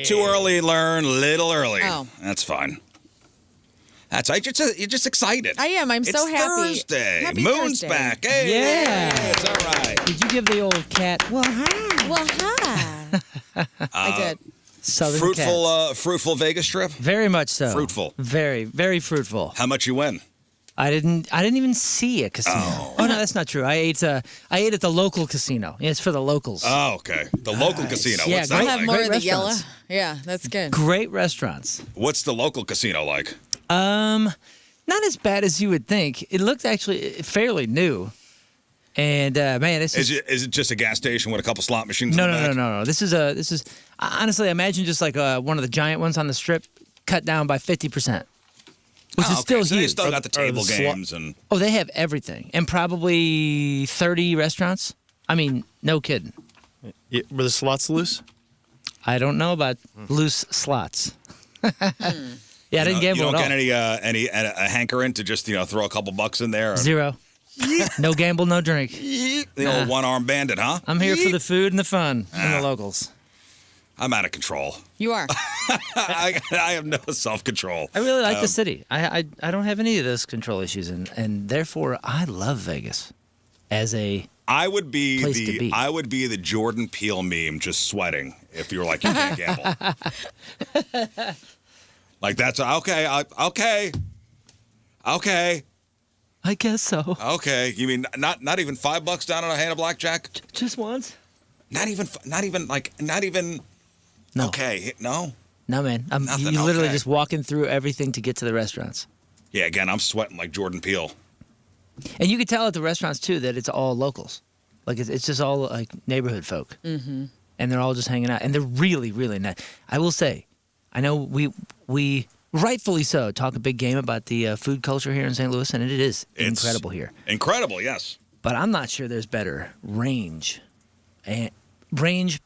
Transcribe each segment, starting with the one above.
too early, learn a little early. Oh. That's fine. That's right. You're just excited. I am. I'm so happy. It's Thursday. Happy Moon's Thursday. back. Hey, Yeah. It's all right. Did you give the old cat? Well, hi. Well, hi. I did. Southern cats. Fruitful Vegas trip? Very much so. Fruitful. Very, very fruitful. How much you win? I didn't even see a casino. Oh no, that's not true. I ate at the local casino. It's for the locals. Oh, okay. The local casino. Yeah, What's I'll that have like? more Great of the yellow. restaurants. Yeah, that's good. Great restaurants. What's the local casino like? Not as bad as you would think. It looked actually fairly new. And man, this Is it just a gas station with a couple slot machines? no, in the back? no. This is honestly, imagine just like one of the giant ones on the strip, cut down by 50%, which is still so they huge. still got the table the games and. Oh, they have everything, and probably 30 restaurants. I mean, no kidding. Yeah, were the slots loose? I don't know about loose slots. Yeah, I didn't gamble You don't at all. get any hankering to just throw a couple bucks in there. Or, Zero. No gamble, no drink. the old one-arm bandit, huh? I'm here for the food and the fun and the locals. I'm out of control. You are. I have no self-control. I really like the city. I don't have any of those control issues, and therefore I love Vegas as a. I would be Place to be. the Jordan Peele meme, just sweating if you were like you can't gamble. Like that's okay. I guess so. Okay. You mean not even $5 down on a hand of blackjack? Just once. Not even. No. Okay. No. No, man. Nothing, You literally okay. just walking through everything to get to the restaurants. Yeah. Again, I'm sweating like Jordan Peele. And you could tell at the restaurants, too, that it's all locals. Like, it's just all, like, neighborhood folk. Mm-hmm. And they're all just hanging out. And they're really, really nice. I will say, I know we rightfully so, talk a big game about the food culture here in St. Louis, and it is incredible here. Incredible, yes. But I'm not sure there's better range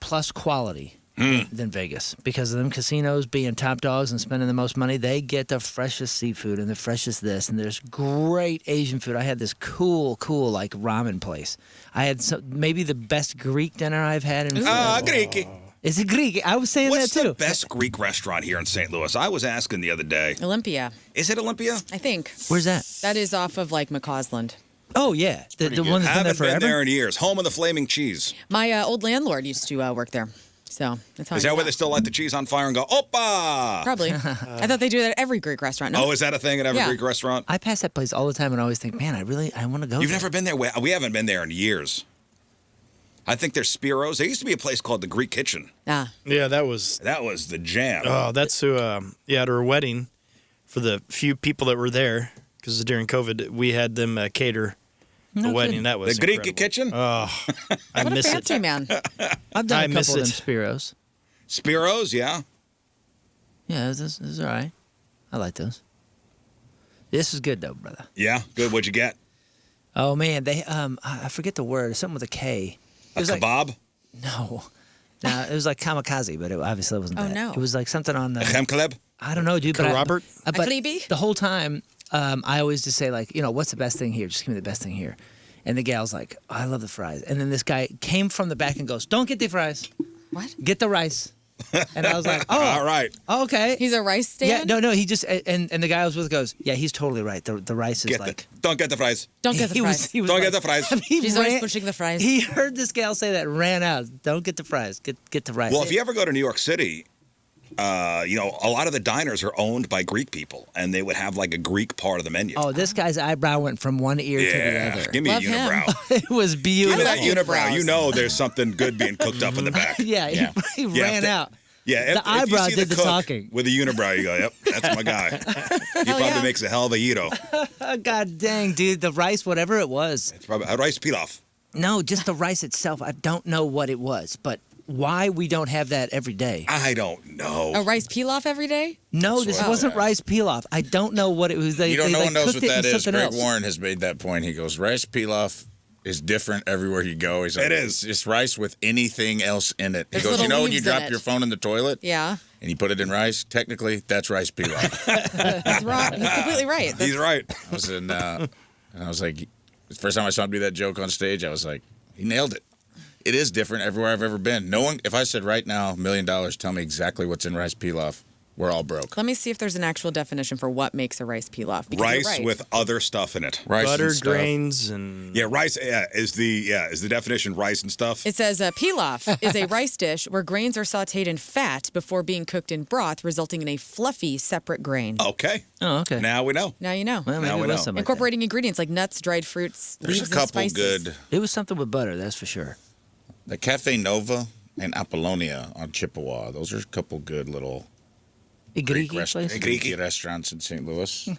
plus quality than Vegas, because of them casinos being top dogs and spending the most money. They get the freshest seafood and the freshest this, and there's great Asian food. I had this cool like ramen place. I had maybe the best Greek dinner I've had in Greek. Is it Greek? I was saying What's that too. the best Greek restaurant here in St. Louis? I was asking the other day. Olympia, Is it Olympia? I think. Where's that? That is off of like McCausland. Oh yeah, the one that's been there Haven't forever. been there in years. Home of the flaming cheese. My old landlord used to work there. So that's how Is I that know. where they still light the cheese on fire and go, Opa? Probably. I thought they do that at every Greek restaurant. No? Oh, is that a thing at every Yeah. Greek restaurant? I pass that place all the time and I always think, man, I want to go. You've there. never been there? We haven't been there in years. I think there's Spiro's. There used to be a place called the Greek Kitchen. Ah. Yeah, that was. That was the jam. Oh, that's who. At her wedding, for the few people that were there, because during COVID, we had them cater the No wedding. kidding. That was The Greek incredible. Kitchen? Oh, I What a miss fancy it. man. I've done I a miss couple of them it. Spiros. Spiro's, yeah. Yeah, this is all right. I like those. This is good though, brother. Yeah, good. What'd you get? Oh man, they I forget the word. Something with a K. It A was like kebab? no, it was like kamikaze, but it obviously wasn't Oh, that. no. It was like something on A the. chemkaleb? I don't know, dude. But Robert? but Aklibi? the whole time, I always just say like, what's the best thing here? Just give me the best thing here. And the gal's like, oh, I love the fries. And then this guy came from the back and goes, don't get the fries, What? get the rice. And I was like, oh, All right. okay. He's a rice stand? Yeah, no, he just and the guy I was with goes, yeah, he's totally right. The rice is Don't get the fries. Don't get the he fries. was, he was Don't like- get the fries. he She's always ran- pushing the fries. He heard this gal say that, ran out. Don't get the fries. Get the rice. Well, if you ever go to New York City, a lot of the diners are owned by Greek people, and they would have like a Greek part of the menu. Oh, this guy's eyebrow went from one ear to the yeah. other. Give me Love a him. unibrow. It was Give beautiful. me that I love unibrow. unibrows. You know there's something good being cooked up in the back. Yeah, Yeah. he Yeah, ran if they- out. Yeah, The if you eyebrow see did the cook talking. with a unibrow, you go, yep, that's my guy. He probably yeah. makes a hell of a gyro. Oh, God dang, dude, the rice, whatever it was. It's probably a rice pilaf. No, just the rice itself. I don't know what it was, but why we don't have that every day. I don't know. A rice pilaf every day? No, this wasn't rice pilaf. I don't know what it was. No one knows cooked what it that in is. something Greg else. Warren has made that point. He goes, rice pilaf is different everywhere you go. He's like, It is. It's just rice with anything else in it. He There's goes, little you know when you leaves in drop it." your phone in the toilet Yeah. and you put it in rice? Technically, that's rice pilaf. He's wrong. He's completely right. He's right. I was and I was like, the first time I saw him do that joke on stage, I was like, he nailed it. it is different everywhere I've ever been. No one, if I said right now, $1 million, tell me exactly what's in rice pilaf, we're all broke. Let me see if there's an actual definition for what makes a rice pilaf. Because Rice you're right. with other stuff in it. Rice Butter, and stuff. grains, and Yeah, rice. Is the definition rice and stuff? It says pilaf is a rice dish where grains are sautéed in fat before being cooked in broth, resulting in a fluffy, separate grain. Okay. Oh, okay. Now we know. Now you know. Well, maybe Now we it was know. something like Incorporating ingredients like nuts, dried fruits, There's leaves, a couple and spices. good. that. It was something with butter, that's for sure. The Cafe Nova and Apollonia on Chippewa. Those are a couple good little Greek restaurants in St. Louis.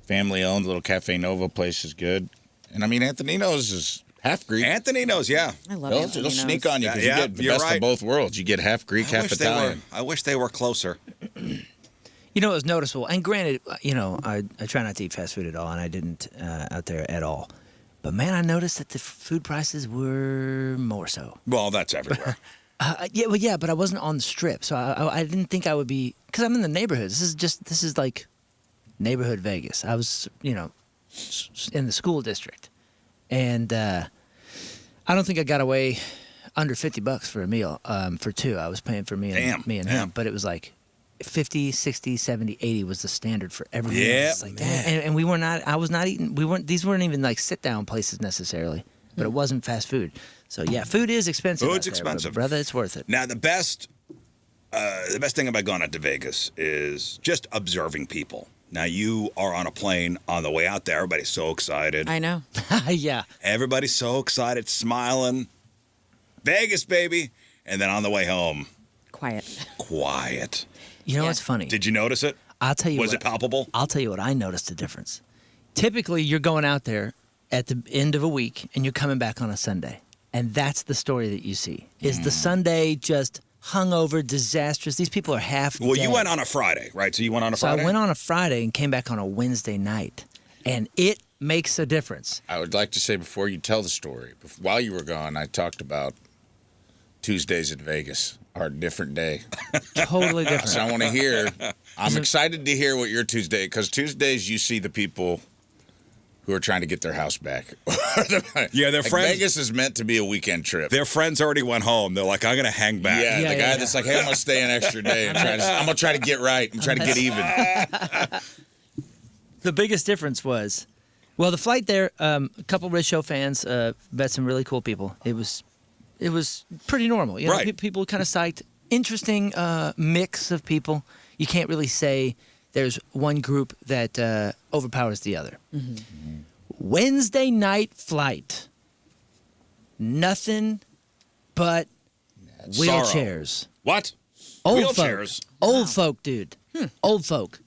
Family-owned little Cafe Nova place is good. And, I mean, Antonino's is half Greek. Antonino's, yeah. I love They'll sneak on you because Yeah, you get the you're best right. of both worlds. You get half Greek, half Italian. I wish they were closer. You know, it was noticeable. And granted, you know, I try not to eat fast food at all, and I didn't out there at all. But, man, I noticed that the food prices were more so. Well, that's everywhere. Yeah, but I wasn't on the strip, so I didn't think I would be, because I'm in the neighborhood. This is like neighborhood Vegas. I was, you know, in the school district, and I don't think I got away under $50 for a meal for two. I was paying for me and Damn. him, but it was like 50, 60, 70, 80 was the standard for every meal. Yeah, It's like, and we were not. I was not eating. These weren't even like sit down places necessarily, but it wasn't fast food. So yeah, food is expensive. Food's out there, expensive. brother. It's worth it. Now, the best thing about going out to Vegas is just observing people. Now, you are on a plane on the way out there. Everybody's so excited. I know. Yeah. Everybody's so excited, smiling. Vegas, baby. And then on the way home, Quiet. quiet. You know Yeah. what's funny? Did you notice it? I'll tell you. Was what, it palpable? I'll tell you what I noticed the difference. Typically, you're going out there at the end of a week and you're coming back on a Sunday, and that's the story that you see. Is the Sunday just hungover, disastrous? These people are half. Well, you dead. went on a Friday, right? So you went on a So Friday? I went on a Friday and came back on a Wednesday night, and it makes a difference. I would like to say before you tell the story, while you were gone, I talked about Tuesdays in Vegas are a different day. Totally different. So I want to hear. I'm excited to hear what your Tuesday, because Tuesdays you see the people who are trying to get their house back. Yeah, their Like, friends. Vegas is meant to be a weekend trip. Their friends already went home. They're like, I'm going to hang back. Yeah, the guy that's like, hey, I'm gonna stay an extra day and I'm gonna try to get right. I'm trying to get even. The biggest difference was, well, the flight there. A couple Rizz Show fans met some really cool people. It was pretty normal. You know, Right. people kind of psyched. Interesting mix of people. You can't really say there's one group that overpowers the other. Wednesday night flight. Nothing but wheelchairs. What? Old Wheelchairs? folk. Old folk, dude. Old folk.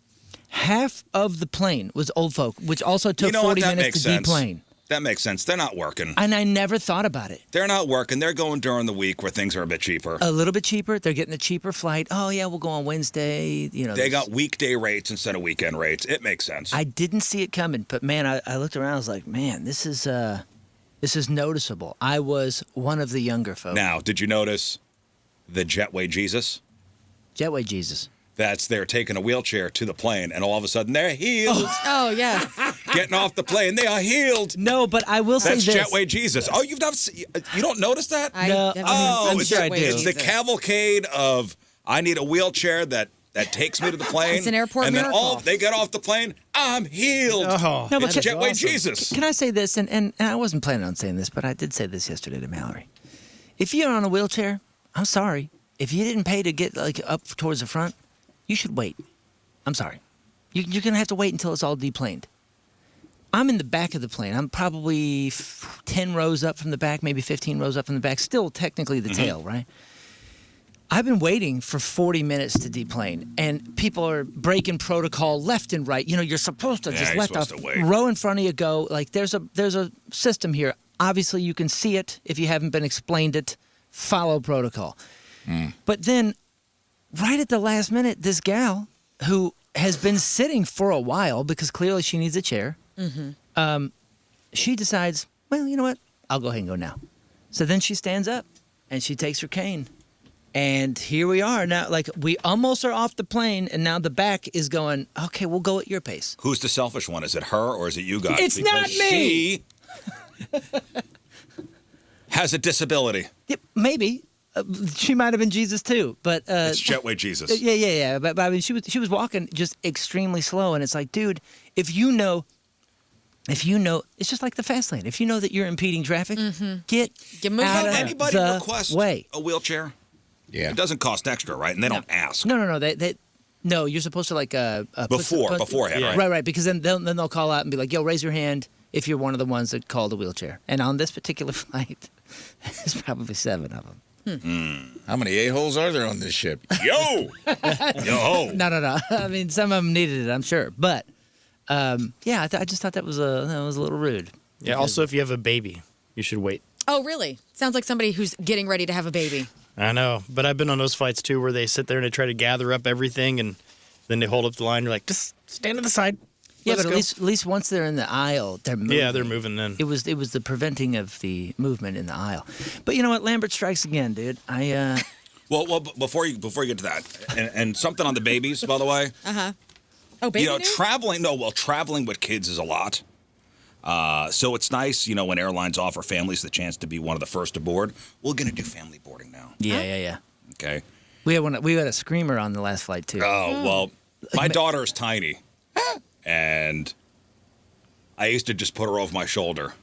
Half of the plane was old folk, which also took You know what? 40 That minutes makes to sense. deplane. That makes sense. They're not working. And I never thought about it. They're not working. They're going during the week where things are a bit cheaper. A little bit cheaper. They're getting a cheaper flight. Oh yeah, we'll go on Wednesday. You know, They there's- got weekday rates instead of weekend rates. It makes sense. I didn't see it coming, but man, I looked around. I was like, man, this is noticeable. I was one of the younger folks. Now, did you notice the Jetway Jesus? Jetway Jesus. They're taking a wheelchair to the plane, and all of a sudden they're healed. Oh, yes. Getting off the plane, they are healed. No, but I will That's say this. Jetway Jesus. Oh, you don't notice that? No. I'm it's, sure I the, do. it's the cavalcade of I need a wheelchair that takes me to the plane. It's an airport and then miracle. they get off the plane. I'm healed. Oh, No, but It's check- Jetway Jesus. Can I say this? And I wasn't planning on saying this, but I did say this yesterday to Mallory. If you're on a wheelchair, I'm sorry. If you didn't pay to get like up towards the front, you should wait. I'm sorry. You're going to have to wait until it's all deplaned. I'm in the back of the plane. I'm probably 10 rows up from the back, maybe 15 rows up from the back. Still technically the tail, right? I've been waiting for 40 minutes to deplane, and people are breaking protocol left and right. You know, you're supposed to Yeah, just you're let the supposed to wait. row in front of you go. Like there's a system here. Obviously, you can see it if you haven't been explained it. Follow protocol. But then, right at the last minute, this gal who has been sitting for a while because clearly she needs a chair, she decides, well, you know what? I'll go ahead and go now. So then she stands up and she takes her cane. And here we are now. Like we almost are off the plane, and now the back is going. Okay, we'll go at your pace. Who's the selfish one? Is it her or is it you guys? It's not me. She has a disability. Yeah, maybe. She might have been Jesus too, but It's Jetway Jesus. Yeah. But I mean, she was walking just extremely slow, and it's like, dude, if you know, it's just like the fast lane. If you know that you're impeding traffic, get moving. out Can of anybody the request way. a wheelchair? Yeah. It doesn't cost extra, right? And they don't ask. No. No, you're supposed to like beforehand, Yeah. right? Right, because then they'll call out and be like, "Yo, raise your hand if you're one of the ones that called a wheelchair." And on this particular flight, there's probably 7 of them. How many a-holes are there on this ship? Yo! Yo! No. I mean, some of them needed it, I'm sure, but yeah, I just thought that was a little rude. Yeah. Also, if you have a baby, you should wait. Oh, really? Sounds like somebody who's getting ready to have a baby. I know, but I've been on those flights too, where they sit there and they try to gather up everything, and then they hold up the line. You're like, just stand to the side. Yeah, Let's but go. at least once they're in the aisle, they're moving. Yeah, they're moving then. It was the preventing of the movement in the aisle. But you know what? Lambert strikes again, dude. Well, before you get to that, and something on the babies, by the way. Oh, baby news? Traveling with kids is a lot. So it's nice, when airlines offer families the chance to be one of the first aboard. We're going to do family boarding now. Yeah. Okay. We had a screamer on the last flight too. Oh, well, my daughter is tiny. And I used to just put her over my shoulder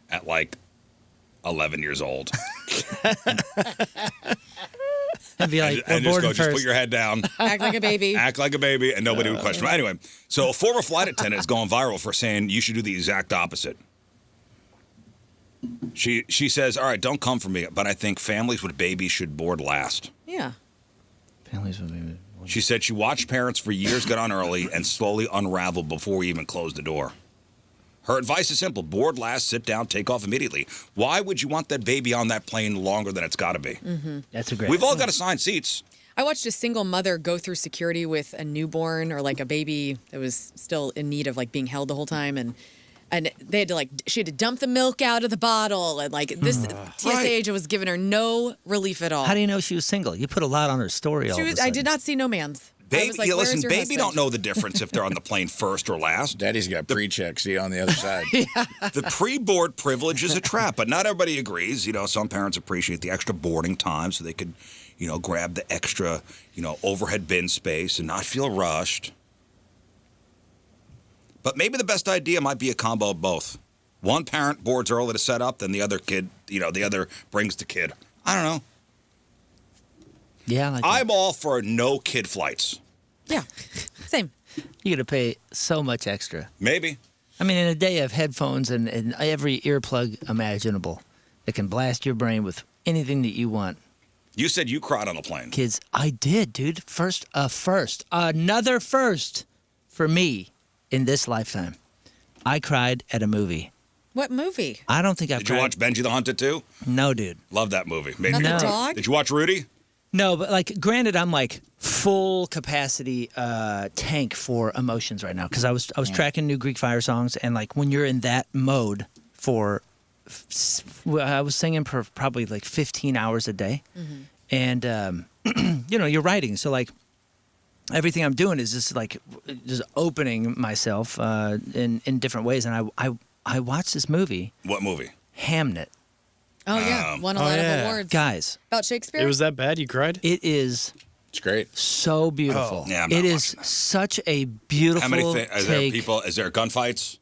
at like 11 years old. And be like, and we're boarding just first. put your head down. Act like a baby. Act like a baby, and nobody would question me. Anyway, so a former flight attendant is going viral for saying you should do the exact opposite. She says, all right, don't come for me, but I think families with babies should board last. Yeah. Families with babies. She said she watched parents for years get on early and slowly unravel before we even closed the door. Her advice is simple. Board last, sit down, take off immediately. Why would you want that baby on that plane longer than it's got to be? That's a great. We've all got assigned seats. I watched a single mother go through security with a newborn or like a baby that was still in need of like being held the whole time, and they had to she had to dump the milk out of the bottle, and like this TSA agent was giving her no relief at all. How do you know she was single? You put a lot on her story. I did not see no man's. Baby, like, listen, "Where's your baby husband?" don't know the difference if they're on the plane first or last. Daddy's got pre-check, see, on the other side. The pre-board privilege is a trap, but not everybody agrees. Some parents appreciate the extra boarding time so they could, grab the extra, overhead bin space and not feel rushed. But maybe the best idea might be a combo of both. One parent boards early to set up, then the other kid, the other brings the kid. I don't know. Yeah, I'm all for no kid flights. Yeah, same. You're gonna pay so much extra. Maybe. I mean, in a day of headphones and every earplug imaginable that can blast your brain with anything that you want. You said you cried on a plane. Kids, I did, dude. Another first for me in this lifetime. I cried at a movie. What movie? I don't think I've Did cried. you watch Benji the Hunted too? No, dude. Love that movie. Made Not me the cry. dog? Did you watch Rudy? No, but granted, I'm full capacity tank for emotions right now because I was tracking new Greek Fire songs, and when you're in that mode I was singing for probably 15 hours a day, and you're writing, so everything I'm doing is just opening myself in different ways, and I watched this movie. What movie? Hamnet. Oh yeah, won a lot of awards. Guys, about Shakespeare. It was that bad? You cried? it is It's great. so beautiful. Oh. Yeah, I'm not it is watching that. such a beautiful How many is there take. people? Is there gunfights?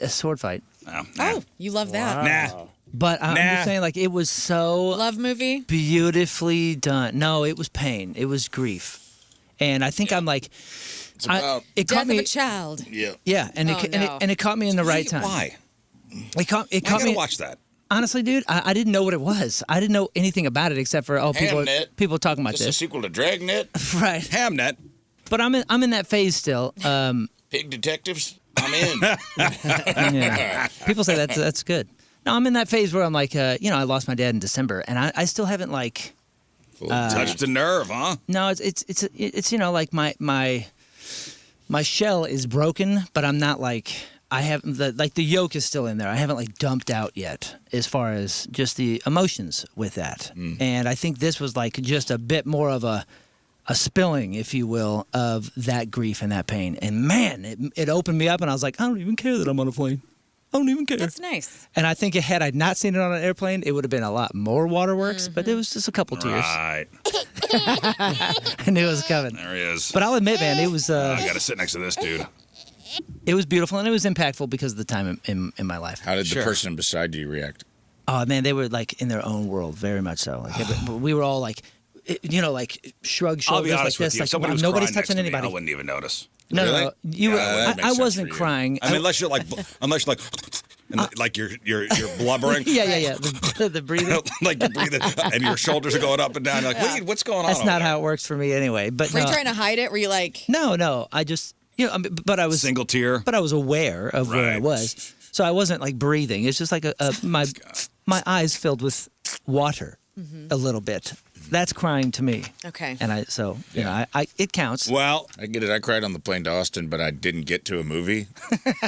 A sword fight. No. Oh, you love that. Nah. But I'm just saying, it was so Love movie. beautifully done. No, it was pain. It was grief. And I think I'm It's about, it Death caught me. of a child. Yeah, and Oh, no. it caught me in the right time. Why? It caught I me. gotta watch that. Honestly, dude, I didn't know what it was. I didn't know anything about it except for people talking about this is a this. sequel to Dragnet, Right. Hamnet. But I'm in that phase still. Pig Detectives. I'm in. Yeah. People say that's good. No, I'm in that phase where I'm I lost my dad in December, and I still haven't Touched the nerve, huh? No, it's my shell is broken, but I'm not I haven't the yoke is still in there. I haven't dumped out yet as far as just the emotions with that. And I think this was just a bit more of a spilling, if you will, of that grief and that pain. And man, it opened me up, and I was like, I don't even care that I'm on a plane. I don't even care. That's nice. And I think had I not seen it on an airplane, it would have been a lot more waterworks, but it was just a couple tears. Right. I knew it was coming. There he is. But I'll admit, man, it was I got to sit next to this dude. it was beautiful, and it was impactful because of the time in my life. How did Sure. the person beside you react? Oh, man, they were, like, in their own world, very much so. Like, we were all, like, like, shrug I'll shoulders be honest like with this. you. Like, if somebody was nobody's crying next touching to me, anybody. I wouldn't even notice. No, Really? no, you that were. makes I sense wasn't for you. crying. I mean, unless you're like, and like you're blubbering. yeah. The breathing. Like you're breathing, and your shoulders are going up and down. You're like, wait, what's going on? That's over not there? how it works for me anyway. But Were you no, trying to hide it? Were you like, no. I just, but I was Single tear. But I was aware of where I Right. was, so I wasn't like breathing. It's just like my eyes filled with water a little bit. That's crying to me. okay. And I it counts. Well, I get it. I cried on the plane to Austin, but I didn't get to a movie.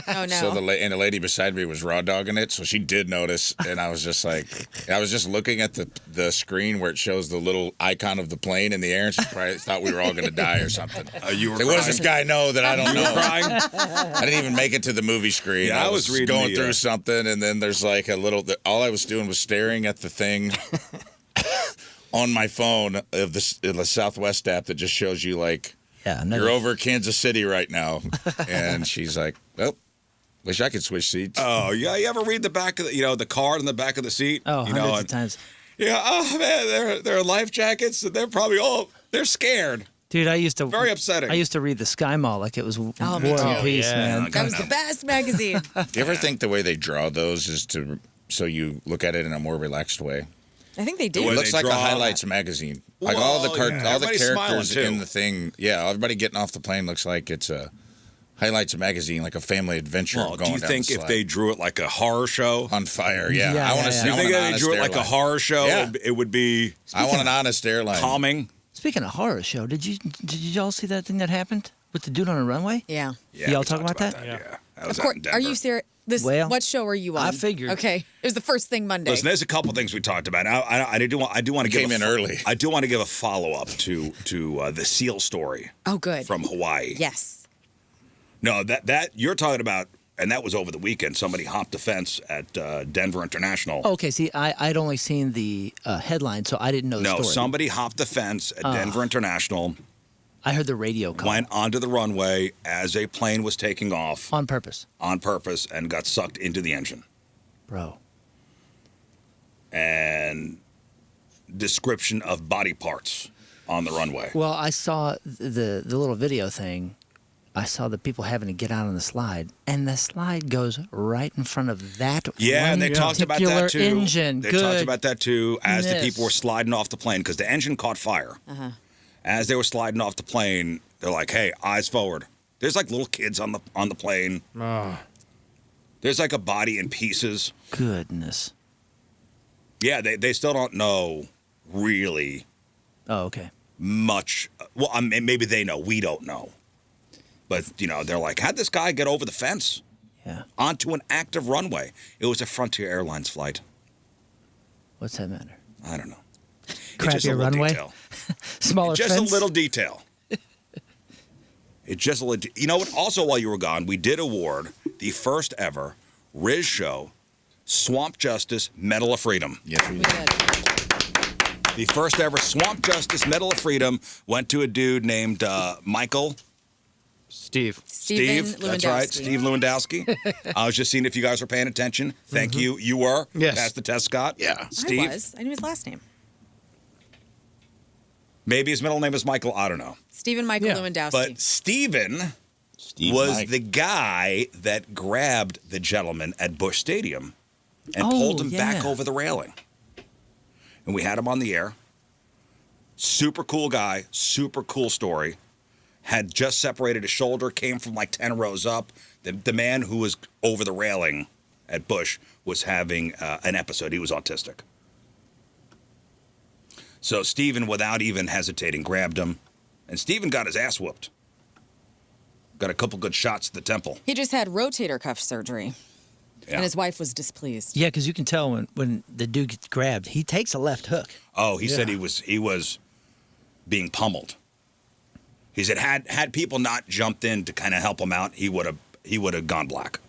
Oh, no. So the lady beside me was raw dogging it, so she did notice, and I was just like, I was just looking at the screen where it shows the little icon of the plane in the air, and she probably thought we were all going to die or something. you were It crying. was this guy that I don't know. crying. I didn't even make it to the movie screen. Yeah, I was reading going the, through something, and then there's like a little. All I was doing was staring at the thing on my phone of the Southwest app that just shows you like you're over Kansas City right now, and she's like, "Oh, wish I could switch seats." Oh yeah, you ever read the back of the card in the back of the seat? Oh, you hundreds of times. Yeah. Oh man, they're life jackets, and they're probably they're scared. Dude, I used to Very upsetting. I used to read the Sky Mall like it was War me and too. Peace, Yeah. man. That was the best magazine. Do you ever think the way they draw those is so you look at it in a more relaxed way? I think they The do. way It looks they like a draw- highlights magazine. Like Well, all the yeah. all the Everybody's characters smiling, too. in the thing. Yeah, everybody getting off the plane looks like it's a highlights magazine, like a family adventure. Well, going do you down think the if slide. they drew it like a horror show? on fire? Yeah, Yeah, I want to yeah, see. Do you I think want an if they drew it honest like a airline. horror show? Yeah. It would be I want an honest airline. calming. Speaking of horror show, did y'all see that thing that happened with the dude on a runway? Yeah. Yeah, Y'all we talking talked about that? Yeah. That was Of out course. in Are you Denver. serious? Well, What show are you on? I figured. Okay. It was the first thing Monday. Listen, there's a couple things we talked about. I do want to give Came in early. I do want to give a follow up to the seal story Oh, good. from Hawaii. Yes. No, that you're talking about, and that was over the weekend. Somebody hopped a fence at Denver International. Okay, see, I'd only seen the headline, so I didn't know the No, story. somebody hopped the fence at Denver International, I heard the radio call went onto the runway as a plane was taking off on purpose, on purpose, and got sucked into the engine. bro. And description of body parts on the runway. Well, I saw the little video thing. I saw the people having to get out on the slide, and the slide goes right in front of that Yeah, one and they talked about particular that too. engine. They talked Good. about that too as the Goodness. people were sliding off the plane because the engine caught fire. As they were sliding off the plane, they're like, "Hey, eyes forward." There's like little kids on the plane. There's like a body in pieces. Goodness. Yeah, they still don't know really Oh, okay. much. Well, I mean, maybe they know. We don't know. But they're like, "How'd this guy get over the fence Yeah. onto an active runway?" It was a Frontier Airlines flight. What's that matter? I don't know. It's just a Crappier little runway. detail. Smaller Just fence. a little detail. It's just a little. You know what? Also, while you were gone, we did award the first ever Rizz Show Swamp Justice Medal of Freedom. Yes, we We did. did. The first ever Swamp Justice Medal of Freedom went to a dude named Michael. Steve. Steve That's right, Steve Lewandowski. I was just seeing if you guys were paying attention. Thank you. You were. Yes. Passed the test, Scott. Yeah. Steve. I was. I knew his last name. Maybe his middle name is Michael. I don't know. Stephen Michael Yeah. Lewandowski. But Steven Steve was Mike. the guy that grabbed the gentleman at Busch Stadium and Oh, pulled him back yeah. over the railing. And we had him on the air. Super cool guy, super cool story. Had just separated his shoulder, came from like 10 rows up. The man who was over the railing at Busch was having an episode. He was autistic. So Steven, without even hesitating, grabbed him. And Steven got his ass whooped. Got a couple good shots to the temple. he just had rotator cuff surgery, Yeah. and his wife was displeased. Yeah, because you can tell when the dude gets grabbed, he takes a left hook. Oh, he said he was being pummeled. He said had people not jumped in to kind of help him out, he would have gone black.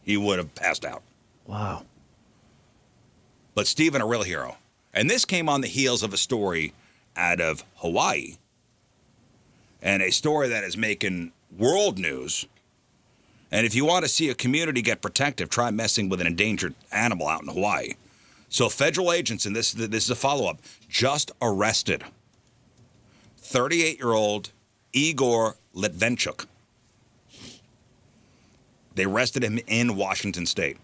he would have passed out. Wow. But Stephen, a real hero. And this came on the heels of a story out of Hawaii, and a story that is making world news. And if you want to see a community get protective, try messing with an endangered animal out in Hawaii. So federal agents, and this is a follow-up, just arrested 38-year-old Igor Litvenchuk. They arrested him in Washington State.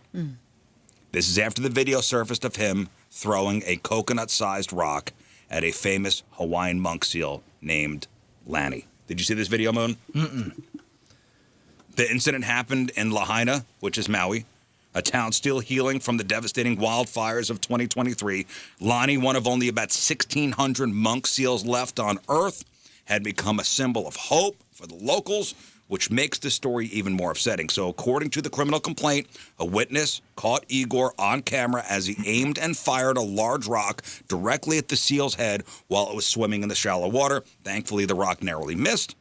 This is after the video surfaced of him throwing a coconut-sized rock at a famous Hawaiian monk seal named Lanny. Did you see this video, Moon? Mm-mm. The incident happened in Lahaina, which is Maui, a town still healing from the devastating wildfires of 2023. Lanny, one of only about 1,600 monk seals left on Earth, had become a symbol of hope for the locals, which makes the story even more upsetting. So according to the criminal complaint, a witness caught Igor on camera as he aimed and fired a large rock directly at the seal's head while it was swimming in the shallow water. Thankfully, the rock narrowly missed,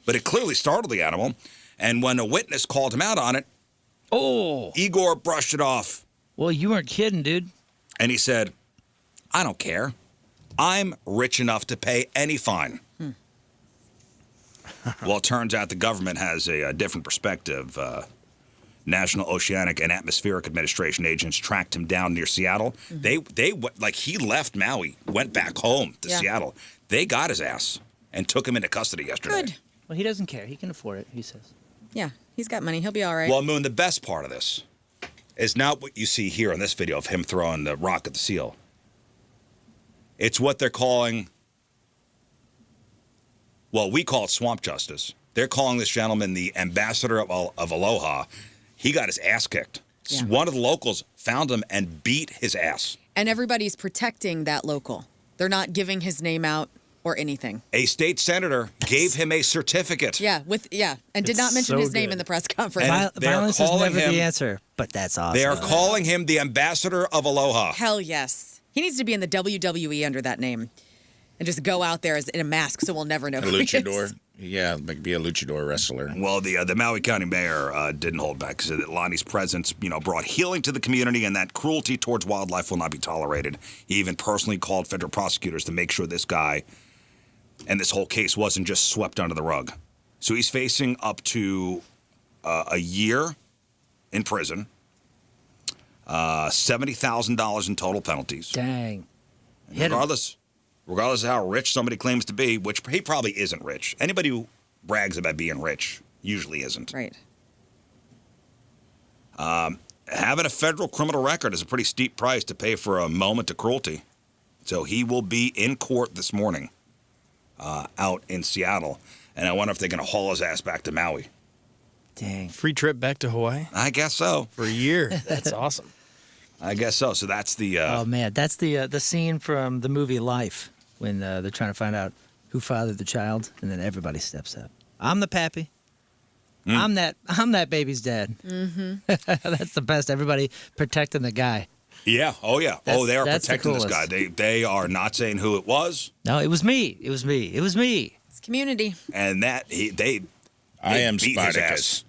but it clearly startled the animal. And when a witness called him out on it, Igor brushed it off. Well, you weren't kidding, dude. And he said, I don't care. I'm rich enough to pay any fine. Well, it turns out the government has a different perspective. National Oceanic and Atmospheric Administration agents tracked him down near Seattle. They he left Maui, went back home to Seattle. They got his ass and took him into custody yesterday. Good. Well, he doesn't care. He can afford it, he says. Yeah, he's got money. He'll be all right. Well, Moon, the best part of this is not what you see here in this video of him throwing the rock at the seal. It's what they're calling, well, we call it swamp justice. They're calling this gentleman the ambassador of Aloha. He got his ass kicked. Yeah. One of the locals found him and beat his ass. And everybody's protecting that local. They're not giving his name out or anything. A state senator gave him a certificate. And did not mention his name in the press conference. Violence is never the answer, but that's awesome. They are calling him the ambassador of Aloha. Hell yes. He needs to be in the WWE under that name and just go out there in a mask so we'll never know A who he luchador? is. Yeah, be a luchador wrestler. Well, the Maui County mayor didn't hold back, said that Lonnie's presence, brought healing to the community and that cruelty towards wildlife will not be tolerated. He even personally called federal prosecutors to make sure this guy and this whole case wasn't just swept under the rug. So he's facing up to a year in prison, $70,000 in total penalties. Dang. Regardless of how rich somebody claims to be, which he probably isn't rich. Anybody who brags about being rich usually isn't. Right. Having a federal criminal record is a pretty steep price to pay for a moment of cruelty. So he will be in court this morning out in Seattle. And I wonder if they're going to haul his ass back to Maui. Dang. Free trip back to Hawaii? I guess so. For a year. That's awesome. I guess so. So that's the... oh, man. That's the scene from the movie Life when they're trying to find out who fathered the child, and then everybody steps up. I'm the pappy. I'm that baby's dad. Mm-hmm. That's the best. Everybody protecting the guy. Yeah. Oh, yeah. They are that's protecting this guy. They are not saying who it was. No, it was me. It was me. It was me. It's community. And that I am beat his Spartacus. ass.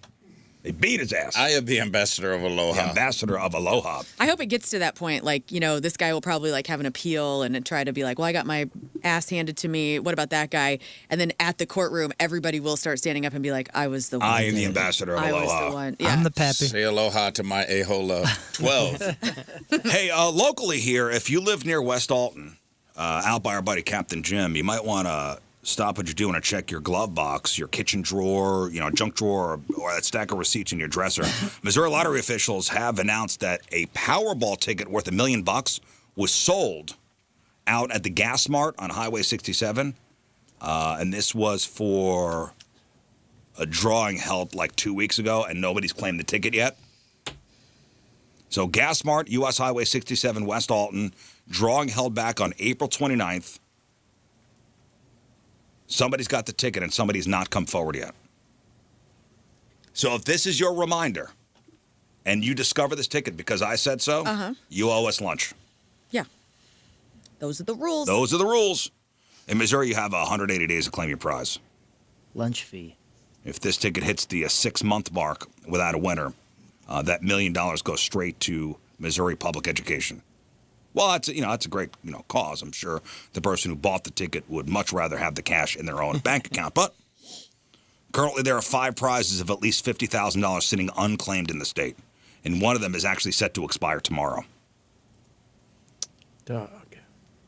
They beat his ass. I am the ambassador of Aloha. The ambassador of Aloha. I hope it gets to that point. Like, this guy will probably have an appeal and try to be like, well, I got my ass handed to me. What about that guy? And then at the courtrum, everybody will start standing up and be like, I was the one. I am the ambassador of Aloha. I was the one. Yeah. I'm the pappy. Say aloha to my Ahola 12. Hey, locally here, if you live near West Alton, out by our buddy Captain Jim, you might want to stop what you're doing and check your glove box, your kitchen drawer, junk drawer, or that stack of receipts in your dresser. Missouri lottery officials have announced that a Powerball ticket worth $1 million was sold out at the Gas Mart on Highway 67. And this was for a drawing held like 2 weeks ago, and nobody's claimed the ticket yet. So Gas Mart, U.S. Highway 67, West Alton, drawing held back on April 29th. Somebody's got the ticket and somebody's not come forward yet. So if this is your reminder and you discover this ticket because I said so, you owe us lunch. Yeah. Those are the rules. Those are the rules. In Missouri, you have 180 days to claim your prize. Lunch fee. If this ticket hits the 6-month mark without a winner, That $1 million goes straight to Missouri public education. Well, that's a great cause. I'm sure the person who bought the ticket would much rather have the cash in their own bank account. But currently, there are 5 prizes of at least $50,000 sitting unclaimed in the state, and one of them is actually set to expire tomorrow. Dog.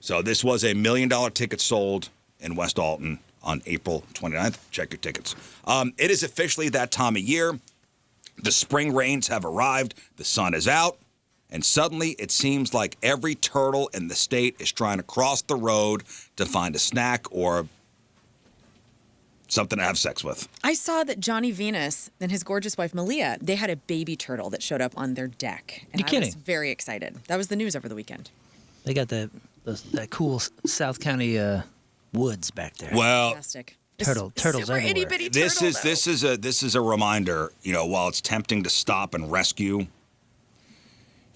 So this was a $1 million ticket sold in West Alton on April 29th. Check your tickets. It is officially that time of year. The spring rains have arrived. The sun is out. And suddenly, it seems like every turtle in the state is trying to cross the road to find a snack or something to have sex with. I saw that Johnny Venus and his gorgeous wife, Malia, they had a baby turtle that showed up on their deck. And You're kidding. I was very excited. That was the news over the weekend. They got that cool South County woods back there. Well, Fantastic. turtles Super everywhere. itty-bitty this turtle, is a reminder, while it's tempting to stop and rescue,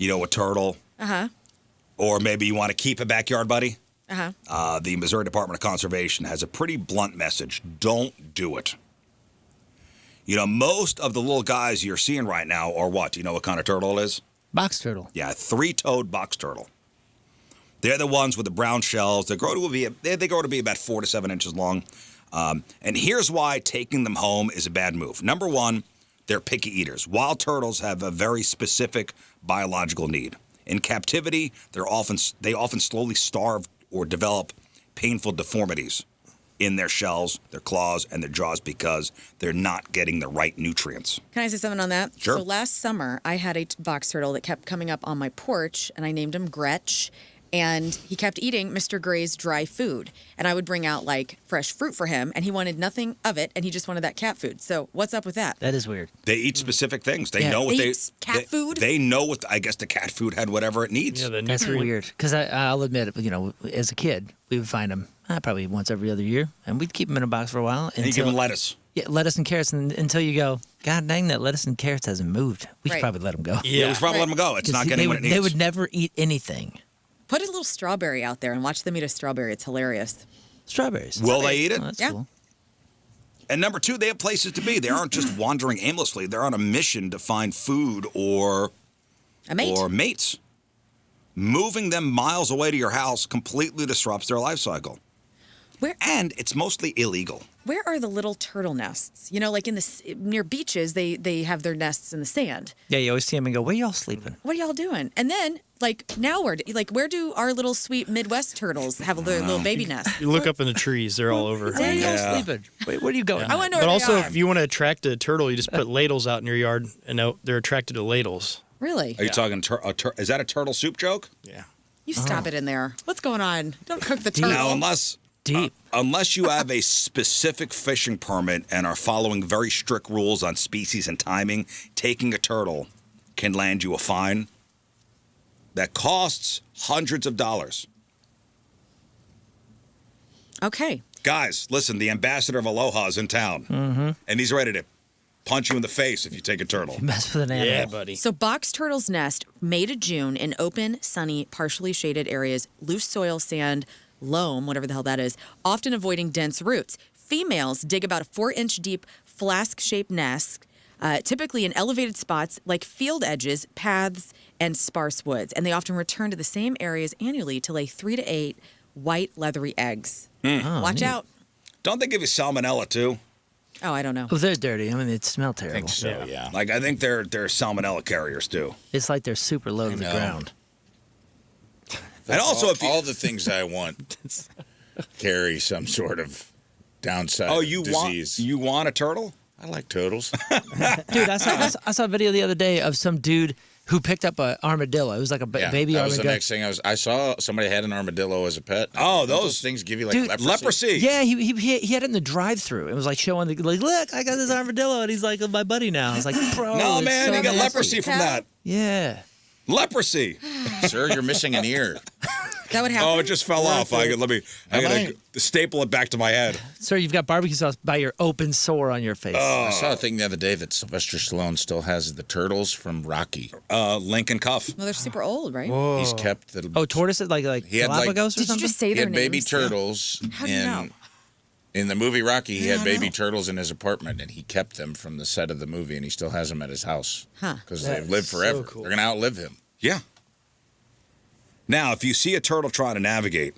a turtle. Uh-huh. Or maybe you want to keep a backyard buddy. Uh-huh. The Missouri Department of Conservation has a pretty blunt message. Don't do it. Most of the little guys you're seeing right now are what? Do you know what kind of turtle it is? Box turtle. Yeah, 3-toed box turtle. They're the ones with the brown shells. They grow to be about 4 to 7 inches long. And here's why taking them home is a bad move. Number one, they're picky eaters. Wild turtles have a very specific biological need. In captivity, they often slowly starve or develop painful deformities in their shells, their claws, and their jaws because they're not getting the right nutrients. Can I say something on that? Sure. So last summer, I had a box turtle that kept coming up on my porch, and I named him Gretch. And he kept eating Mr. Gray's dry food. And I would bring out, fresh fruit for him, and he wanted nothing of it, and he just wanted that cat food. So what's up with that? That is weird. They eat specific things. They know what They eat cat food? They know what, I guess the cat food had whatever it needs. Yeah, That's weird. Because I'll admit, as a kid, we would find them probably once every other year, and we'd keep them in a box for a while. And you give them lettuce. Yeah, lettuce and carrots, until you go, God dang, that lettuce and carrots hasn't moved. We should Right. probably let them go. Yeah, we should probably let them go. It's not getting what it needs. They would never eat anything. Put a little strawberry out there and watch them eat a strawberry. It's hilarious. Strawberries. Will they eat it? Oh, that's Yeah. cool. And number two, they have places to be. They aren't just wandering aimlessly. They're on a mission to find food or A mate. or mates. Moving them miles away to your house completely disrupts their life cycle. And it's mostly illegal. Where are the little turtle nests? Like near beaches, they have their nests in the sand. Yeah, you always see them and go, where y'all sleeping? What are y'all doing? And then, now where do our little sweet Midwest turtles have their little baby nests? You look up in the trees; they're all over. Where y'all Yeah. sleeping? Wait, where are you going? I want to know But where also, they are. if you want to attract a turtle, you just put ladles out in your yard, and they're attracted to ladles. Really? Are you talking, is that a turtle soup joke? Yeah. You stop it in there. What's going on? Don't cook the turtle. Now, Deep. unless you have a specific fishing permit and are following very strict rules on species and timing, taking a turtle can land you a fine that costs hundreds of dollars. Okay. Guys, listen, the ambassador of Aloha is in town, and he's ready to punch you in the face if you take a turtle. Mess with an animal. Yeah, buddy. So box turtles nest May to June in open, sunny, partially shaded areas, loose soil, sand, loam, whatever the hell that is, often avoiding dense roots. Females dig about a 4-inch deep flask-shaped nest, typically in elevated spots like field edges, paths, and sparse woods. And they often return to the same areas annually to lay 3 to 8 white, leathery eggs. Watch neat. out. Don't they give you salmonella, too? Oh, I don't know. Oh, they're dirty. I mean, it smells I terrible. think so, yeah. I think they're salmonella carriers, too. It's like they're super low to the know. ground. And also, if you... all the things I want carry some sort of downside disease. You want a turtle? I like turtles. Dude, I saw a video the other day of some dude who picked up an armadillo. It was like a baby that was armadillo. the next thing I saw. Somebody had an armadillo as a pet. Oh, those things give you Dude, leprosy. Yeah, he had it in the drive-through. It was like showing look, I got this armadillo, and he's like my buddy now. I was like, bro, No, it's man, so you got nasty. leprosy from that. Yeah. Leprosy. Sir, you're missing an ear. That would happen. Oh, it just fell off. I gotta staple it back to my head. Sir, you've got barbecue sauce by your open sore on your face. I saw a thing the other day that Sylvester Stallone still has the turtles from Rocky. Lincoln Cuff. Well, they're super old, right? He's kept the. Oh, tortoises like He had, like- Galapagos or Did you something? just say He their had names? baby turtles How do you know? In the movie Rocky, he had baby turtles in his apartment, and he kept them from the set of the movie, and he still has them at his house. Huh. Because they've lived forever. So cool. They're going to outlive him. Yeah. Now, if you see a turtle trying to navigate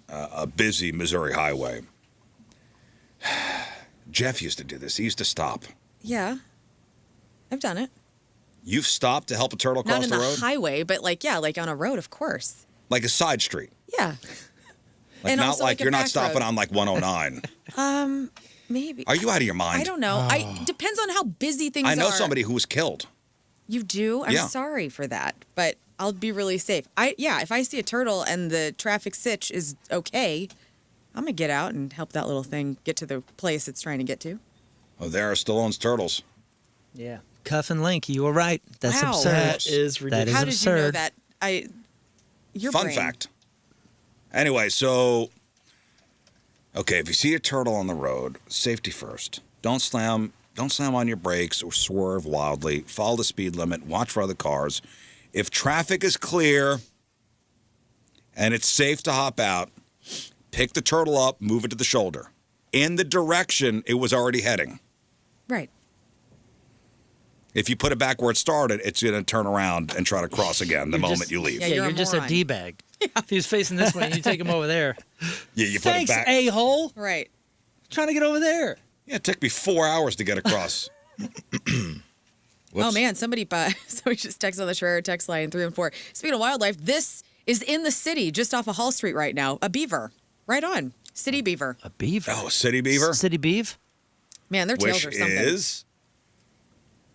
a busy Missouri highway, Jeff used to do this. He used to stop. Yeah. I've done it. You've stopped to help a turtle Not cross in the the road? highway, but like on a road, of course. Like a side street. Yeah. Like And not also, like like, a you're not back stopping road. on like 109. Maybe. Are you out of your mind? I don't know. Depends on how busy things are. I know somebody who was killed. You do? I'm Yeah. sorry for that, but I'll be really safe. If I see a turtle and the traffic sitch is okay, I'm gonna get out and help that little thing get to the place it's trying to get to. Oh, there are Stallone's turtles. Yeah. Cuff and link. You were right. That's Wow. absurd. That is ridiculous. That is How absurd. did you know that? Your Fun brain. fact. Anyway, so okay, if you see a turtle on the road, safety first. Don't slam on your brakes or swerve wildly. Follow the speed limit. Watch for other cars. If traffic is clear and it's safe to hop out, pick the turtle up, move it to the shoulder in the direction it was already heading. Right. If you put it back where it started, it's going to turn around and try to cross again the moment you leave. Yeah, Yeah, you're you're a just a moron. D-bag. If he was facing this way, you take him over there. Yeah, you put Thanks, it back. a-hole. Right. Trying to get over there. Yeah, it took me 4 hours to get across. Oh man, somebody just texted on the Schreier text line 3 and 4. Speaking of wildlife, this is in the city, just off of Hall Street right now. A beaver, right on, city beaver. A beaver. Oh, city beaver, City beef? Man, their tails which are something. is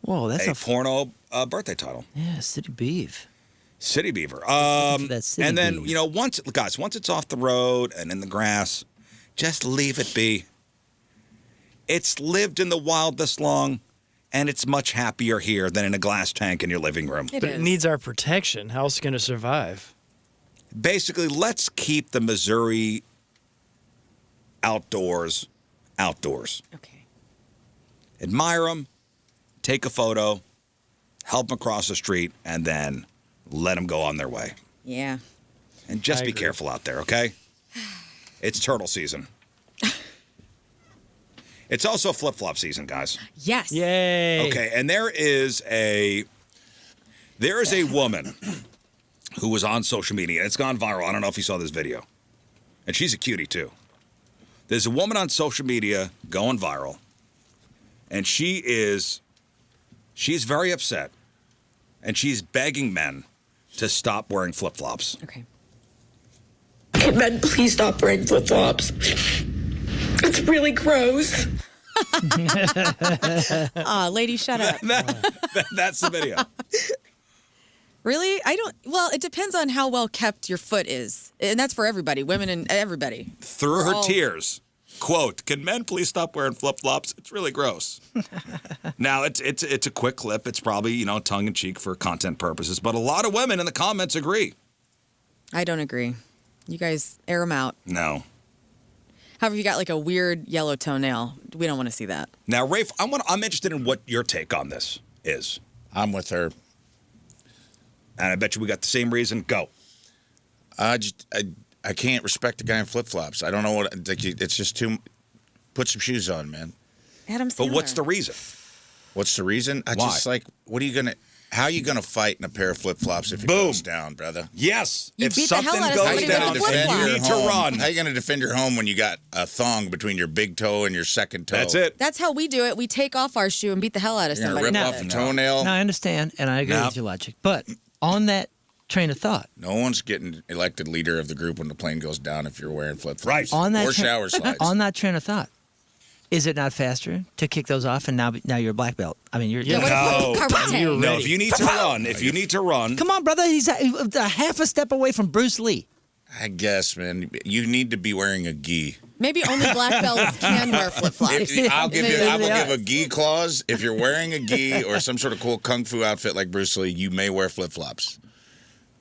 Whoa, that's a a porno birthday title. yeah, city beef. City beaver. That city And then, beef. once it's off the road and in the grass, just leave it be. It's lived in the wild this long, and it's much happier here than in a glass tank in your living room. It But is. it needs our protection. How else is it going to survive? Basically, let's keep the Missouri outdoors. Okay. Admire them, take a photo, help them across the street, and then let them go on their way. Yeah. And just I be agree. careful out there, okay? It's turtle season. It's also flip-flop season, guys. Yes. Yay. Okay, and there is a woman who was on social media, and it's gone viral. I don't know if you saw this video. And she's a cutie, too. There's a woman on social media going viral, and she's very upset, and she's begging men to stop wearing flip-flops. Okay. Men, please stop wearing flip-flops. It's really gross. Lady, shut up. That's the video. Really? Well, it depends on how well kept your foot is. And that's for everybody, women and everybody. Through her all- tears, quote, "Can men please stop wearing flip-flops? It's really gross." Now, it's a quick clip. It's probably, tongue-in-cheek for content purposes. But a lot of women in the comments agree. I don't agree. You guys air them out. No. However, if you got like a weird yellow toenail, we don't want to see that. Now, Rafe, I'm interested in what your take on this is. I'm with her. And I bet you we got the same reason. Go. I can't respect the guy in flip-flops. I don't know what, it's just too, put some shoes on, man. Adam Sandler. But what's the reason? What's the reason? Why? How are you going to fight in a pair of flip-flops if it Boom. goes down, brother? Yes. You if beat the hell something out of goes somebody with a down, flip-flop. you need to run. How are you going to defend your home when you got a thong between your big toe and your second toe? That's it. That's how we do it. We take off our shoe and beat the hell out of You're going to somebody. rip off a toenail? No, I understand, and I agree No. with your logic. But on that train of thought, No one's getting elected leader of the group when the plane goes down if you're wearing flip-flops. Right. on that Or tra- shower slides. on that train of thought, is it not faster to kick those off and now you're a black belt? I mean, you're Yeah, what No. about karate? No, if you need to run, Come on, brother. He's a half a step away from Bruce Lee. I guess, man. You need to be wearing a gi. Maybe only black belts can wear flip-flops. I will give Yeah. a gi clause. If you're wearing a gi or some sort of cool kung fu outfit like Bruce Lee, you may wear flip-flops.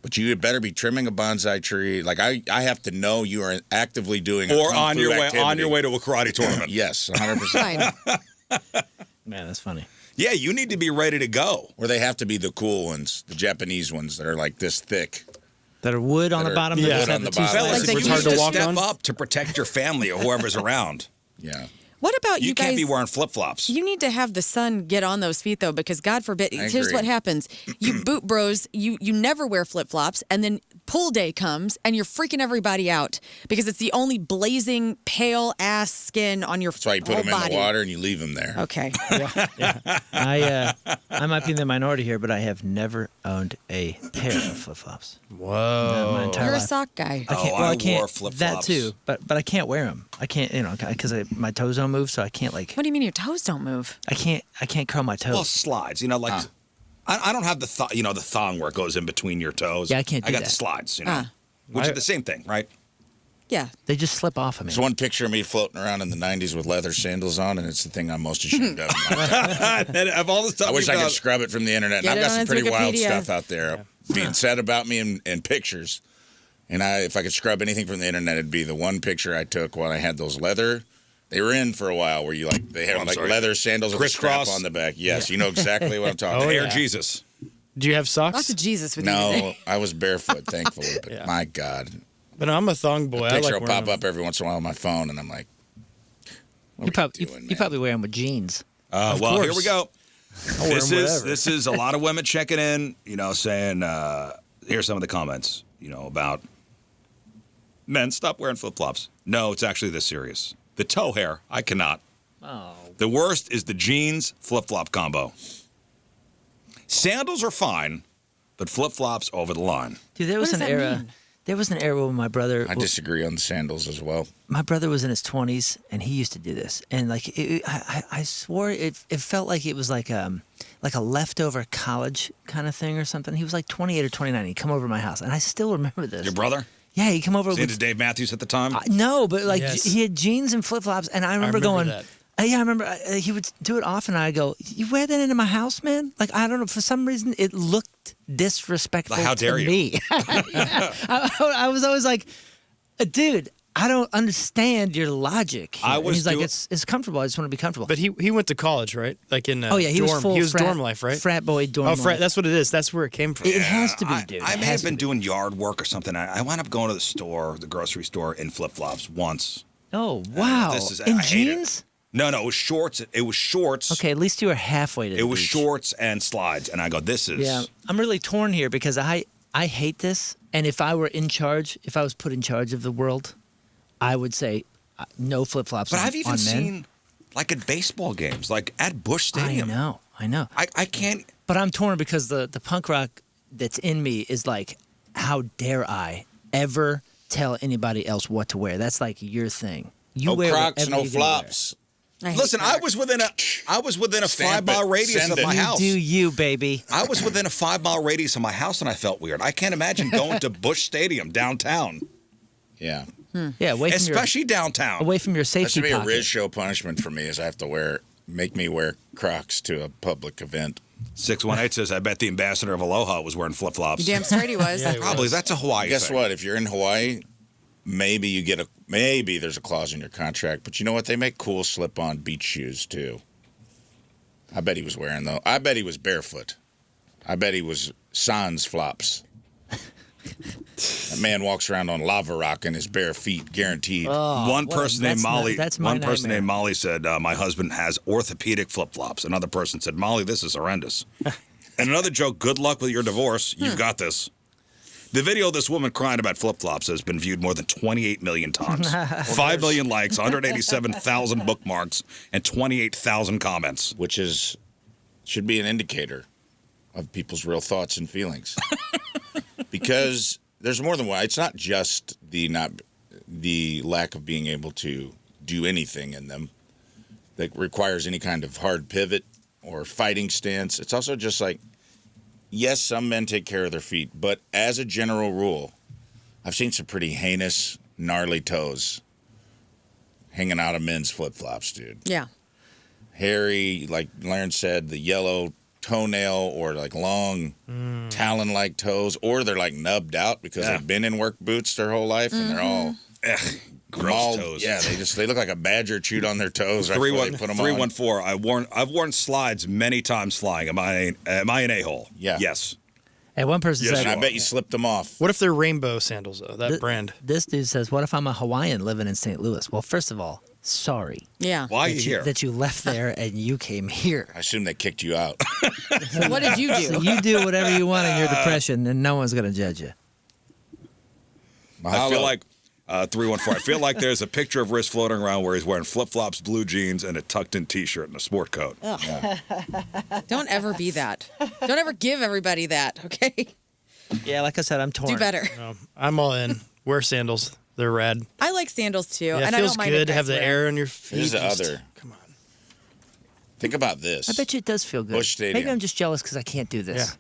But you had better be trimming a bonsai tree. Like I have to know you are actively doing a or kung on fu your activity. way to a karate tournament. Yes, 100%. Fine. Man, that's funny. Yeah, you need to be ready to go. Or they have to be the cool ones, the Japanese ones that are like this thick. That are wood on That the are bottom. wood that just on have the two bottom. Fellas, slats. Like you they need use to to walk step on? up to protect your family or whoever's around. Yeah. What about you You guys? can't be wearing flip-flops. You need to have the sun get on those feet, though, because God forbid. I Here's agree. what happens: you boot bros, you never wear flip flops, and then pool day comes, and you're freaking everybody out because it's the only blazing pale ass skin on your That's why you put whole them in body. the water and you leave them there. Okay. I might be in the minority here, but I have never owned a pair of flip flops. Whoa. My entire You're a life. sock guy. I can't. Oh, well, I I can't. wore flip-flops. That too, but I can't wear them. I can't, because my toes don't move, so I can't like. What do you mean your toes don't move? I can't curl my toes. Well, slides. I don't have the the thong where it goes in between your toes. Yeah, I can't do I got that. the slides, which is the same thing, right? Yeah. They just slip off of me. There's one picture of me floating around in the 90s with leather sandals on, and it's the thing I'm most ashamed of. Of all the stuff I wish I could scrub it from the internet. Get And I've it got on some his pretty wild Wikipedia. stuff out there being said about me in pictures. And if I could scrub anything from the internet, it'd be the one picture I took when I had those leather. They were in for a while where they had sorry. leather sandals with a strap Crisscross? on the back. Yes, you know exactly what I'm talking about. Air yeah. Jesus. Do you have socks? Lots of Jesus with you No, today. I was barefoot, thankfully. But Yeah. my God. But I'm a thong boy. The I picture like will wearing pop them. up every once in a while on my phone, and I'm like, You probably wear them with jeans. Well, course. here we go. I'll wear them whatever. This is a lot of women checking in, saying, here's some of the comments, about men, stop wearing flip-flops. No, it's actually this serious. The toe hair, I cannot. Oh. The worst is the jeans flip-flop combo. Sandals are fine, but flip-flops over the line. Dude, there was does an that era. mean? There was an era when my brother. I disagree on the sandals as well. My brother was in his 20s, and he used to do this. And I swore it felt like it was like a leftover college kind of thing or something. He was like 28 or 29. He'd come over to my house, and I still remember this. Your brother? Yeah, he'd come over. Was he into Dave Matthews at the time? No, but Yes. he had jeans and flip flops, and I remember going. that. Yeah, I remember he would do it often. And I go, "You wear that into my house, man?" Like I don't know, for some reason it looked disrespectful. Like, how to dare you? me. Yeah. I was always like, "Dude, I don't understand your logic." Here." I And was he's like, doing- "It's comfortable. I just want to be comfortable." But he went to college, right? Like in oh yeah, he dorm. was full. He was frat, dorm life, right? Frat boy dorm. Oh, life. That's what it is. That's where it came from. It has to be, dude. I It may has have to been be. doing yard work or something. I wound up going to the grocery store in flip-flops once. Oh wow! I In hate it. jeans? No, it was shorts. It was shorts. Okay, at least you were halfway to. It the was beach. shorts and slides, and I go, "This is." Yeah, I'm really torn here because I hate this, and if I were in charge, if I was put in charge of the world, I would say no flip flops. But I've even on men. seen, like at baseball games, like at Busch Stadium. I know. I can't. But I'm torn because the punk rock that's in me is like, how dare I ever tell anybody else what to wear? That's like your thing. You No wear Crocs, whatever no you're gonna wear. flops. I hate Listen, I Crocs. was within a Stamp 5-mile it. radius Send of it. my You house. Do you, baby? I was within a 5-mile radius of my house, and I felt weird. I can't imagine going to Busch Stadium downtown, Yeah. Yeah, especially downtown. away from your That safety should be a pocket. Rizz show punishment for me is I have to make me wear Crocs to a public event. 618 says, "I bet the ambassador of Aloha was wearing flip-flops." You damn straight he was. Yeah, he Probably. was. That's a Hawaii Guess thing. what? If you're in Hawaii, maybe there's a clause in your contract, but you know what? They make cool slip-on beach shoes too. I bet he was wearing those. I bet he was barefoot. I bet he was sans flops. That man walks around on lava rock in his bare feet, guaranteed. One person named Molly. That's my one person nightmare. named Molly said, "My husband has orthopedic flip-flops." Another person said, "Molly, this is horrendous." And another joke, "Good luck with your divorce. You've got this." The video of this woman crying about flip-flops has been viewed more than 28 million times. 5 million likes, 187,000 bookmarks, and 28,000 comments. Which should be an indicator of people's real thoughts and feelings. Because there's more than one. It's not just the lack of being able to do anything in them that requires any kind of hard pivot or fighting stance. It's also just like, yes, some men take care of their feet, but as a general rule, I've seen some pretty heinous, gnarly toes hanging out of men's flip-flops, dude. Yeah. Hairy, like Lauren said, the yellow toenail or like long talon-like toes, or they're like nubbed out because they've been in work boots their whole life and they're all Gross mauled. toes. Yeah, they look like a badger chewed on their toes right before they put them on. 314. I've worn slides many times flying. Am I an a-hole? Yeah. Yes. And one person Yes, said, And I bet you slipped them off. What if they're rainbow sandals though? That brand. This dude says, "What if I'm a Hawaiian living in St. Louis?" Well, first of all, sorry. Yeah. Why are you here? That you left there and you came here. I assume they kicked you out. So what did you do? So you do whatever you want in your depression, and no one's going to judge you. I feel like 314. I feel like there's a picture of Rizz floating around where he's wearing flip-flops, blue jeans, and a tucked-in T-shirt and a sport coat. Yeah. Don't ever be that. Don't ever give everybody that, okay? Yeah, like I said, I'm torn. Do better. I'm all in. Wear sandals. They're rad. I like sandals too, Yeah, and it I feels don't mind good if to have the guys air wear on your feet. Here's the Just- other. Come on. Think about this. I bet you it does feel good. Busch Stadium. Maybe I'm just jealous because I can't do this. Yeah.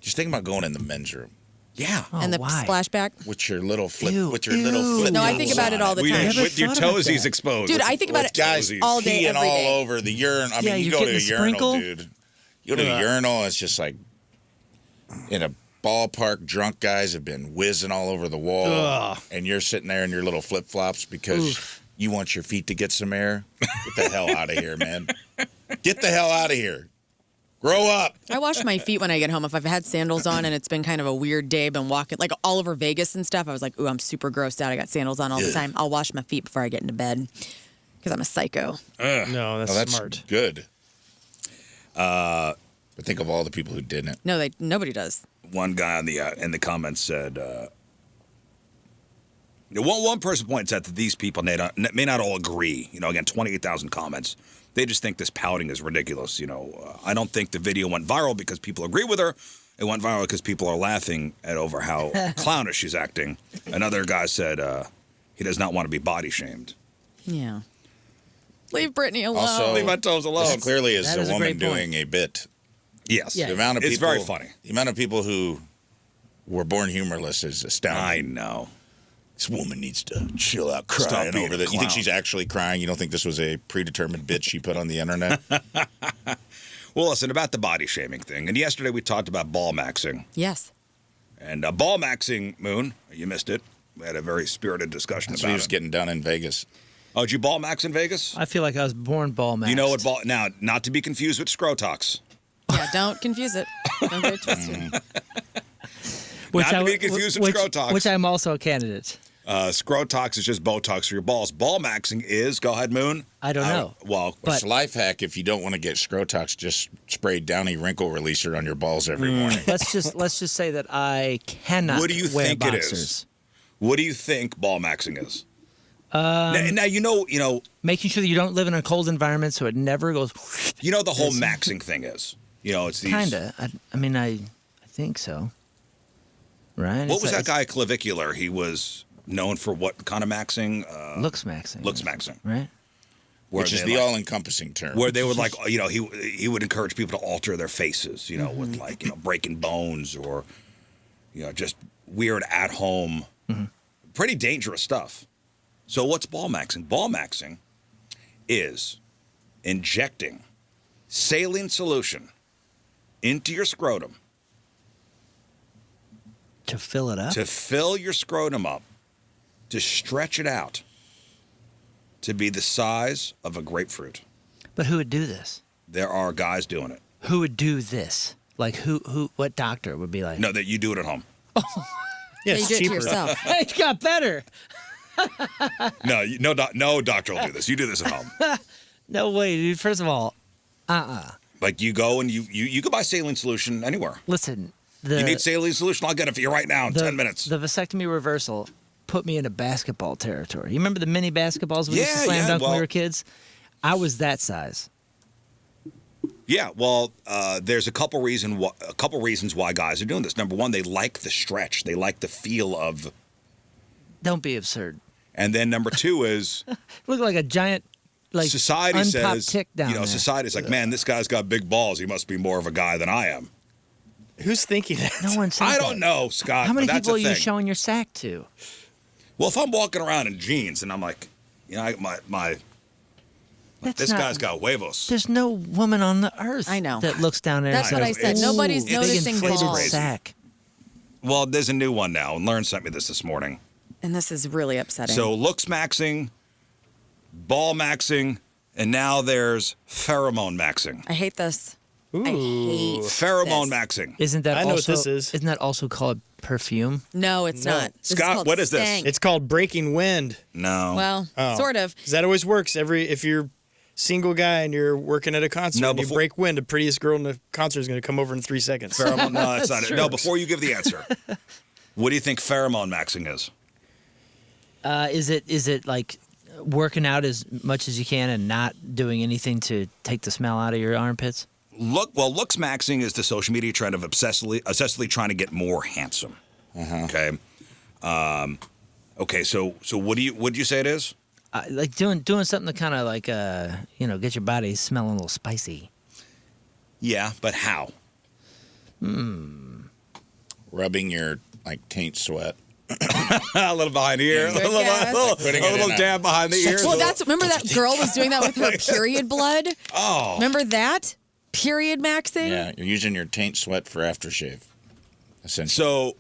Just think about going in the men's room Yeah. Oh, and the why? splashback. with your little flip. Ew, With your little ew. flip. No, I think about it all the time. Never With your thought about toesies that. exposed. Dude, I think about With it guys all day, peeing every day. all over the urinal. I Yeah, mean, you you're go to a getting a urinal, sprinkle? dude. You go to a urinal, and it's just like in a ballpark. Drunk guys have been whizzing all over the wall, Ugh. and you're sitting there in your little flip flops because you want your feet to get some air. Get the hell out of here, man. Get the hell out of here. Grow up. I wash my feet when I get home. If I've had sandals on and it's been kind of a weird day, been walking like all over Vegas and stuff, I was like, ooh, I'm super grossed out. I got sandals on all the time. I'll wash my feet before I get into bed because I'm a psycho. No, that's, Oh, that's smart. good. But think of all the people who didn't. No, nobody does. One guy in the comments said, one person points out that these people may not all agree. Again, 28,000 comments. They just think this pouting is ridiculous. I don't think the video went viral because people agree with her. It went viral because people are laughing over how clownish she's acting. Another guy said he does not want to be body shamed. Yeah. Leave Britney alone. Also, Leave my toes alone. this clearly is That a is a woman great point. doing a bit. Yes. Yeah. The amount of It's people, very funny. The amount of people who were born humorless is I astounding. know. This woman needs to chill out Stop crying being over a this. You think clown. she's actually crying? You don't think this was a predetermined bit she put on the internet? Well, listen, about the body shaming thing. And yesterday we talked about ball maxing. Yes. And ball maxing, Moon, you missed it. We had a very spirited discussion That's what he about was it. getting done in Vegas. Oh, did you ball max in Vegas? I feel like I was born ball maxed. You know what ball... Now, not to be confused with scrotox. Yeah, don't confuse it. Don't get it twisted. Which Not to be confused with Scrotox. Which I'm also a candidate. Scrotox is just Botox for your balls. Ball maxing is, go ahead, Moon. I don't know. Well, But- It's a life hack. If you don't want to get Scrotox, just spray Downy wrinkle releaser on your balls every morning. Let's just say that I cannot What do you wear think it boxers. is? What do you think ball maxing is? Now you know Making sure that you don't live in a cold environment so it never goes. the whole maxing thing is. It's these. Kinda. I mean, I think so. Right? What was that guy Clavicular? He was known for what kind of maxing? Looks maxing. Looks maxing. Right? Where Which is they the all-encompassing term. Where they would he would encourage people to alter their faces, with breaking bones or, just weird at home, pretty dangerous stuff. So what's ball maxing? Ball maxing is injecting saline solution into your scrotum To fill it up? to fill your scrotum up, to stretch it out, to be the size of a grapefruit. But who would do this? There are guys doing it. Who would do this? Like what doctor would be like? No, that you do it at home. Yeah, Yeah, you it's do it to cheaper. yourself. It got better. No doctor will do this. You do this at home. No way, dude. First of all, Like you go and you can buy saline solution anywhere. listen. You need saline solution? I'll get it for you right now in 10 minutes. The vasectomy reversal put me into basketball territory. You remember the mini basketballs we used to Yeah, slam yeah, dunk when we well- were kids? I was that size. Yeah, well, there's a couple reasons why guys are doing this. Number one, they like the stretch. They like the feel of. Don't be absurd. And then number two is Look like a giant, like society unpopped says, tick down there. society's like, man, this guy's got big balls. He must be more of a guy than I am. Who's thinking that? No one said I that. don't know, Scott. How many but that's people a are you thing. showing your sack to? Well, if I'm walking around in jeans and I'm like, That's this not- guy's got huevos. There's no woman on the earth I know. that looks down there. That's and what says, I said. "Ooh, Nobody's big noticing inflated balls." sack. Well, there's a new one now, and Lynn sent me this morning. And this is really upsetting. So looks maxing, ball maxing, and now there's pheromone maxing. I hate this. I hate Pheromone this. maxing. Isn't that I know also, what this is. Isn't that also called perfume? No, it's not. This is Scott, called what is this? stank. It's called breaking wind. No. Well, sort of. 'Cause that always works. If you're single guy and you're working at a concert No, and you before- break wind, the prettiest girl in the concert is going to come over in 3 seconds. Pheromone, no, that's not it. true. No, before you give the answer, what do you think pheromone maxing is? Is it like working out as much as you can and not doing anything to take the smell out of your armpits? Looks maxing is the social media trend of obsessively trying to get more handsome. Okay. Okay. So what would you say it is? Like doing something to kind of like get your body smelling a little spicy. Yeah, but how? Rubbing your taint sweat. A little behind here, a Good little, guess. Putting it in a- dab behind the ears. Well, remember that girl was doing that with her period blood? Oh. Remember that? Period maxing? Yeah, you're using your taint sweat for aftershave. Essentially. So,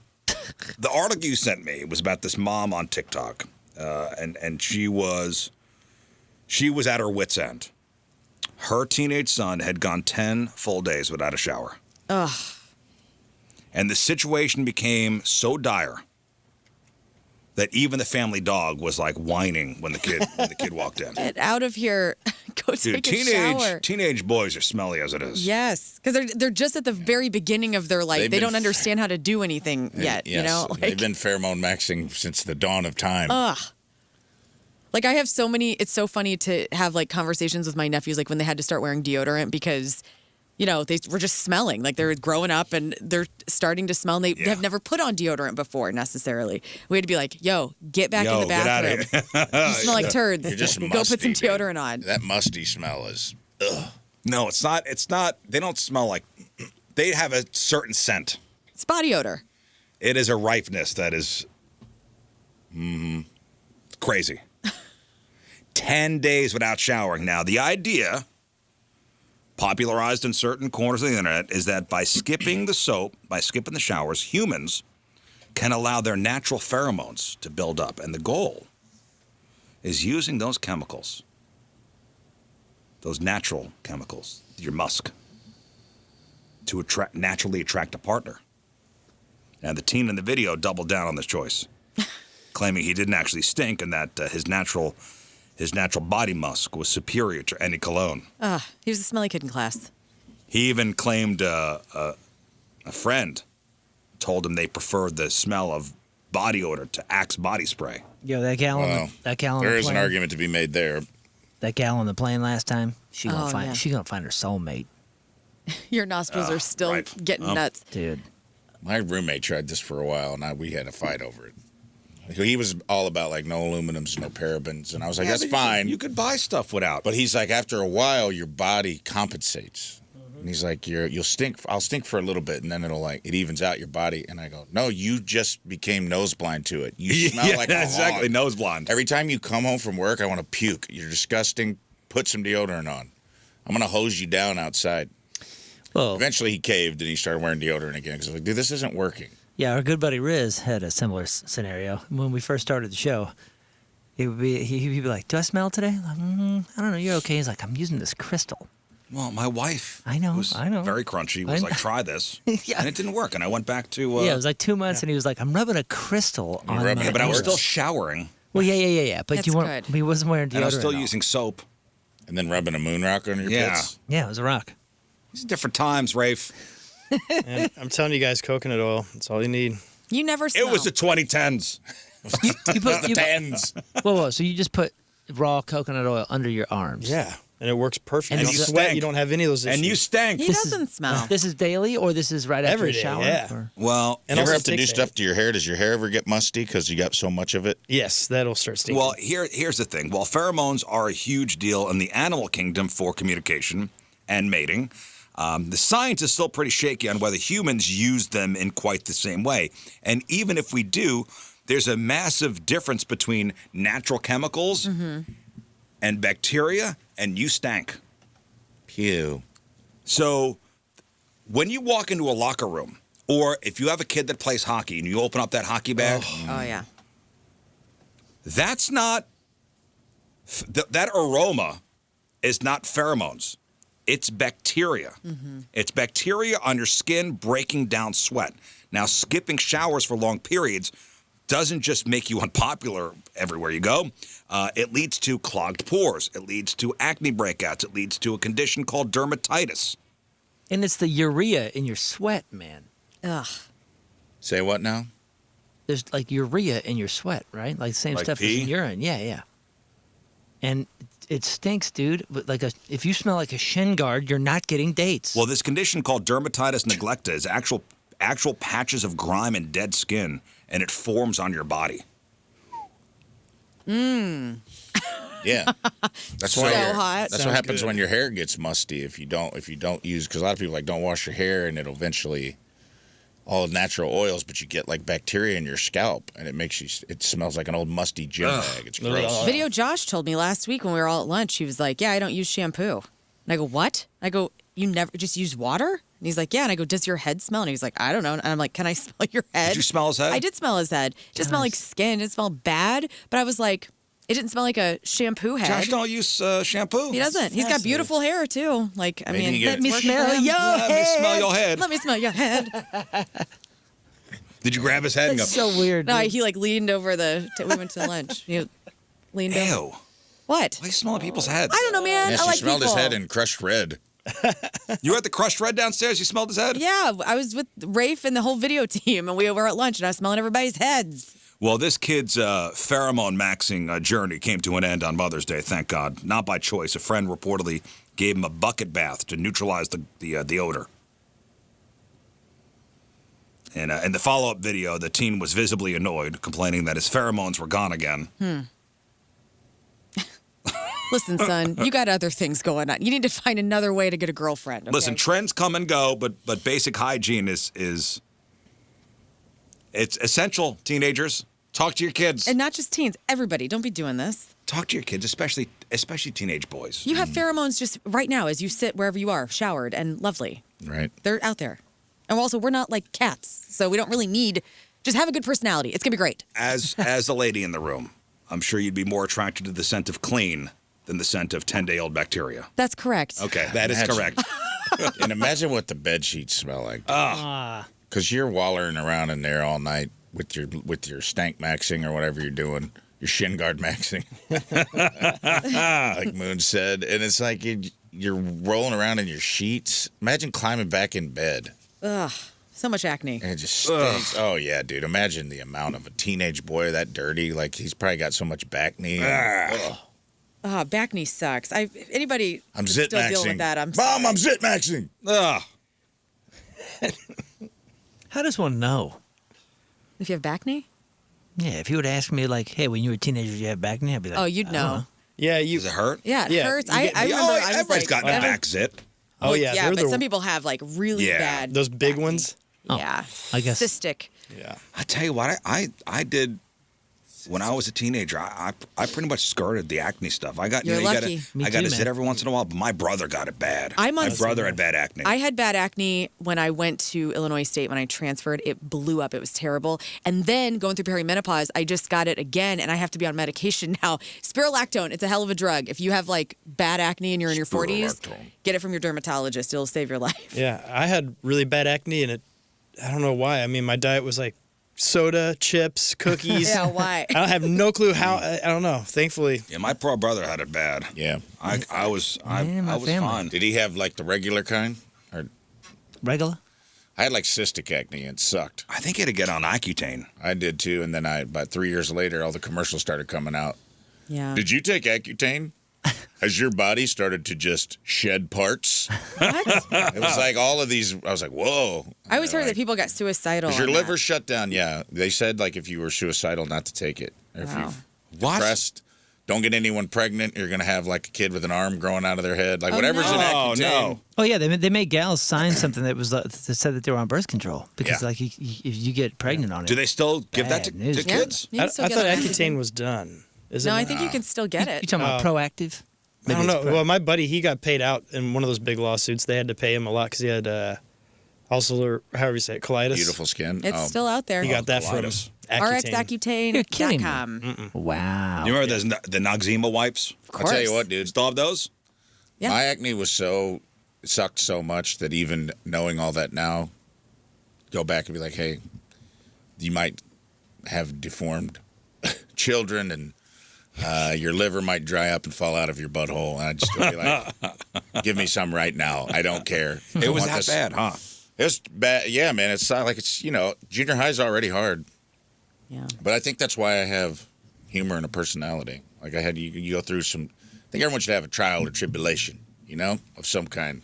the article you sent me was about this mom on TikTok, and she was at her wit's end. Her teenage son had gone 10 full days without a shower. Ugh. And the situation became so dire that even the family dog was like whining when the kid walked in. Get out of here. Go Dude, take a shower. teenage boys are smelly as it is. Yes, because they're just at the very beginning of their life. They've They been don't understand how to do anything yet. Yes, You know, they've been pheromone maxing since the dawn of time. Like I have so many. It's so funny to have like conversations with my nephews, like when they had to start wearing deodorant because, they were just smelling like they're growing up and they're starting to smell. And they have never put on deodorant before necessarily. We had to be like, "Yo, get back in the get out of bathroom. You smell like turds. You're just Go put some musty, dude. deodorant on." That musty smell is. Ugh. No, it's not. It's not. They don't smell like. They have a certain scent. It's body odor. It is a ripeness that is crazy. 10 days without showering. Now, the idea, popularized in certain corners of the internet, is that by skipping the soap, by skipping the showers, humans can allow their natural pheromones to build up. And the goal is using those chemicals, those natural chemicals, your musk, to naturally attract a partner. And the teen in the video doubled down on this choice, claiming he didn't actually stink and that his natural body musk was superior to any cologne. He was a smelly kid in class. He even claimed a friend told him they preferred the smell of body odor to Axe body spray. Yo, that gal on There the is an plane, argument to be made there. that gal on the plane last time, she gonna find yeah. she gonna find her soulmate, Your nostrils are still ripe. getting nuts. dude. My roommate tried this for a while, and we had a fight over it. He was all about no aluminums, no parabens, and I was like, that's fine. You could buy stuff without. But he's like, after a while, your body compensates. And he's like, you'll stink. I'll stink for a little bit, and then it evens out your body. And I go, no, you just became nose blind to it. You smell like a exactly, hog. nose blind. Every time you come home from work, I want to puke. You're disgusting. Put some deodorant on. I'm gonna hose you down outside. Well, Eventually, he caved and he started wearing deodorant again because I was like, dude, this isn't working. yeah, our good buddy Rizz had a similar scenario when we first started the show. He'd be like, "Do I smell today?" Like, I don't know. You're okay. He's like, "I'm using this crystal." Well, my wife I know, was I know. very crunchy, was like, try this. Yeah. And it didn't work. And I went back to... Yeah, it was like 2 months, and he was like, "I'm rubbing a crystal on rubbing my." it, but I was Works. still showering. Well, yeah. But That's you weren't. good. He wasn't wearing deodorant. And I was still at all. using soap. And then rubbing a moon rock on your Yeah. pits. Yeah, it was a rock. These are different times, Rafe. And I'm telling you guys, coconut oil. That's all you need. You never smell. It was the 2010s. You put The tens. whoa. So you just put raw coconut oil under your arms. Yeah. And it works perfect. And You you don't sweat. stank. You don't have any of those issues. And you stank. He doesn't smell. This is daily, or this is right after Every a day, shower. yeah. Or- Well, And You also ever have to do takes stuff to your hair? Does your hair ever get musty because you got so much of it? Yes, that'll start stinking. Well, here's the thing. While pheromones are a huge deal in the animal kingdom for communication and mating, the science is still pretty shaky on whether humans use them in quite the same way. And even if we do, there's a massive difference between natural chemicals and bacteria, and you stank. Pew. So when you walk into a locker room, or if you have a kid that plays hockey and you open up that hockey bag, Oh yeah. that's not, that aroma is not pheromones. It's bacteria. It's bacteria on your skin breaking down sweat. Now, skipping showers for long periods doesn't just make you unpopular everywhere you go. It leads to clogged pores. It leads to acne breakouts. It leads to a condition called dermatitis. And it's the urea in your sweat, man. Ugh. Say what now? There's like urea in your sweat, right? Like the same Like stuff pee? as in urine. Yeah. And it stinks, dude. But if you smell like a shin guard, you're not getting dates. Well, this condition called dermatitis neglecta is actual patches of grime and dead skin, and it forms on your body. Yeah, that's So hot. That's what happens when your hair gets musty if you don't use, because a lot of people like don't wash your hair and it'll eventually all natural oils, but you get like bacteria in your scalp and it smells like an old musty gym bag. It's gross. Video Josh told me last week when we were all at lunch, he was like, yeah, I don't use shampoo. And I go, what? I go, you never just use water? And he's like, yeah. And I go, does your head smell? And he's like, I don't know. And I'm like, can I smell your head? Did you smell his head? I did smell his head. It just smelled like skin. It didn't smell bad. But I was like, it didn't smell like a shampoo head. Josh don't use shampoo. He doesn't. He's got beautiful hair too. Like, I Maybe mean, you let get- me smell your Let me smell your head. Let me smell your head. Did you grab his head and go, That's so weird. No, dude. he like leaned over we went to lunch. He leaned over. ew? What? Why are you smelling people's heads? I don't know, man. Yeah, I she like smelled people. his head and crushed red. You were at the crushed red downstairs? You smelled his head? Yeah, I was with Rafe and the whole video team, and we were at lunch, and I was smelling everybody's heads. Well, this kid's pheromone maxing journey came to an end on Mother's Day, thank God. Not by choice. A friend reportedly gave him a bucket bath to neutralize the odor. And in the follow-up video, the teen was visibly annoyed, complaining that his pheromones were gone again. Listen, son, you got other things going on. You need to find another way to get a girlfriend. Okay? Listen, trends come and go, but basic hygiene is it's essential, teenagers. Talk to your kids. And not just teens, everybody. Don't be doing this. Talk to your kids, especially teenage boys. You have pheromones just right now as you sit wherever you are, showered and lovely. Right. They're out there. And also, we're not like cats, so we don't really need. Just have a good personality. It's gonna be great. As a lady in the room, I'm sure you'd be more attracted to the scent of clean than the scent of 10-day-old bacteria. That's correct. Okay, that is Imagine. correct. And imagine what the bed sheets smell like. Because you're wallering around in there all night with your stank maxing or whatever you're doing, your shin guard maxing, like Moon said, and it's like you're rolling around in your sheets. Imagine climbing back in bed. Ugh, so much acne. And it just stinks. Oh, yeah, dude. Imagine the amount of a teenage boy that dirty. Like, he's probably got so much back knee. Back knee sucks. Anybody I'm still zit maxing. dealing with that? Mom, I'm zit maxing. Ugh. How does one know? If you have back knee? Yeah, if you would ask me, like, hey, when you were a teenager, did you have back knee? I'd be like, Oh, you'd I don't know. Yeah, you. Does it hurt? Yeah, it Yeah, hurts. you get- I remember I was everybody's like, gotten a back zit. Oh yeah, yeah, they're but some people have like really Yeah, bad. those big back ones. knee. Yeah, I guess. cystic. Yeah. I tell you what, I did when I was a teenager. I pretty much skirted the acne stuff. I got You're you lucky. Me I got too, a zit man. every once in a while, but my brother got it bad. I'm on- My brother had bad acne. I had bad acne when I went to Illinois State when I transferred. It blew up. It was terrible. And then going through perimenopause, I just got it again, and I have to be on medication now. Spirulactone, it's a hell of a drug. If you have like bad acne and you're in your 40s, Spirulactone. get it from your dermatologist. It'll save your life. Yeah, I had really bad acne, and I don't know why. I mean, my diet was like soda, chips, cookies. Yeah, why? I have no clue how. I don't know. Thankfully, yeah, my poor brother had it bad. Yeah. I was my family. family. Did he have, like, the regular kind? Or Regular? I had, like, cystic acne, and it sucked. I think he had to get on Accutane. I did, too, and then about 3 years later, all the commercials started coming out. Yeah. Did you take Accutane? Has your body started to just shed parts? What? It was like all of these. I was like, whoa. I always They're heard like, that people got suicidal. Is your on liver that. shut down? Yeah. They said, like, if you were suicidal, not to take it. Or if Wow. you've What? depressed, don't get anyone pregnant. You're going to have, like, a kid with an arm growing out of their head. Like, Oh, whatever's in no. Oh, Accutane. no. Oh, yeah, they made gals sign something that was that said that they were on birth control because, Yeah. like, if you get pregnant on it. Do they still give that to Bad news. Yeah. kids? You I can still thought get it. Accutane was done. Is it No, I not? think you can still get You it. talking about proactive? I don't Maybe know. it's Well, my buddy, he got paid out in one of those big lawsuits. They had to pay him a lot because he had ulcer, however you say it, colitis. Beautiful skin. It's Oh. still out there. He got that from Colitis. Accutane. You're kidding me. RxAccutane.com. Wow. You remember those the Noxzema wipes? Of I'll tell you course. what, dude. Still have those? Yeah. My acne was so sucked so much that even knowing all that now, go back and be like, hey, you might have deformed children and your liver might dry up and fall out of your butthole. And I'd just be like, give me some right now. I don't care. It was that bad, huh? It was bad. Yeah, man. It's not like it's, junior high is already hard. Yeah. But I think that's why I have humor and a personality. Like I had you go through some, I think everyone should have a trial or tribulation, of some kind.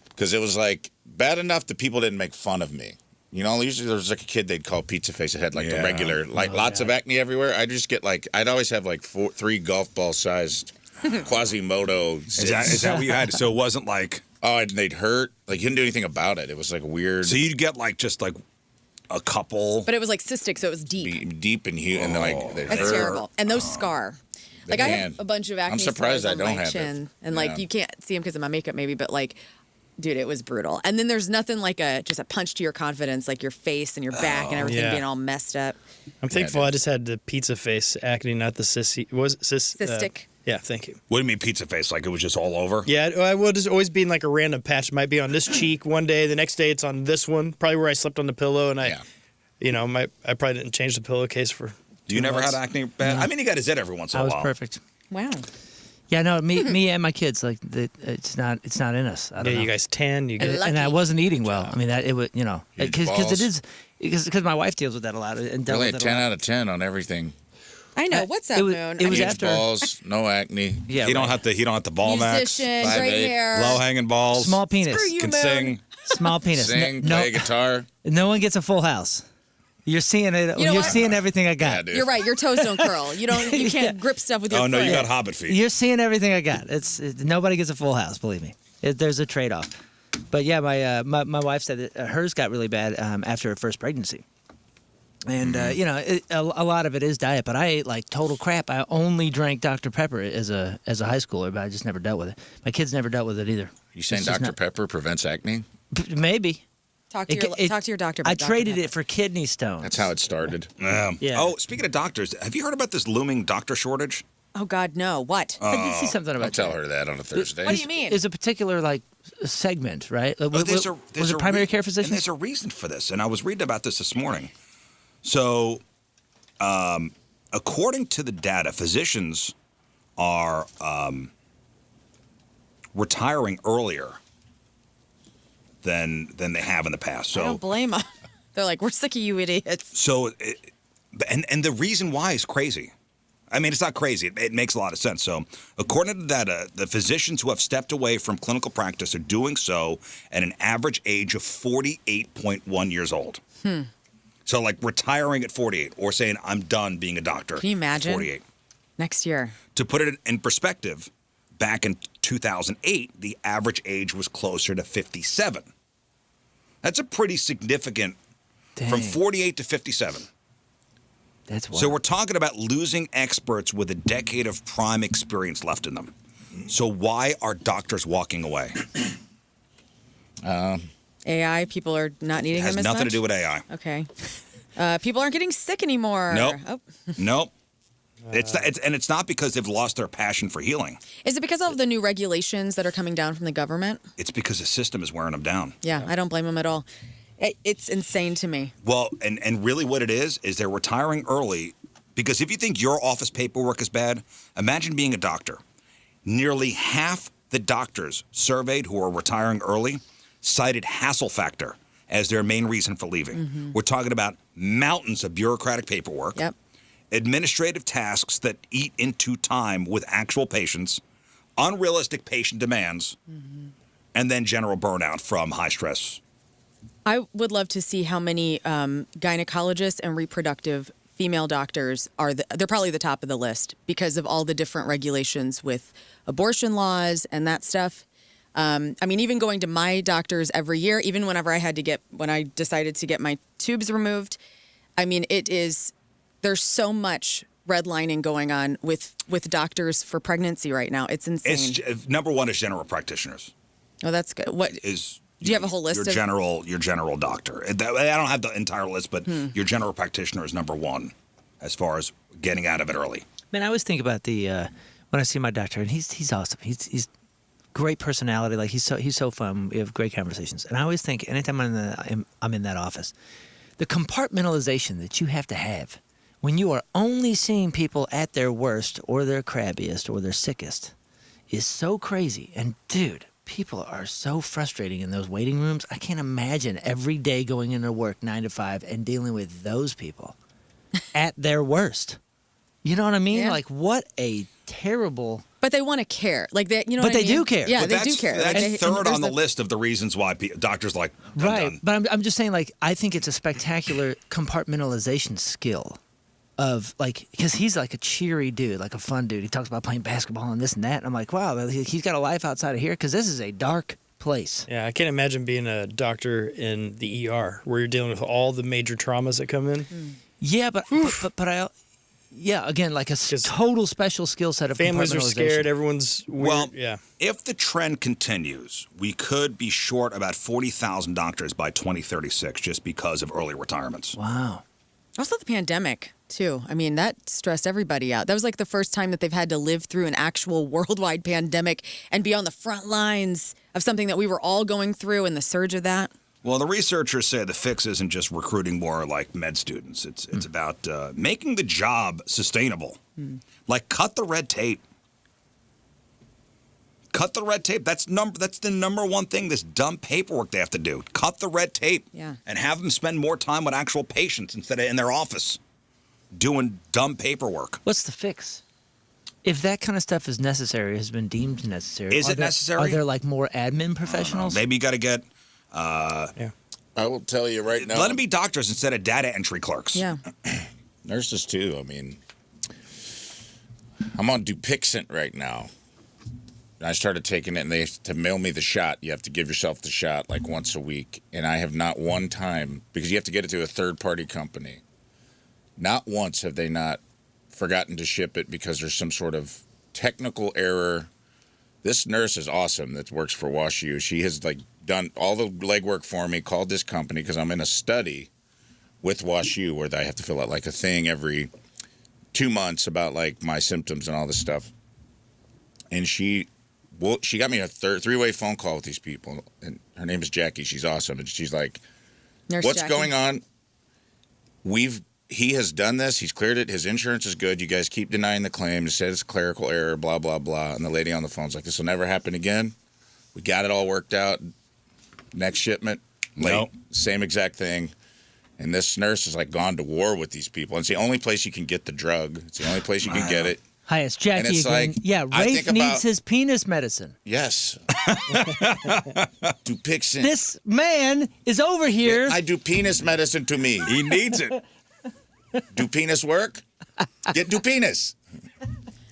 Because it was like bad enough that people didn't make fun of me. Usually there was like a kid they'd call Pizza Face that had like the regular, lots of acne everywhere. I'd just get I'd always have like 3 golf ball sized Quasimodo. Is that what you had? So it wasn't like. Oh, and they'd hurt. Like, you didn't do anything about it. It was like weird. So you'd get just a couple. But it was like cystic, so it was deep. Deep and huge. And they That's hurt. terrible. And those scar. Like, I have a bunch of acne I'm surprised scars I don't on my have chin. it. And, you can't see them because of my makeup, maybe, but, dude, it was brutal. And then there's nothing like just a punch to your confidence, like your face and your back and everything being all messed up. I'm thankful I just had the pizza face acne, not the cystic. Cystic. Yeah, thank you. What do you mean pizza face? Like it was just all over? Yeah, I will just always be in like a random patch. It might be on this cheek one day, the next day it's on this one, probably where I slept on the pillow, and I probably didn't change the pillowcase for. You never had acne bad? I mean, you got a zit every once in a while. I was perfect. Wow. Yeah, no, me and my kids, it's not in us. I don't know. You guys tan, you get, and I wasn't eating well. I mean, it was, because it is, because my wife deals with that a lot and dealt really with it 10 a lot. out of 10 on everything. I know. What's up, Moon? It was Huge after balls, no acne. Yeah, he don't have the ball max. Musician, great hair, low hanging balls, small penis, Screw you, can Moon. sing, small penis, play guitar. No one gets a full house. You're seeing it. You know You're what? seeing everything I got. Yeah, dude. You're right. Your toes don't curl. You can't grip stuff with your foot. Oh no, you got hobbit feet. You're seeing everything I got. Nobody gets a full house. Believe me. There's a trade off. But yeah, my wife said that hers got really bad after her first pregnancy. And a lot of it is diet, but I ate like total crap. I only drank Dr. Pepper as a high schooler, but I just never dealt with it. My kids never dealt with it either. You saying Dr. Pepper prevents acne? Maybe. Talk to your doctor. I about Dr. traded Pepper. it for kidney stones. That's how it started. Yeah. Oh, speaking of doctors, have you heard about this looming doctor shortage? Oh God, no. What? I did see something about I'll tell her that on a Thursday. What do you mean? There's a particular segment, right? There's was it primary care physicians? And there's a reason for this, and I was reading about this morning. So, according to the data, physicians are retiring earlier than they have in the past. So I don't blame them. They're like, we're sick of you idiots. So, and the reason why is crazy. I mean, it's not crazy. It makes a lot of sense. So, according to data, the physicians who have stepped away from clinical practice are doing so at an average age of 48.1 years old. So, retiring at 48 or saying, I'm done being a doctor. Can you imagine? At 48. Next year. To put it in perspective, back in 2008, the average age was closer to 57. That's a pretty significant, from 48 to 57. That's wild. So we're talking about losing experts with a decade of prime experience left in them. So why are doctors walking away? AI, people are not needing them as much? Has nothing to do with AI. Okay. People aren't getting sick anymore. Nope. Oh. Nope. It's not because they've lost their passion for healing. Is it because of the new regulations that are coming down from the government? It's because the system is wearing them down. Yeah, I don't blame them at all. It's insane to me. Well, and really what it is they're retiring early because if you think your office paperwork is bad, imagine being a doctor. Nearly half the doctors surveyed who are retiring early cited hassle factor as their main reason for leaving. Mm-hmm. We're talking about mountains of bureaucratic paperwork. Yep. Administrative tasks that eat into time with actual patients, unrealistic patient demands, and then general burnout from high stress. I would love to see how many gynecologists and reproductive female doctors they're probably the top of the list because of all the different regulations with abortion laws and that stuff. I mean, even going to my doctors every year, even when I decided to get my tubes removed, I mean, there's so much redlining going on with doctors for pregnancy right now. It's insane. Number one is general practitioners. Oh, that's good. Do you have a whole list your general doctor? I don't have the entire list, but your general practitioner is number one as far as getting out of it early. Man, I always think about when I see my doctor, and he's awesome. He's great personality. Like he's so fun. We have great conversations. And I always think anytime I'm in that office, the compartmentalization that you have to have when you are only seeing people at their worst or their crabbiest or their sickest is so crazy. And dude, people are so frustrating in those waiting rooms. I can't imagine every day going into work 9 to 5 and dealing with those people at their worst. You know what I mean? Yeah. Like, what a terrible. But they want to care. Like they, you know. But what I they mean? do care. Yeah, But they do care. That's Like, third there's on the list of the reasons why doctors like I'm Right. done. But I'm just saying, like, I think it's a spectacular compartmentalization skill of, like, because he's like a cheery dude, like a fun dude. He talks about playing basketball and this and that. And I'm like, wow, he's got a life outside of here because this is a dark place. Yeah, I can't imagine being a doctor in the ER where you're dealing with all the major traumas that come in. Yeah, but I. Yeah, again, like a total special skill set of Families are scared. Everyone's weird. Well, yeah. If the trend continues, we could be short about 40,000 doctors by 2036 just because of early retirements. Wow. Also the pandemic, too. I mean, that stressed everybody out. That was like the first time that they've had to live through an actual worldwide pandemic and be on the front lines of something that we were all going through and the surge of that. Well, the researchers say the fix isn't just recruiting more like med students. It's about making the job sustainable. Like cut the red tape. Cut the red tape. That's the number one thing. This dumb paperwork they have to do. Cut the red tape. Yeah. And have them spend more time with actual patients instead of in their office doing dumb paperwork. What's the fix? If that kind of stuff is necessary, has been deemed necessary. Is it necessary? Are there like more admin professionals? Maybe you got to get. I will tell you right now. Let them be doctors instead of data entry clerks. Yeah. Nurses too. I mean, I'm on Dupixent right now. I started taking it, and they have to mail me the shot. You have to give yourself the shot like once a week, and I have not one time, because you have to get it to a third-party company. Not once have they not forgotten to ship it because there's some sort of technical error. This nurse is awesome that works for WashU. She has like done all the legwork for me, called this company because I'm in a study with WashU where I have to fill out like a thing every 2 months about like my symptoms and all this stuff. And she got me a three-way phone call with these people, and her name is Jackie. She's awesome, and she's like, Nurse "What's Jackie. going on? He has done this. He's cleared it. His insurance is good. You guys keep denying the claim. You said it's a clerical error. Blah blah blah." And the lady on the phone's like, "This will never happen again. We got it all worked out. Next shipment, late, Nope. Same exact thing." And this nurse has like gone to war with these people. And it's the only place you can get the drug. It's the only place you can get it. Hi, it's Jackie And it's again. like, Yeah, I Rafe think about- needs his penis medicine. Yes. Dupixent. This man is over here. I do penis medicine to me. He needs it. Do penis work? Get do penis.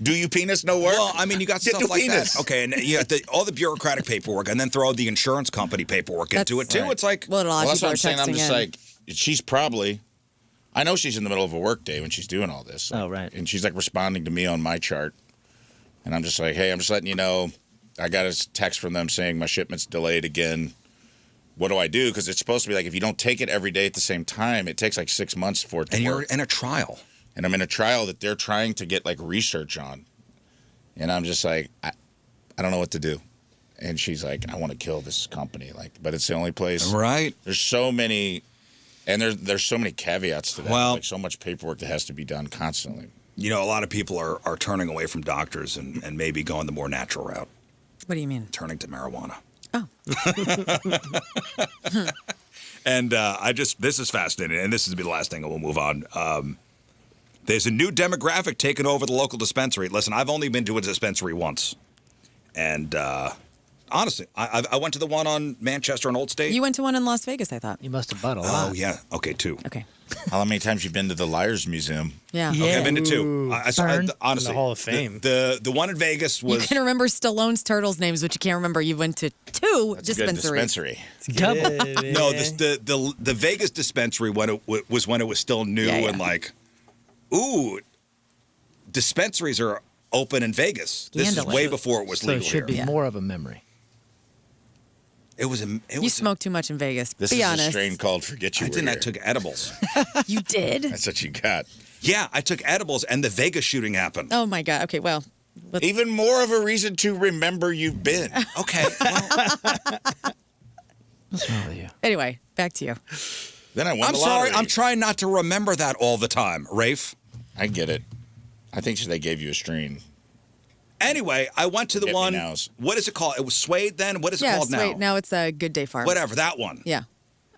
Do you penis no work? Well, I mean, you got Get stuff do like penis. that. Okay, and you got all the bureaucratic paperwork, and then throw the insurance company paperwork into it, too. Right. It's like, Well, a lot Well, of that's people what are I'm saying. I'm texting just in. like, she's probably, I know she's in the middle of a work day when she's doing all this. Oh, right. And she's like responding to me on my chart. And I'm just like, hey, I'm just letting you know, I got a text from them saying my shipment's delayed again. What do I do? Because it's supposed to be like, if you don't take it every day at the same time, it takes like 6 months for it to and you're work. in a trial. And I'm in a trial that they're trying to get like research on. And I'm just like, I don't know what to do. And she's like, I want to kill this company. Like, but it's the only place. Right. There's so many, and there's so many caveats to that. Well- like so much paperwork that has to be done constantly. You know, a lot of people are turning away from doctors and maybe going the more natural route, What do you mean? turning to marijuana. Oh. And this is fascinating, and this is be the last thing, and we'll move on. There's a new demographic taking over the local dispensary. Listen, I've only been to a dispensary once. And honestly, I went to the one on Manchester and Old State. You went to one in Las Vegas, I thought. You must have bought a lot. Oh, yeah. Okay, two. Okay. How many times you been to the Liars Museum? Yeah. Yeah. Okay, I've been to two. Burned. Honestly, In the Hall of Fame. The one in Vegas You was can remember Stallone's Turtles names, but you can't remember you went to two That's a good dispensaries. dispensary. Double. no the Vegas dispensary when it was still new Yeah, yeah. and like, ooh, dispensaries are open in Vegas. This is Scandalous. way before it was So legal it should be here. more of a memory. It was You smoked too much in Vegas. This Be is honest. a strain called Forget You I Were didn't. I Here. took edibles. You did? That's what you got. Yeah, I took edibles, and the Vegas shooting happened. Oh my God. Okay, well, Even more of a reason to remember you've been. Okay. Well, What's wrong with you? Anyway, back to you. Then I won I'm the sorry. lottery. I'm trying not to remember that all the time, Rafe. I get it. I think they gave you a strain. Anyway, I went to the Get me one. nows. What is it called? It was Suede then? What is it called wait, now? now it's a Good Day Farm. Whatever, that one. Yeah,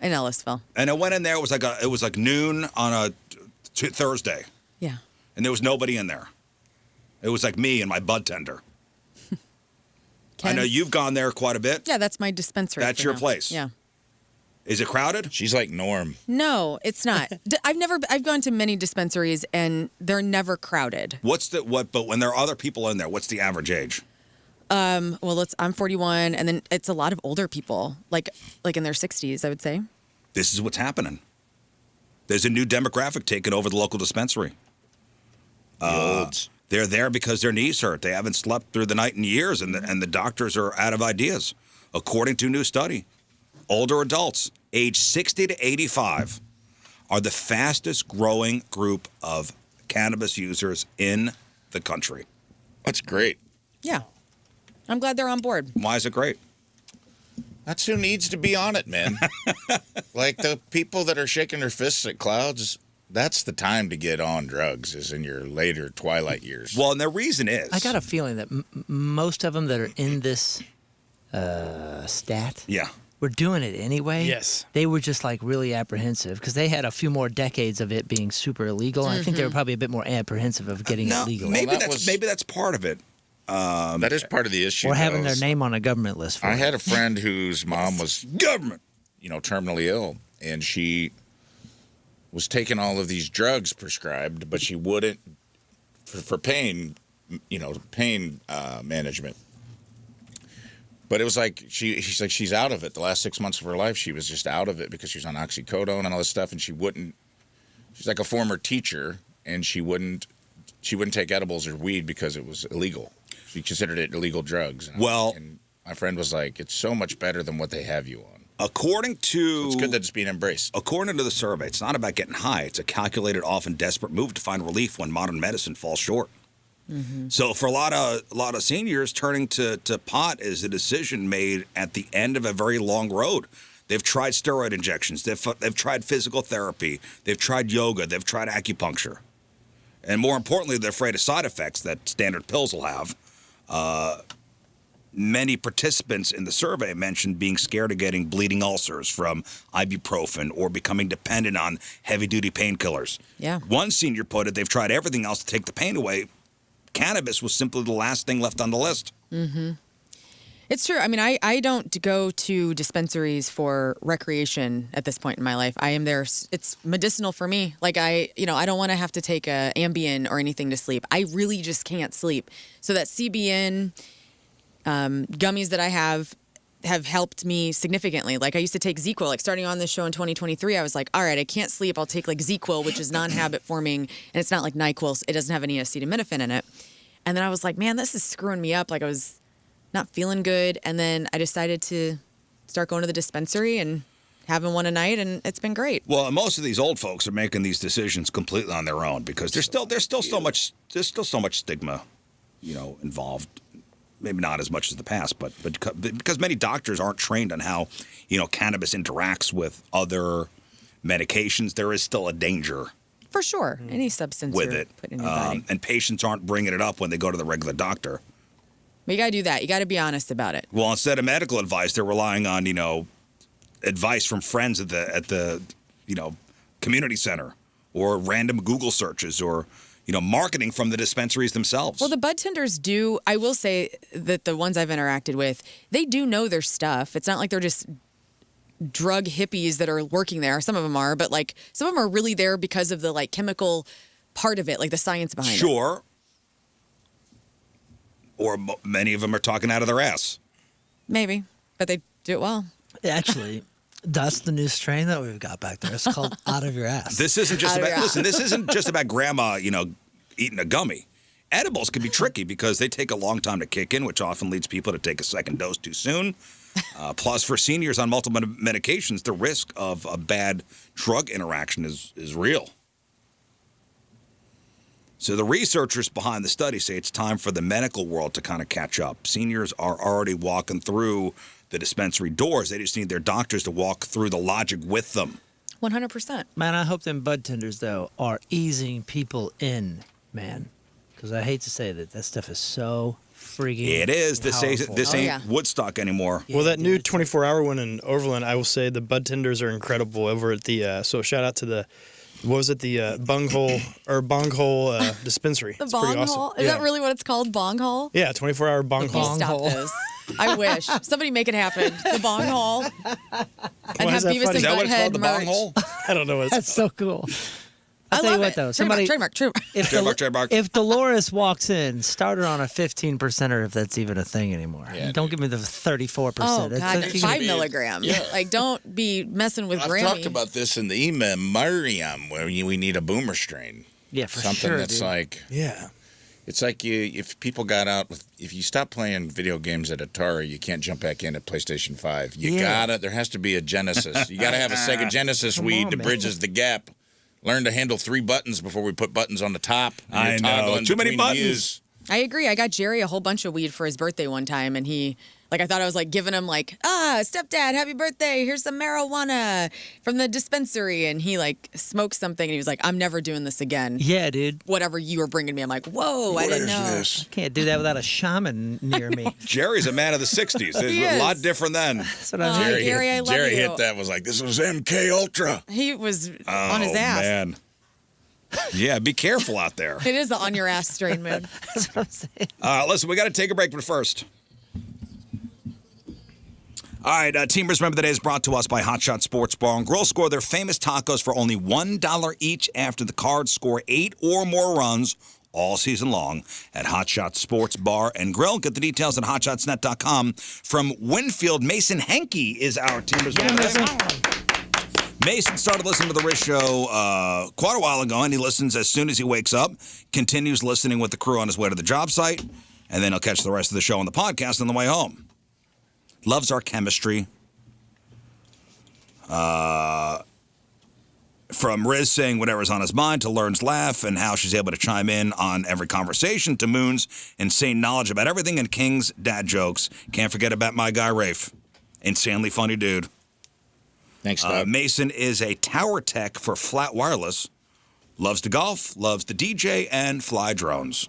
in Ellisville. And I went in there. It was like noon on a Thursday, Yeah. and there was nobody in there. It was like me and my bud tender. I know you've gone there quite a bit. Yeah, that's my dispensary. That's for your now. place. Yeah. Is it crowded? She's like Norm. No, it's not. I've gone to many dispensaries and they're never crowded. But when there are other people in there, what's the average age? Well, I'm 41, and then it's a lot of older people, like in their 60s, I would say. This is what's happening. There's a new demographic taking over the local dispensary. The olds. They're there because their knees hurt. They haven't slept through the night in years, and the doctors are out of ideas. According to a new study, older adults, age 60 to 85, are the fastest growing group of cannabis users in the country. That's great. Yeah. I'm glad they're on board. Why is it great? That's who needs to be on it, man. Like the people that are shaking their fists at clouds, that's the time to get on drugs, is in your later twilight years. Well, and the reason is... I got a feeling that most of them that are in this stat Yeah. were doing it anyway. Yes. They were just like really apprehensive because they had a few more decades of it being super illegal. I think they were probably a bit more apprehensive of getting it legal. Maybe Well, maybe that's part of it. That is part of the issue. Or having though, their name on a government list for I it. had a friend whose mom was, Government. terminally ill, and she was taking all of these drugs prescribed, but she wouldn't for pain, pain management. But it was like she's like she's out of it. The last 6 months of her life, she was just out of it because she was on oxycodone and all this stuff, and she wouldn't. She's like a former teacher, and she wouldn't take edibles or weed because it was illegal. She considered it illegal drugs. And my friend was like, "It's so much better than what they have you on." According to... It's good that it's being embraced. According to the survey, it's not about getting high. It's a calculated, often desperate move to find relief when modern medicine falls short. Mm-hmm. So for a lot of seniors, turning to pot is a decision made at the end of a very long road. They've tried steroid injections. They've tried physical therapy. They've tried yoga. They've tried acupuncture. And more importantly, they're afraid of side effects that standard pills will have. Many participants in the survey mentioned being scared of getting bleeding ulcers from ibuprofen or becoming dependent on heavy-duty painkillers. Yeah. One senior put it, they've tried everything else to take the pain away. Cannabis was simply the last thing left on the list. Mm-hmm. It's true. I mean, I don't go to dispensaries for recreation at this point in my life. I am there. It's medicinal for me. Like I don't want to have to take a Ambien or anything to sleep. I really just can't sleep. So that CBN gummies that I have helped me significantly. Like I used to take ZzzQuil. Like starting on this show in 2023, I was like, all right, I can't sleep. I'll take like ZzzQuil, which is non-habit forming, and it's not like NyQuil. It doesn't have any acetaminophen in it. And then I was like, man, this is screwing me up. Like I was not feeling good. And then I decided to start going to the dispensary and having one a night, and it's been great. Well, most of these old folks are making these decisions completely on their own because there's still so much stigma, involved. Maybe not as much as the past, but because many doctors aren't trained on how, cannabis interacts with other medications, there is still a danger. For sure. Any substance with you're it. putting in your body. And patients aren't bringing it up when they go to the regular doctor. But you got to do that. You got to be honest about it. Well, instead of medical advice, they're relying on, advice from friends at the community center or random Google searches or, marketing from the dispensaries themselves. Well, the bud tenders do. I will say that the ones I've interacted with, they do know their stuff. It's not like they're just drug hippies that are working there. Some of them are, but like some of them are really there because of the like chemical part of it, like the science behind it. Sure. Or many of them are talking out of their ass. Maybe, but they do it well. Actually, that's the new strain that we've got back there. It's called Out of Your Ass. This isn't just this isn't just about grandma, eating a gummy. Edibles can be tricky because they take a long time to kick in, which often leads people to take a second dose too soon. Plus, for seniors on multiple medications, the risk of a bad drug interaction is real. So the researchers behind the study say it's time for the medical world to kind of catch up. Seniors are already walking through the dispensary doors. They just need their doctors to walk through the logic with them. 100%. Man, I hope them bud tenders, though, are easing people in, man. Because I hate to say that stuff is so freaking It is. This powerful. ain't Woodstock anymore. Well, that new 24-hour one in Overland, I will say the bud tenders are incredible over at the, so shout out to the, what was it, the bong hole dispensary. The It's bong pretty awesome. hole? Is that really what it's called? Bong hole? Yeah, 24-hour bong Please hole. stop this. I wish. Somebody make it happen. The bong hole. And Why have is that Beavis funny? and Is that what it's Butthead called, the bong merch. hole? I don't know what it's That's so cool. I I'll tell love you what, it. though. Somebody, Trademark. If, Trademark. if Dolores walks in, start her on a 15%er if that's even a thing anymore. Yeah, Don't give me the 34%. Oh, That's God. like- 5 milligram. Yeah. Like, don't be messing with I've Grammy. talked about this in the email, Miriam, where we need a boomer strain. Yeah, for Something sure, that's dude. like, Yeah. it's like if people got out with, if you stop playing video games at Atari, you can't jump back in at PlayStation 5. There has to be a Genesis. You gotta have a Sega Genesis weed on, that man. bridges the gap. Learn to handle 3 buttons before we put buttons on the top. And I you're know. toggling Too many between buttons. views. I agree. I got Jerry a whole bunch of weed for his birthday one time, and he, like, I thought I was like giving him like, stepdad, happy birthday. Here's some marijuana from the dispensary, and he like smoked something, and he was like, I'm never doing this again. Yeah, dude. Whatever you were bringing me, I'm like, whoa, I didn't know. This? Can't do that without a shaman near me. Jerry's a man of the 60s. It's He a lot is. different then. That's what I mean. Gary, I love Jerry you. hit that, was like, this was MK Ultra. He was on his ass. Man. Yeah, be careful out there. It is the on your ass strain mood. That's what I'm saying. Listen, we got to take a break, but first. All right, Team Rizz Remember the Day is brought to us by Hot Shot Sports Bar and Grill. Score their famous tacos for only $1 each after the Cards score 8 or more runs all season long at Hot Shot Sports Bar and Grill. Get the details at hotshotsnet.com. From Winfield, Mason Henke is our Team Rizz Remember the Day. Mason started listening to the Rizz Show quite a while ago, and he listens as soon as he wakes up, continues listening with the crew on his way to the job site, and then he'll catch the rest of the show on the podcast on the way home. Loves our chemistry. From Rizz saying whatever's on his mind to Learn's laugh and how she's able to chime in on every conversation to Moon's insane knowledge about everything and King's dad jokes. Can't forget about my guy, Rafe. Insanely funny dude. Thanks, Doug. Mason is a tower tech for Flat Wireless. Loves to golf, loves to DJ, and fly drones.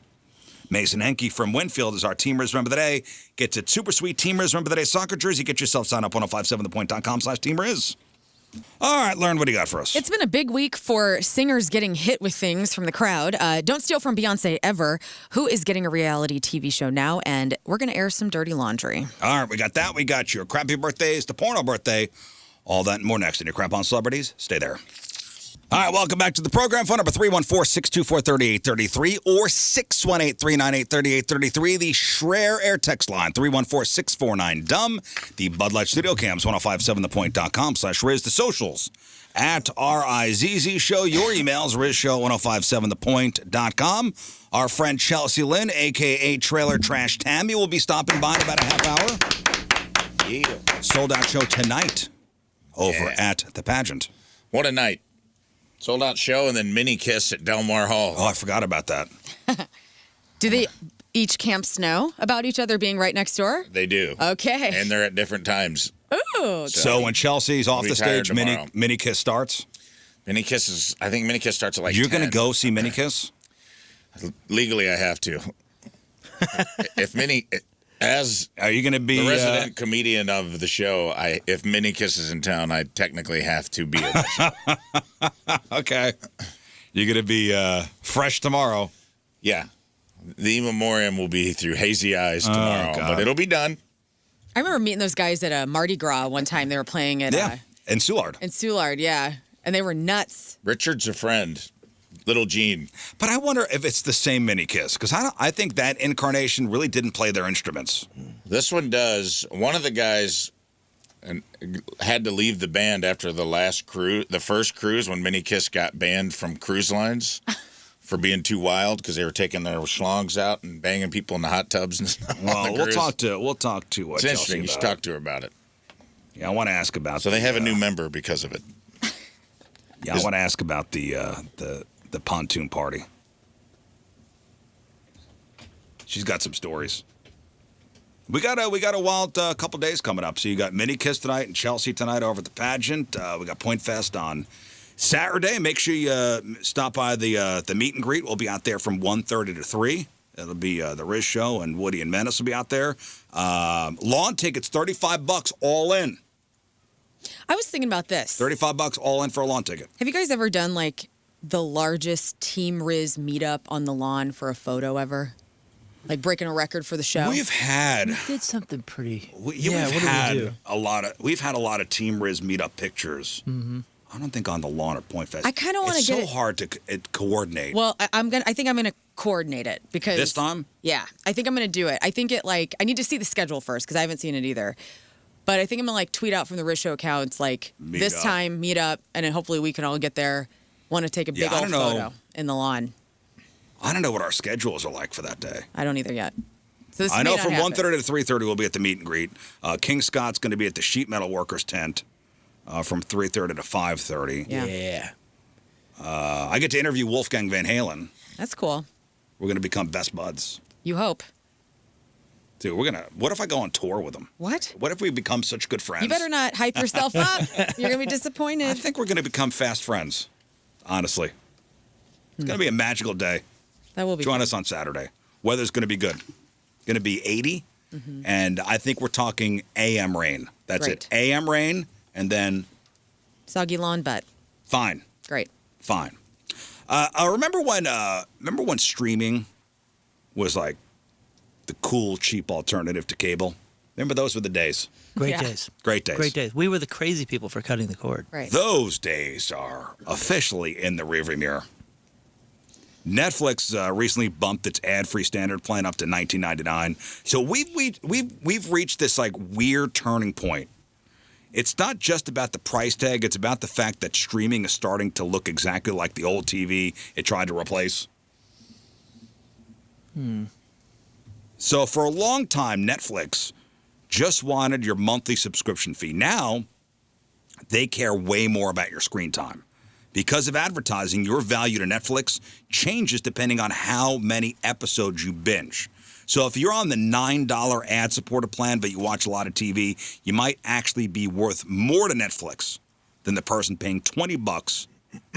Mason Henke from Winfield is our Team Rizz Remember the Day. Gets a super sweet Team Rizz Remember the Day soccer jersey. Get yourself signed up 1057thepoint.com/Team Rizz. All right, Learn, what do you got for us? It's been a big week for singers getting hit with things from the crowd. Don't steal from Beyonce ever, who is getting a reality TV show now, and we're going to air some dirty laundry. All right, we got that. We got your crappy birthdays, the porno birthday. All that and more next in your Crap on Celebrities. Stay there. All right, welcome back to the program. Phone number 314-624-3833 or 618-398-3833. The Schreier Air Text line, 314-649-DUMB. The Bud Light Studio Cams, 1057thepoint.com/Rizz. The socials at RIZZ Show. Your emails, RizzShow1057thepoint.com. Our friend Chelcie Lynn, a.k.a. Trailer Trash Tammy, will be stopping by in about a half hour. Yeah. Sold out show tonight over at the pageant. What a night. Sold out show and then mini kiss at Del Mar Hall. Oh, I forgot about that. Do they each camps know about each other being right next door? They do. Okay. And they're at different times. Ooh. So when Chelsea's off I'll be the tired stage, tomorrow. mini kiss starts. Mini kiss is, I think mini kiss starts at like You're 10. going to go see mini kiss? Legally, I have to. If mini, as Are you going to be the resident comedian of the show, if Mini Kiss is in town, I technically have to be at the show. okay. You're going to be fresh tomorrow. Yeah. The in memoriam will be through hazy eyes tomorrow, God. but it'll be done. I remember meeting those guys at a Mardi Gras one time. They were playing at And Soulard. in Soulard, yeah. And they were nuts. Richard's a friend. Little Gene. But I wonder if it's the same mini kiss, because I think that incarnation really didn't play their instruments. This one does. One of the guys had to leave the band after the first cruise when Mini Kiss got banned from cruise lines for being too wild because they were taking their schlongs out and banging people in the hot tubs and stuff. Well, we'll talk to It's Chelsea interesting. You should about talk to her about it. it. Yeah, I want to ask about. So they have a new member because of it. Yeah, I want to ask about the pontoon party. She's got some stories. We got a wild couple days coming up. So you got Mini Kiss tonight and Chelcie tonight over at the pageant. We got Point Fest on Saturday. Make sure you stop by the meet and greet. We'll be out there from 1:30 to 3. It'll be the Rizz Show, and Woody and Menace will be out there. Lawn tickets, $35 all in. I was thinking about this. $35 all in for a lawn ticket. Have you guys ever done like the largest Team Rizz meetup on the lawn for a photo ever? Like breaking a record for the show? We've had. We did something pretty. We've had a lot of Team Rizz meetup pictures. Mm-hmm. I don't think on the lawn at Point Fest. I kind of want to get It's so hard to coordinate. Well, I think I'm gonna coordinate it because this time. Yeah, I think I'm gonna do it. I think I need to see the schedule first because I haven't seen it either. But I think I'm gonna like tweet out from the Rizz Show accounts like this time meet up, and then hopefully we can all get there. Want to take a big old photo in the lawn. I don't know what our schedules are like for that day. I don't either yet. So this I know from 1:30 to 3:30 we'll be at the meet and greet. King Scott's going to be at the sheet metal workers tent from 3:30 to 5:30. Yeah. I get to interview Wolfgang Van Halen. That's cool. We're going to become best buds. You hope. Dude, what if I go on tour with them? What? What if we become such good friends? You better not hype yourself up. You're going to be disappointed. I think we're going to become fast friends, honestly. It's going to be a magical day. That will be Join fun. us on Saturday. Weather's going to be good. Going to be 80, and I think we're talking AM rain. That's it. AM rain, and then... Soggy lawn butt. Fine. Great. Fine. I remember when streaming was like the cool, cheap alternative to cable? Remember those were the days? Great days. Great days. Great days. We were the crazy people for cutting the cord. Right. Those days are officially in the rearview mirror. Netflix recently bumped its ad-free standard plan up to $19.99. So we've reached this like weird turning point. It's not just about the price tag; it's about the fact that streaming is starting to look exactly like the old TV it tried to replace. So for a long time, Netflix just wanted your monthly subscription fee. Now they care way more about your screen time. Because of advertising, your value to Netflix changes depending on how many episodes you binge. So if you're on the $9 ad-supported plan, but you watch a lot of TV, you might actually be worth more to Netflix than the person paying $20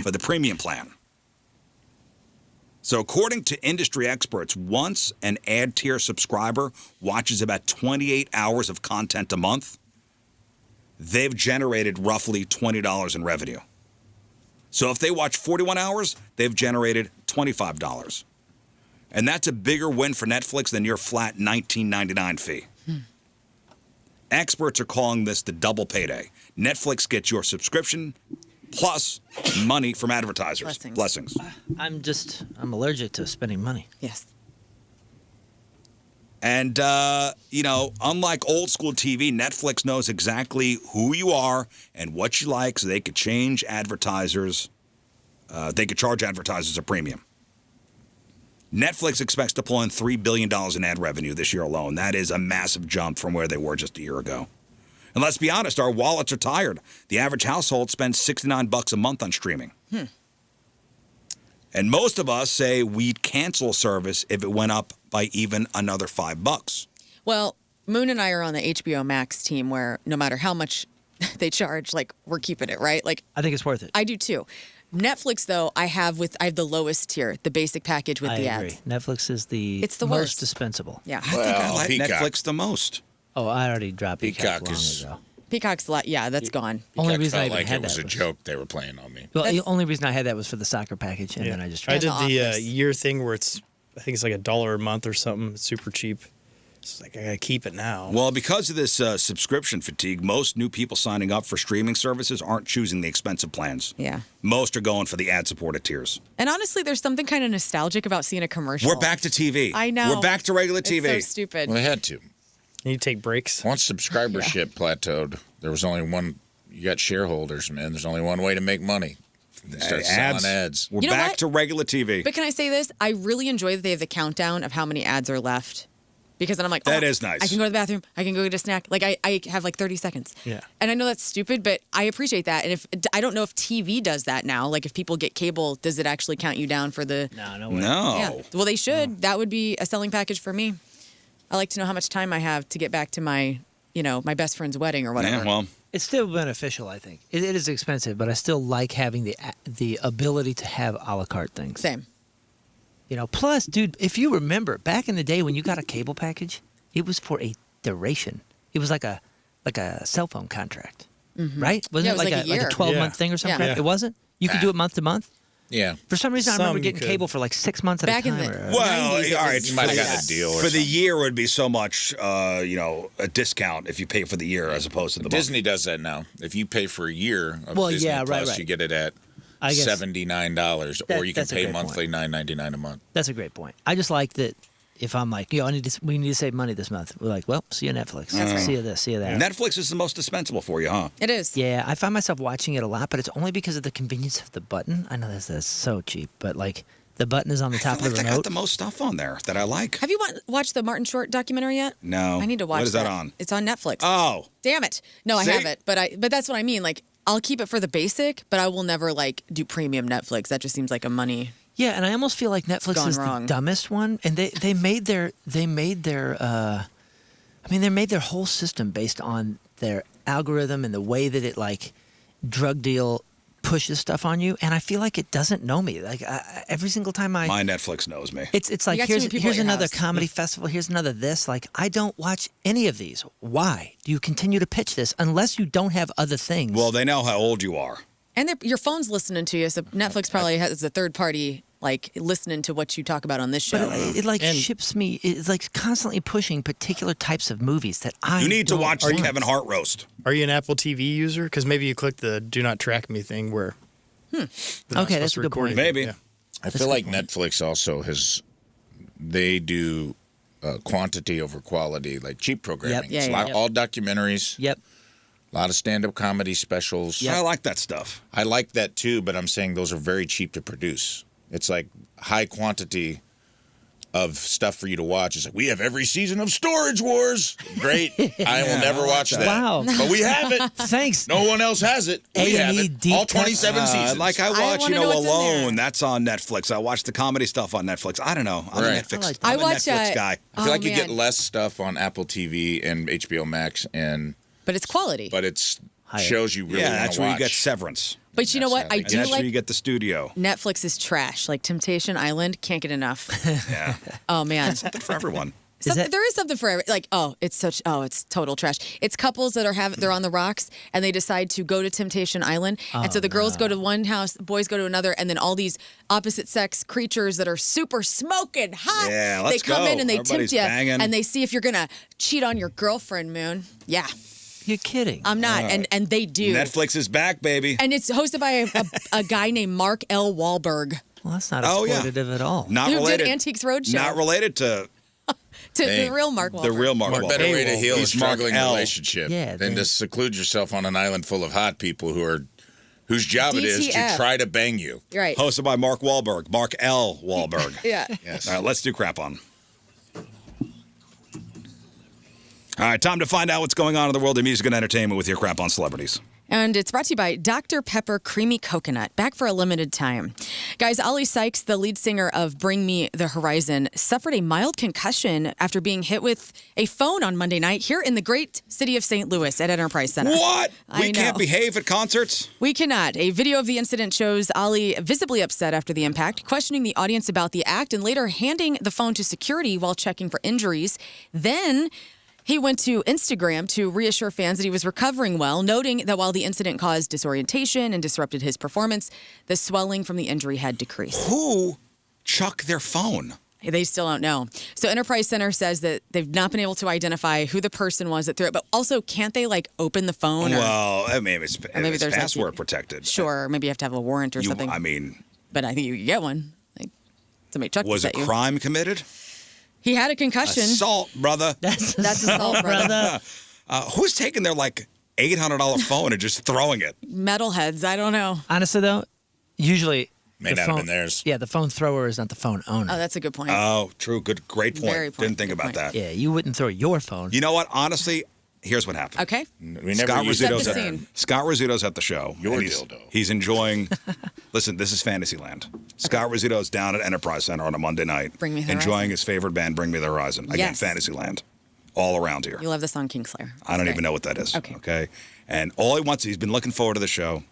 for the premium plan. So according to industry experts, once an ad-tier subscriber watches about 28 hours of content a month, they've generated roughly $20 in revenue. So if they watch 41 hours, they've generated $25. And that's a bigger win for Netflix than your flat $19.99 fee. Experts are calling this the double payday. Netflix gets your subscription plus money from advertisers. Blessings. I'm allergic to spending money. Yes. And, unlike old school TV, Netflix knows exactly who you are and what you like, so they could change advertisers. They could charge advertisers a premium. Netflix expects to pull in $3 billion in ad revenue this year alone. That is a massive jump from where they were just a year ago. And let's be honest, our wallets are tired. The average household spends $69 a month on streaming. And most of us say we'd cancel a service if it went up by even another $5. Well, Moon and I are on the HBO Max team where no matter how much they charge, like, we're keeping it, right? Like, I think it's worth it. I do too. Netflix, though, I have the lowest tier, the basic package with the agree. ads. Netflix is the It's the most worst. dispensable. Yeah. I think I like Netflix the most. Oh, I already dropped Peacock long ago. Peacock's that's gone. Only Peacock reason I felt even like had it was that a joke they were playing on me. Well, the only reason I had that was for the soccer package, and then I just I dropped did it. the year thing where I think it's like $1 a month or something. It's super cheap. It's like I gotta keep it now. Well, because of this subscription fatigue, most new people signing up for streaming services aren't choosing the expensive plans. Yeah. Most are going for the ad-supported tiers. And honestly, there's something kind of nostalgic about seeing a commercial. We're back to TV. I know. We're back to regular TV. It's so stupid. Well, they had to. You take breaks. Once subscribership plateaued, there was only one. You got shareholders, man. There's only one way to make money. They start selling ads. We're back to regular TV. But can I say this? I really enjoy that they have the countdown of how many ads are left. because then I'm like, That is nice. I can go to the bathroom. I can go get a snack. Like I have like 30 seconds. Yeah. And I know that's stupid, but I appreciate that. And if I don't know if TV does that now, like if people get cable, does it actually count you down for the? No way. No. Yeah. Well, they should. No. That would be a selling package for me. I like to know how much time I have to get back to my, my best friend's wedding or whatever. Yeah, well. It's still beneficial, I think. It is expensive, but I still like having the ability to have a la carte things. Same. Plus, dude, if you remember, back in the day when you got a cable package, it was for a duration. It was like a cell phone contract, right? Wasn't it like a year. a 12-month thing or something? Yeah. It wasn't? You could do it month to month? Yeah. For some reason, I remember Some getting could. cable for like 6 months at Back a in time. the- Well, 90s, it all right. was You might have like gotten that. a deal or For the something. year, it would be so much, a discount if you pay for the year as opposed to the month. Disney does that now. If you pay for a year of Well, Disney yeah, Plus, right. you get it at I guess $79, or you can that's a pay great monthly $9.99 a month. That's a great point. I just like that if I'm like, we need to save money this month. We're like, well, see you Netflix. See you this, see you that. Netflix is the most dispensable for you, huh? It is. Yeah, I find myself watching it a lot, but it's only because of the convenience of the button. I know that's so cheap, but like the button is on the I top feel of like the they got remote. the most stuff on there that I like. Have you watched the Martin Short documentary yet? No. I need to watch What is that on? It's on Netflix. Oh. Damn it. No, I See? haven't. But that's what I mean. Like, I'll keep it for the basic, but I will never like do premium Netflix. That just seems like a money. Yeah, and I almost feel like Netflix gone is wrong. the dumbest one, and they made their whole system based on their algorithm and the way that it like drug deal pushes stuff on you, and I feel like it doesn't know me. Like every single time My Netflix knows me. it's like got too many people here's at your another house. comedy festival, here's another this. Like I don't watch any of these. Why do you continue to pitch this unless you don't have other things? Well, they know how old you are. And your phone's listening to you, so Netflix probably has a third party like listening to what you talk about on this show. but it like ships me. It's like constantly pushing particular types of movies that I You need to don't watch the want. Kevin Hart roast. Are you an Apple TV user? Because maybe you click the "Do Not Track Me" thing where. they're not Okay, supposed that's to a good record point. anything. Maybe. Yeah. I feel like Netflix also they do quantity over quality, like cheap programming. Yeah, It's yeah. all documentaries, Yep. a lot of stand-up comedy specials. I like that stuff. I like that too, but I'm saying those are very cheap to produce. It's like high quantity of stuff for you to watch. It's like, we have every season of Storage Wars. Great. I will never watch that. Wow. But we have it. Thanks. No one else has it. We have A&E it. deep All 27 seasons. Like I watch, wanna know what's in there. Alone. That's on Netflix. I watch the comedy stuff on Netflix. I don't know. I'm Right. a Netflix. I like I'm that. a I watch, Netflix guy. I feel like you get man. less stuff on Apple TV and HBO Max, But it's quality. but it's Higher. shows you really Yeah, want that's to where watch. you get Severance. But you know what? I And do And that's where like you get the studio. Netflix is trash. Like Temptation Island, can't get enough. Yeah. Oh man. Something for everyone. There is something for it's total trash. It's couples that they're on the rocks and they decide to go to Temptation Island, and so the girls go to one house, boys go to another, and then all these opposite sex creatures that are super smoking hot. Yeah, they let's come go. in and they Everybody's tempt you, banging. and they see if you're gonna cheat on your girlfriend. Moon, yeah, You're kidding. I'm not, and they do. Netflix is back, baby. And it's hosted by a guy named Mark L. Wahlberg, Well, that's not Oh, yeah. exploitative at all. Not who related. did Antiques Roadshow. Not related to to Hey, the real Mark Wahlberg. the real Mark What Wahlberg. better way to heal a He's Mark struggling L. relationship Yeah, than then- to seclude yourself on an island full of hot people whose job it is to DTF. try to bang you? Right. Hosted by Mark Wahlberg. Mark L. Wahlberg. Yeah. Yes. All right, let's do crap on. All right, time to find out what's going on in the world of music and entertainment with your crap on celebrities. And it's brought to you by Dr. Pepper Creamy Coconut, back for a limited time. Guys, Ollie Sykes, the lead singer of Bring Me the Horizon, suffered a mild concussion after being hit with a phone on Monday night here in the great city of St. Louis at Enterprise Center. What? I We can't know. behave at concerts? We cannot. A video of the incident shows Ollie visibly upset after the impact, questioning the audience about the act, and later handing the phone to security while checking for injuries. Then he went to Instagram to reassure fans that he was recovering well, noting that while the incident caused disorientation and disrupted his performance, the swelling from the injury had decreased. Who chuck their phone? They still don't know. So Enterprise Center says that they've not been able to identify who the person was that threw it, but also can't they like open the phone? Well, I mean, it's maybe there's, like, password protected. Sure, maybe you have to have a warrant or something. I mean, But I think you can get one. Like somebody chucked was this a at you. crime committed? He had a concussion. Assault, brother. That's assault, brother. Who's taking their like $800 phone and just throwing it? Metalheads. I don't know. Honestly, though, usually May not have been theirs. Yeah, the phone thrower is not the phone owner. Oh, that's a good point. Oh, true. Great point. Very point. Didn't think Good about point. that. Yeah, you wouldn't throw your phone. You know what? Honestly, here's what happened. Okay. We never used Set the that. scene. Scott Rizzuto's at the show. Your and he's, dildo. He's enjoying. Listen, this is Fantasyland. Scott Rizzuto's down at Enterprise Center on a Monday night, Bring Me the enjoying Horizon. his favorite band, Bring Me the Horizon. Again, Yes. Fantasyland, all around here. You love the song Kingslayer. I don't even know what that is. Okay. Okay. And all he wants, he's been looking forward to the show,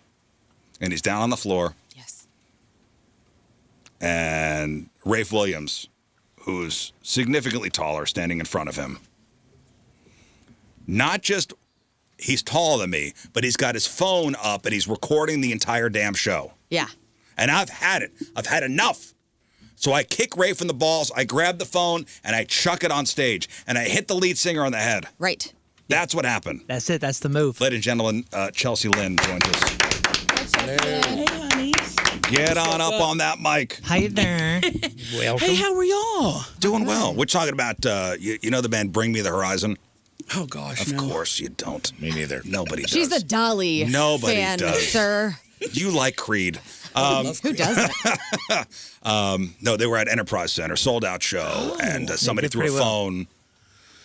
and he's down on the floor. Yes. And Rafe Williams, who's significantly taller, standing in front of him. Not just he's taller than me, but he's got his phone up and he's recording the entire damn show. Yeah. And I've had it. I've had enough. So I kick Rafe in the balls, I grab the phone, and I chuck it on stage. And I hit the lead singer on the head. Right. That's what happened. That's it. That's the move. Ladies and gentlemen, Chelcie Lynn joins us. Hey, honeys. Get on up on that mic. Hi there. Welcome. Hey, how are y'all? Doing well. We're talking about, you know the band Bring Me the Horizon? Oh, gosh, Of no. course you don't. Me neither. Nobody does. She's a Dolly Nobody fan, does. sir. You like Creed. Who doesn't? No, they were at Enterprise Center, sold out show, and somebody did threw a pretty well. phone.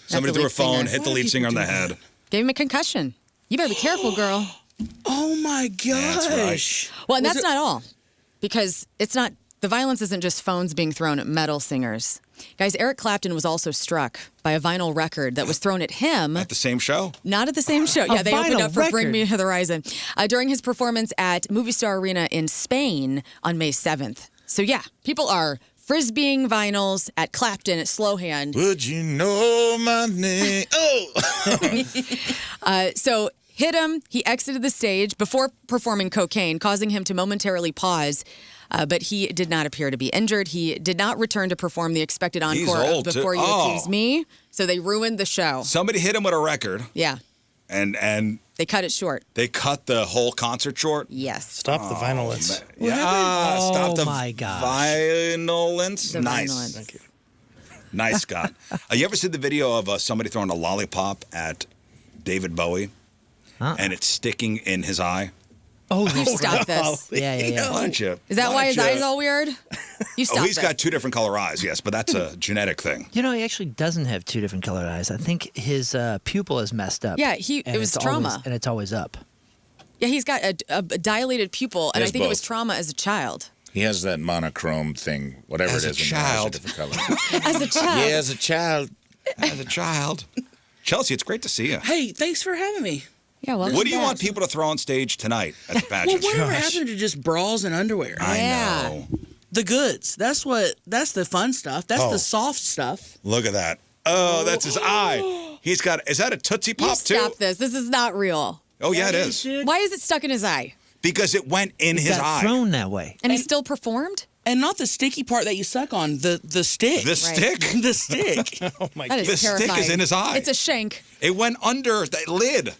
Somebody the threw a lead singer. phone, hit the Why do lead singer on people the do head. that? Gave him a concussion. You better be careful, girl. Oh, my gosh. That's right. Well, and Was that's it- not all. Because it's not, the violence isn't just phones being thrown at metal singers. Guys, Eric Clapton was also struck by a vinyl record that was thrown at him. At the same show? Not at the same show. Yeah, they opened vinyl up for Bring record. Me to the Horizon during his performance at Movie Star Arena in Spain on May 7th. So, yeah, people are frisbeeing vinyls at Clapton at slow hand. Would you know my name? Oh! So hit him. He exited the stage before performing cocaine, causing him to momentarily pause. But he did not appear to be injured. He did not return to perform the expected He's encore old, of too. Before You Oh. Accuse Me. So they ruined the show. Somebody hit him with a record, Yeah, and they cut it short. they cut the whole concert short. Yes. Stop the violence. Yeah, stop Oh the my gosh. violence. The Nice. violence. Thank you. Nice, Scott. You ever see the video of somebody throwing a lollipop at David Bowie, and it's sticking in his eye? Oh, You stop this. yeah. Why don't you? Is that why his don't you- eyes all weird? You stop Oh, he's this. got two different color eyes, yes, but that's a genetic thing. You know, he actually doesn't have two different colored eyes. I think his pupil is messed up. Yeah, and it was it's trauma. always- and it's always up. Yeah, he's got a dilated pupil, and I Has think it was both. trauma as a child. He has that monochrome thing, whatever As it a is. when child. it has a different color. As a child. Yeah, as a child. As a child. Chelcie, it's great to see you. Hey, thanks for having me. Yeah, welcome What do you back. want people to throw on stage tonight at the Well, pageant? whatever happened to just bras and underwear? I Yeah. know. The goods. That's the fun stuff. That's Oh. the soft stuff. Look at that. Oh, that's his eye. He's got, is that a Tootsie You Pop too? stop this. This is not real. Oh, yeah, it is. Why is it stuck in his eye? Because it went in He his got eye. thrown that way. And he still performed? And not the sticky part that you suck on, the stick. The stick? The stick. Oh my That god. is The stick terrifying. is in his eye. It's a shank. It went under the lid.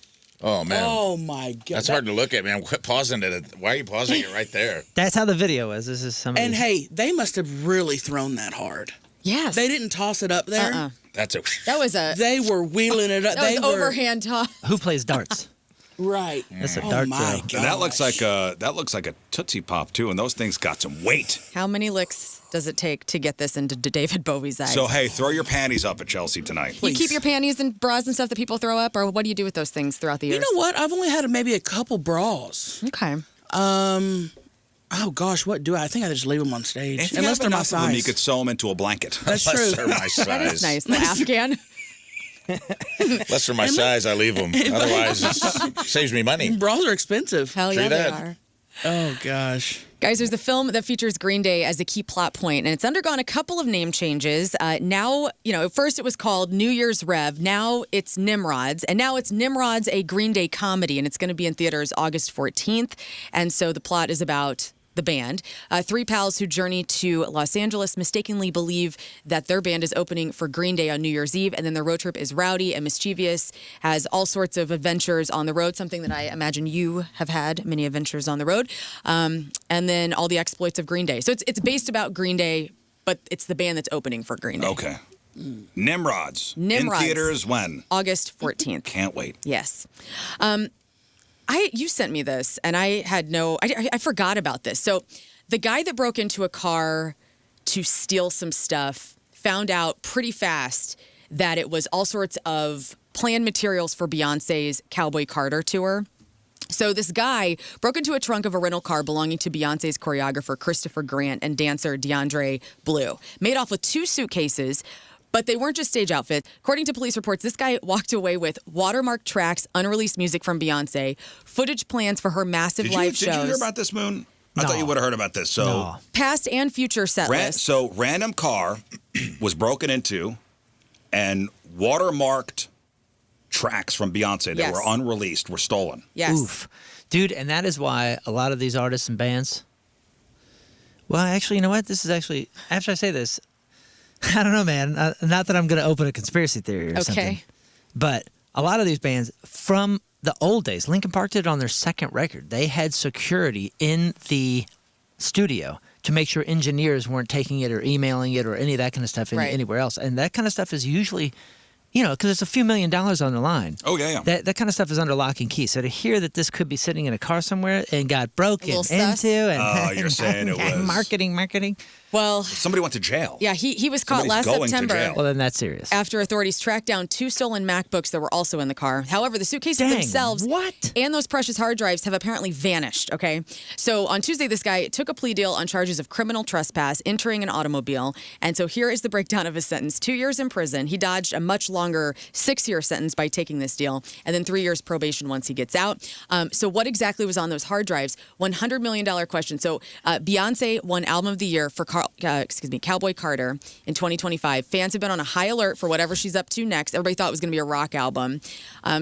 Oh, man. Oh, my God. That's hard to look at, man. Quit pausing it. Why are you pausing it right there? That's how the video is. This is somebody. And hey, they must have really thrown that hard. Yes. They didn't toss it up there. That's a. That was a They were wheeling it up. that was they were overhand toss. Who plays darts? right. That's a Oh dart my throw. God. And that looks like a Tootsie Pop too, and those things got some weight. How many licks does it take to get this into David Bowie's eyes? So hey, throw your panties up at Chelsea tonight. you keep your panties and bras and stuff that people throw up, or what do you do with those things throughout the years? You know what? I've only had maybe a couple bras. Okay. Oh gosh, what do I? I think I just leave them on stage. If you Unless have they're my enough of them, you size. could sew them into a blanket. That's Unless true. they're my size. That is nice. The Afghan. Unless they're my size, I leave them. Otherwise, it saves me money. Bras are expensive. Hell True yeah, they that. are. Oh gosh. Guys, there's a film that features Green Day as a key plot point, and it's undergone a couple of name changes. Now, at first it was called New Year's Rev. Now it's Nimrods. And now it's Nimrods, a Green Day comedy, and it's going to be in theaters August 14th. And so the plot is about the band. Three pals who journey to Los Angeles mistakenly believe that their band is opening for Green Day on New Year's Eve, and then their road trip is rowdy and mischievous, has all sorts of adventures on the road, something that I imagine you have had, many adventures on the road, and then all the exploits of Green Day. So it's based about Green Day, but it's the band that's opening for Green Day. Okay. Nimrods. Nimrods. In theaters when? August 14th. Can't wait. Yes. You sent me this, and I had I forgot about this. So the guy that broke into a car to steal some stuff found out pretty fast that it was all sorts of planned materials for Beyonce's Cowboy Carter tour. So this guy broke into a trunk of a rental car belonging to Beyonce's choreographer Christopher Grant and dancer DeAndre Blue. Made off with 2 suitcases, but they weren't just stage outfits. According to police reports, this guy walked away with watermarked tracks, unreleased music from Beyonce, footage plans for her massive live shows. Did you hear about this, Moon? I thought you would have heard about this. So past and future set lists. So random car was broken into and watermarked tracks from Beyonce that were unreleased were stolen. Yes. Oof. Dude, and that is why a lot of these artists and bands... Well, actually, you know what? This is actually... After I say this, I don't know, man. Not that I'm going to open a conspiracy theory or something. But a lot of these bands from the old days, Linkin Park did it on their second record. They had security in the studio to make sure engineers weren't taking it or emailing it or any of that kind of stuff anywhere else. And that kind of stuff is usually... You know, because it's a few $1 million on the line. Oh, yeah. That kind of stuff is under lock and key. So to hear that this could be sitting in a car somewhere and got broken into and you're saying it was marketing. Well, somebody went to jail. Yeah, he was caught last September. Well, then that's serious. After authorities tracked down 2 stolen MacBooks that were also in the car. However, the suitcases themselves and those precious hard drives have apparently vanished, okay? So on Tuesday, this guy took a plea deal on charges of criminal trespass, entering an automobile. And so here is the breakdown of his sentence. 2 years in prison. He dodged a much longer 6-year sentence by taking this deal, and then 3 years probation once he gets out. So what exactly was on those hard drives? $100 million question. So Beyonce won Album of the Year for Cowboy Carter in 2025. Fans have been on a high alert for whatever she's up to next. Everybody thought it was going to be a rock album.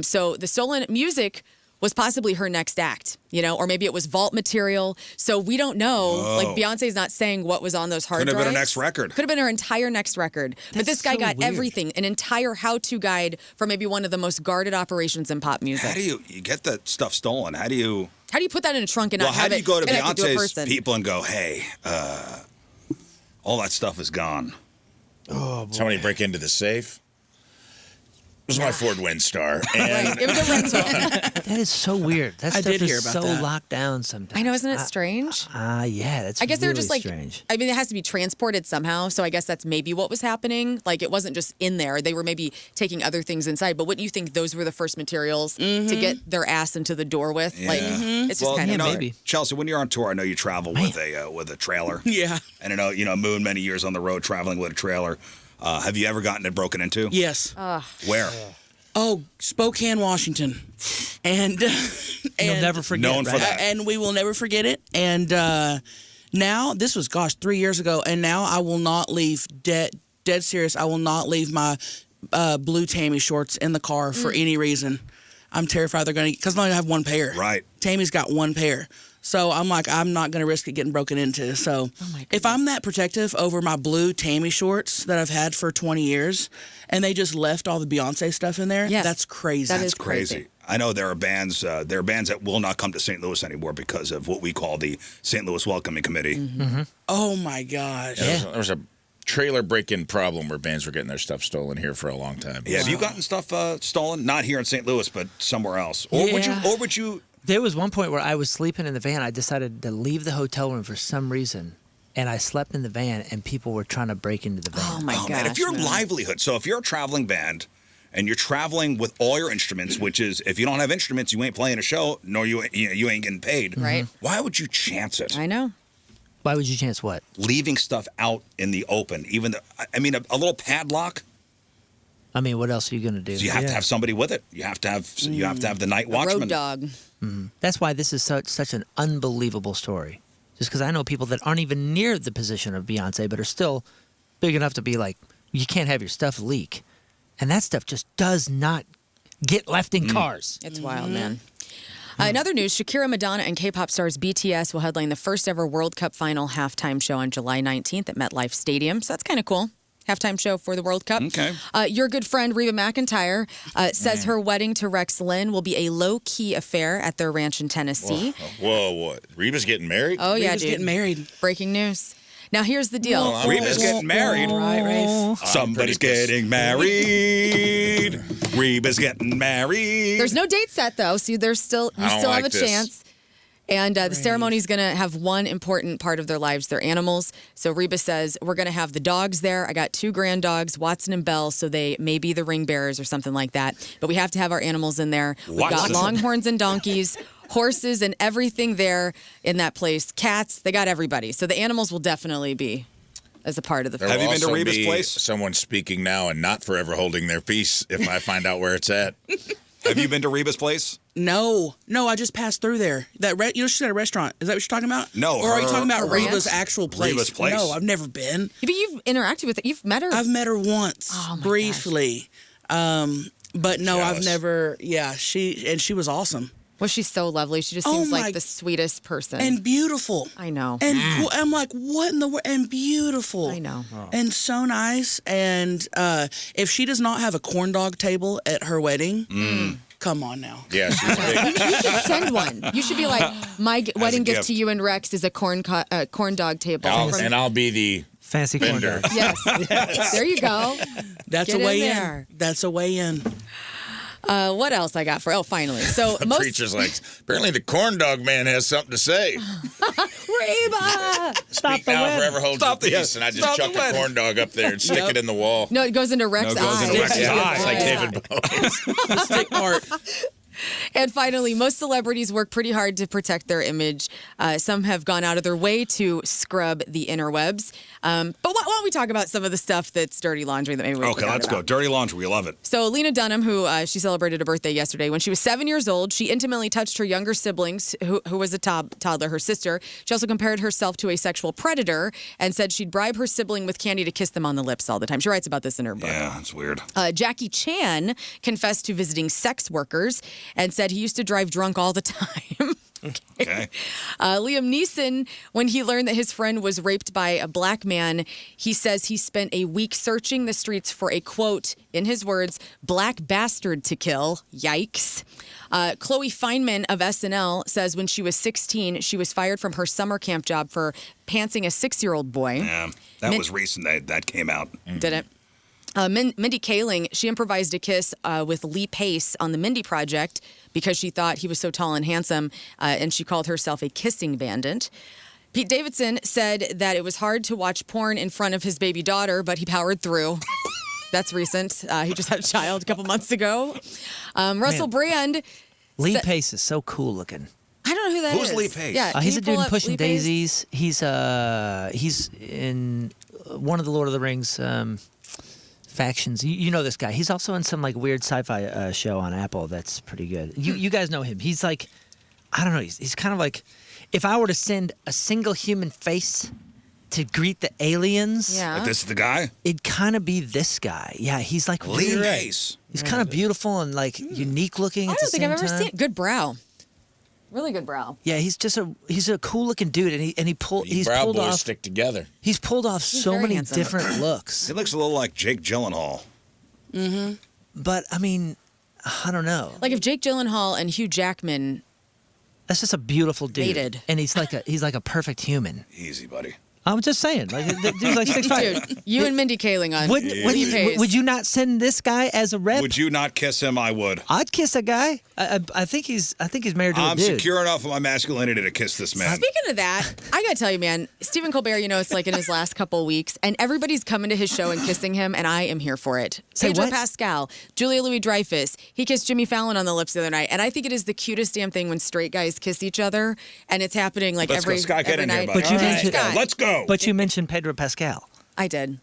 So the stolen music was possibly her next act, you know, or maybe it was vault material. So we don't know. Like, Beyonce's not saying what was on those hard drives. Could have been her next record. Could have been her entire next record. But this guy got everything, an entire how-to guide for maybe one of the most guarded operations in pop music. How do you get that stuff stolen? How do you put that in a trunk and not have it go to connected to a Beyonce's person? people and go, hey, all that stuff is gone? Oh, boy. Somebody break into the safe? It was my Ford Windstar. And it was a rental. That is so weird. That stuff is so locked down sometimes. I know, isn't it strange? Yeah, that's I guess really they were just like, strange. I mean, it has to be transported somehow. So I guess that's maybe what was happening. Like, it wasn't just in there. They were maybe taking other things inside. But wouldn't you think those were the first materials to get their ass into the door with? Yeah. Like, it's just kind of maybe. Chelsea, when you're on tour, I know you travel with a trailer. Yeah. And I know, Moon, many years on the road traveling with a trailer. Have you ever gotten it broken into? Yes. Where? Oh, Spokane, Washington. And You'll never forget. Known for that. And we will never forget it. And now, this was, 3 years ago, and now I will not leave, dead serious, I will not leave my blue Tammy shorts in the car for any reason. I'm terrified they're going to, because I only have one pair. Right. Tammy's got one pair. So I'm like, I'm not going to risk it getting broken into. So if I'm that protective over my blue Tammy shorts that I've had for 20 years, and they just left all the Beyonce stuff in there, that's crazy. That's crazy. I know there are bands that will not come to St. Louis anymore because of what we call the St. Louis Welcoming Committee. Mm-hmm. Oh, my gosh. There was a trailer break-in problem where bands were getting their stuff stolen here for a long time. Yeah, have you gotten stuff stolen? Not here in St. Louis, but somewhere else. Or would you? There was one point where I was sleeping in the van. I decided to leave the hotel room for some reason, and I slept in the van, and people were trying to break into the van. Oh, my gosh. Man, if your livelihood, so if you're a traveling band and you're traveling with all your instruments, which is if you don't have instruments, you ain't playing a show, nor you ain't getting paid. Right. Why would you chance it? I know. Why would you chance what? Leaving stuff out in the open, even a little padlock. I mean, what else are you going to do? So you have to have somebody with it. You have to have the night watchman. Road dog. Mm-hmm. That's why this is such an unbelievable story. Just because I know people that aren't even near the position of Beyonce, but are still big enough to be like, you can't have your stuff leak. And that stuff just does not get left in cars. It's wild, man. In other news, Shakira, Madonna, and K-pop stars BTS will headline the first ever World Cup final halftime show on July 19th at MetLife Stadium. So that's kind of cool. Halftime show for the World Cup. Okay. Your good friend Reba McEntire says her wedding to Rex Lynn will be a low-key affair at their ranch in Tennessee. Whoa. Reba's getting married? Oh, yeah, Reba's dude. getting married. Breaking news. Now, here's the deal. Reba's getting married. Right, Rafe. Somebody's getting married. Reba's getting married. There's no date set, though, so you still have a chance. And the ceremony is going to have one important part of their lives, their animals. So Reba says, we're going to have the dogs there. I got 2 grand dogs, Watson and Belle, so they may be the ring bearers or something like that. But we have to have our animals in there. We've got longhorns and donkeys, horses and everything there in that place. Cats, they got everybody. So the animals will definitely be as a part of the There family. will Have you been to also Reba's be place? Someone speaking now and not forever holding their peace if I find out where it's at. Have you been to Reba's place? No, I just passed through there. She's at a restaurant. Is that what you're talking about? No, Or are you talking about her ranch? Reba's actual place? Reba's place? No, I've never been. But you've interacted with her. You've met her. I've met her once, Oh, my briefly. But no, I've Jealous. never. Yeah, she was awesome Well, she's so lovely. She just Oh seems my- like the sweetest person. and beautiful. I know. And I'm like, what in the world? And beautiful. I know. And so nice. And if she does not have a corn dog table at her wedding, come on now. Yeah, she's big. You should send one. You should be like, my wedding gift gift. to you and Rex is a corn dog table. And I'll be the Fancy corn vendor. dog. Yes. There you go. That's Get a way in in. there. That's a way in. What else I got for? Oh, finally. So The most preacher's like, apparently the corn dog man has something to say. Reba. Speak the now, wedding. forever hold Stop your the- peace. And I just stop the chuck a wedding. corn dog up there and stick it in the wall. No, it goes into Rex's No, it goes into eye. Rex's Yeah, eye. it's like Yeah. David Bowie. The stick part. And finally, most celebrities work pretty hard to protect their image. Some have gone out of their way to scrub the interwebs. But why don't we talk about some of the stuff that's dirty laundry that maybe we Okay, forgot let's go. about? Dirty laundry. We love it. So Lena Dunham, who she celebrated a birthday yesterday, when she was 7 years old, she intimately touched her younger siblings, who was a toddler, her sister. She also compared herself to a sexual predator and said she'd bribe her sibling with candy to kiss them on the lips all the time. She writes about this in her book. Yeah, it's weird. Jackie Chan confessed to visiting sex workers and said he used to drive drunk all the time. Okay. Liam Neeson, when he learned that his friend was raped by a black man, he says he spent a week searching the streets for a, quote, in his words, black bastard to kill. Yikes. Chloe Fineman of SNL says when she was 16, she was fired from her summer camp job for pantsing a 6-year-old boy. Yeah, that was recent. That came out. Didn't. Mindy Kaling, she improvised a kiss with Lee Pace on the Mindy Project because she thought he was so tall and handsome, and she called herself a kissing bandit. Pete Davidson said that it was hard to watch porn in front of his baby daughter, but he powered through. That's recent. He just had a child a couple months ago. Russell Brand. Lee Pace is so cool looking. I don't know who that is. Who's Lee Pace? Yeah, can He's you a dude pull in up Pushing Lee Pace? Daisies. He's in one of the Lord of the Rings factions. You know this guy. He's also in some like weird sci-fi show on Apple that's pretty good. You guys know him. He's like, I don't know. He's kind of like, if I were to send a single human face to greet the aliens, Yeah. This is the guy? it'd kind of be this guy. Yeah, he's like Lee really, Pace. he's kind of beautiful and like unique looking I at the don't think same I've ever time. seen it. Good brow. Really good brow. Yeah, he's a cool looking dude, and he's Brow pulled boys off stick together. he's pulled off so very many handsome. different looks. He looks a little like Jake Gyllenhaal. But I mean, I don't know. Like if Jake Gyllenhaal and Hugh Jackman. That's just a beautiful dude, Mated. and he's like a perfect human. Easy, buddy. I'm just saying, like the dude's like 6'5". Dude, you and Mindy Kaling on Would Lee Pace. would you not send this guy as a rep? Would you not kiss him? I would. I'd kiss a guy. I think he's married to a I'm dude. secure enough of my masculinity to kiss this man. Speaking of that, I gotta tell you, man, Stephen Colbert, it's like in his last couple weeks, and everybody's coming to his show and kissing him, and I am here for it. Say Pedro what? Pascal, Julia Louis-Dreyfus, he kissed Jimmy Fallon on the lips the other night, and I think it is the cutest damn thing when straight guys kiss each other, and it's happening like Let's every, go, Scott. Get every in here, night. buddy. But you All right, mentioned- Scott, let's go. But you mentioned Pedro Pascal. I did.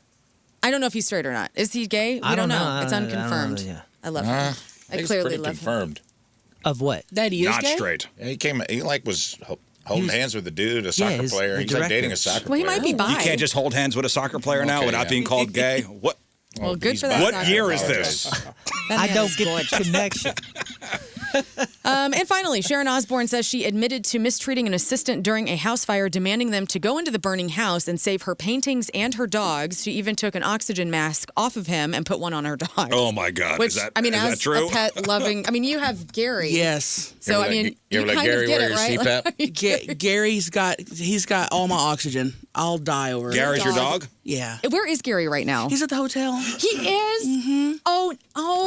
I don't know if he's straight or not. Is he gay? We I don't know. It's I don't know, unconfirmed. yeah. I love him. I I think it's clearly pretty love him. confirmed. Of what? That he is Not gay? straight. Yeah, he was holding hands with a dude, a Yeah, soccer he's player. the He's like dating a director. soccer Well, he player. might be bi. You can't just hold hands with a soccer player now Okay, without yeah. being called gay. What? Well, good he's for that. What soccer year is player. this? That I man don't is get gorgeous. the connection. And finally, Sharon Osbourne says she admitted to mistreating an assistant during a house fire, demanding them to go into the burning house and save her paintings and her dogs. She even took an oxygen mask off of him and put one on her dog. Oh my God! Which, is that, I mean, is as that true? a pet loving, you have Gary. Yes. So, I mean, you ever let kind Gary of get wear it, your right? CPAP? Gary's got all my oxygen. I'll die over it. Gary's your dog? Yeah. Where is Gary right now? He's at the hotel. He is? Oh.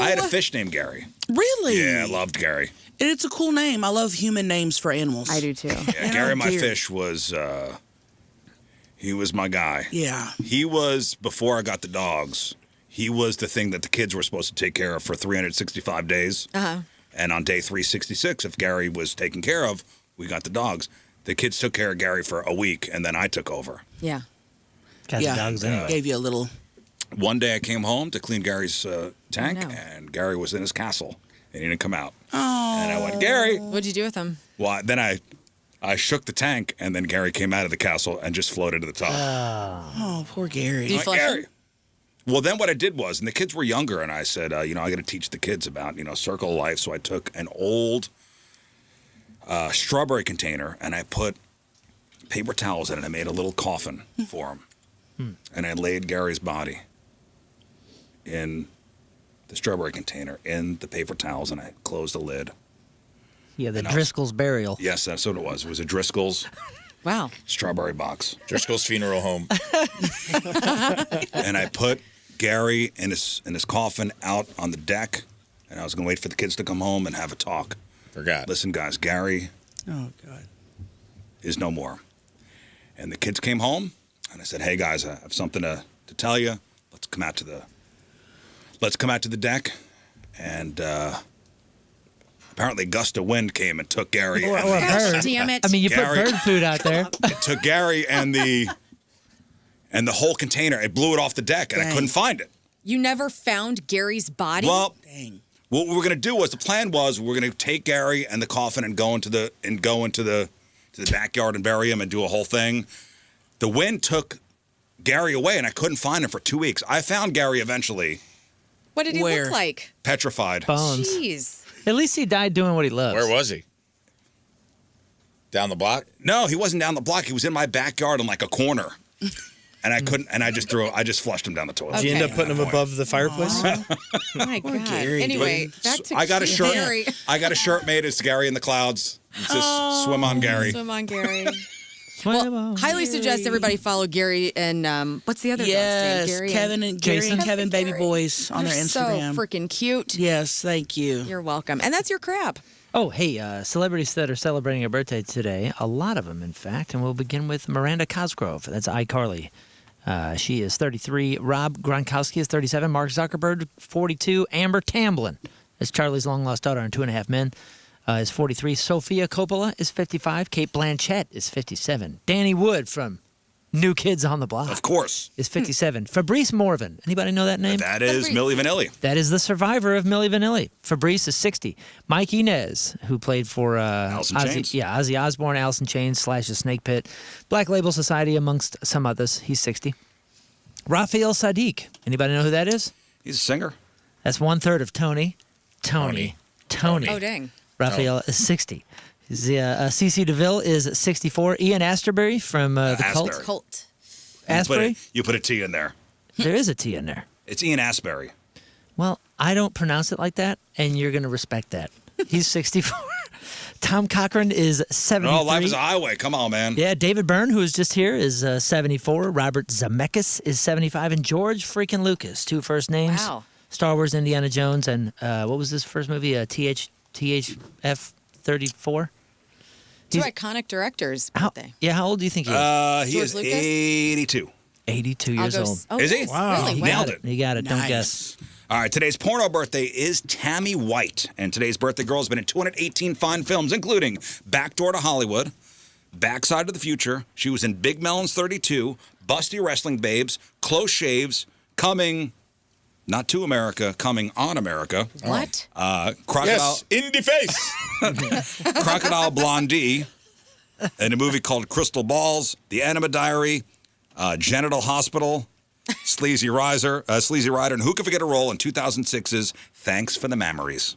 I had a fish named Gary. Really? Yeah, I loved Gary. It it's a cool name. I love human names for animals. I do too. Yeah, Gary, my fish, was he was my guy. Yeah. He was, before I got the dogs, he was the thing that the kids were supposed to take care of for 365 days. Uh-huh. And on day 366, if Gary was taken care of, we got the dogs. The kids took care of Gary for a week, and then I took over. Yeah. Got the dogs anyway. Gave you a little. One day I came home to clean Gary's tank, and Gary was in his castle, and he didn't come out. Oh. And I went, Gary. What'd you do with him? Well, then I shook the tank, and then Gary came out of the castle and just floated to the top. Oh, poor Gary. Did you flush him? Well, then what I did was, and the kids were younger, and I said, I got to teach the kids about, circle of life. So I took an old strawberry container, and I put paper towels in it. I made a little coffin for him. And I laid Gary's body in the strawberry container, in the paper towels, and I closed the lid. Yeah, the Driscoll's burial. Yes, that's what it was. It was a Driscoll's Wow. strawberry box. Driscoll's funeral home. And I put Gary in his coffin out on the deck, and I was going to wait for the kids to come home and have a talk. Forgot. Listen, guys, Gary is no more. And the kids came home, and I said, hey, guys, I have something to tell you. Let's come out to the deck. And apparently a gust of wind came and took Gary. Or a bird. Damn it. I mean, you Gary- put bird food out there. It took Gary and the whole container. It blew it off the deck, and I couldn't find it. You never found Gary's body? Well, Dang. what we were going to do was, the plan was, we're going to take Gary and the coffin and go into the backyard and bury him and do a whole thing. The wind took Gary away, and I couldn't find him for 2 weeks. I found Gary eventually. What did he Where? look like? Petrified. Bones. Jeez. At least he died doing what he loves. Where was he? Down the block? No, he wasn't down the block. He was in my backyard in like a corner. And I couldn't, and I just flushed him down the toilet. Did you end up putting him above the fireplace? My God. Gary, Anyway, back to I got a shirt. Gary. I got a shirt made as Gary in the clouds. It's just swim on Gary. Swim on Gary. Well, highly suggest everybody follow Gary and what's the other dog's Yes, name? Gary Kevin and Gary Jason? and Kevin Baby Gary. Boys on their They're Instagram. so freaking cute. Yes, thank you. You're welcome. And that's your crap. Oh, hey, celebrities that are celebrating a birthday today. A lot of them, in fact. And we'll begin with Miranda Cosgrove. That's iCarly. She is 33. Rob Gronkowski is 37. Mark Zuckerberg, 42. Amber Tamblyn is Charlie's long-lost daughter on 2.5 Men. Is 43. Sofia Coppola is 55. Kate Blanchett is 57. Danny Wood from New Kids on the Block. Of course. Is 57. Fabrice Morvan. Anybody know that name? That is Milli Vanilli. That is the survivor of Milli Vanilli. Fabrice is 60. Mike Inez, who played for Alice in Chains. Ozzy Osbourne, Alice in Chains / The Snake Pit, Black Label Society, amongst some others. He's 60. Raphael Sadiq. Anybody know who that is? He's a singer. That's 1/3 of Tony. Tony. Oh, dang. Raphael is 60. CeCe DeVille is 64. Ian Astbury from the Cult. Astbury. Cult. Astbury? You put a T in there. There is a T in there. It's Ian Astbury. Well, I don't pronounce it like that, and you're going to respect that. He's 64. Tom Cochran is 73. Oh, life is a highway. Come on, man. Yeah, David Byrne, who is just here, is 74. Robert Zemeckis is 75. And George freaking Lucas, 2 first names. Wow. Star Wars, Indiana Jones, and what was this first movie? THF 34? 2 iconic directors. How old do you think he is? He George is Lucas? 82. 82 years old. Oh, Is he? yes. Wow. Really? He Wow. nailed it. You got it. Don't Nice. guess. All right, today's porno birthday is Tammy White, and today's birthday girl has been in 218 fine films, including Backdoor to Hollywood, Backside to the Future. She was in Big Melons 32, Busty Wrestling Babes, Close Shaves, Coming, not to America, Coming on America. What? Crocodile, Yes, in the face. Crocodile Blondie, in a movie called Crystal Balls, The Anima Diary, Genital Hospital, Sleazy Rider, and who could forget a role in 2006's Thanks for the Memories.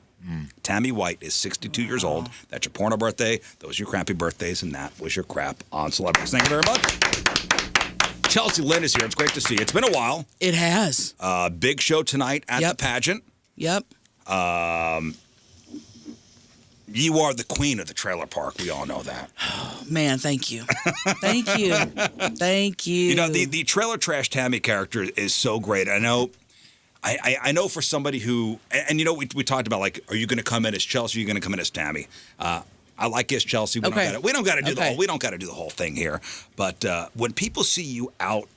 Tammy White is 62 years old. That's your porno birthday. Those are your crappy birthdays, and that was your crap on celebrities. Thank you very much. Chelcie, Lynn is here. It's great to see you. It's been a while. It has. Big show tonight at the Yep. pageant. Yep. You are the queen of the trailer park. We all know that. Man, thank you. Thank you. Thank you. You know, the trailer Trash Tammy character is so great. I know I know for somebody who, and you know, we talked about, like, are you going to come in as Chelcie? Or are you going to come in as Tammy? I like as Chelcie. We don't got to do the whole thing here. But when people see you out,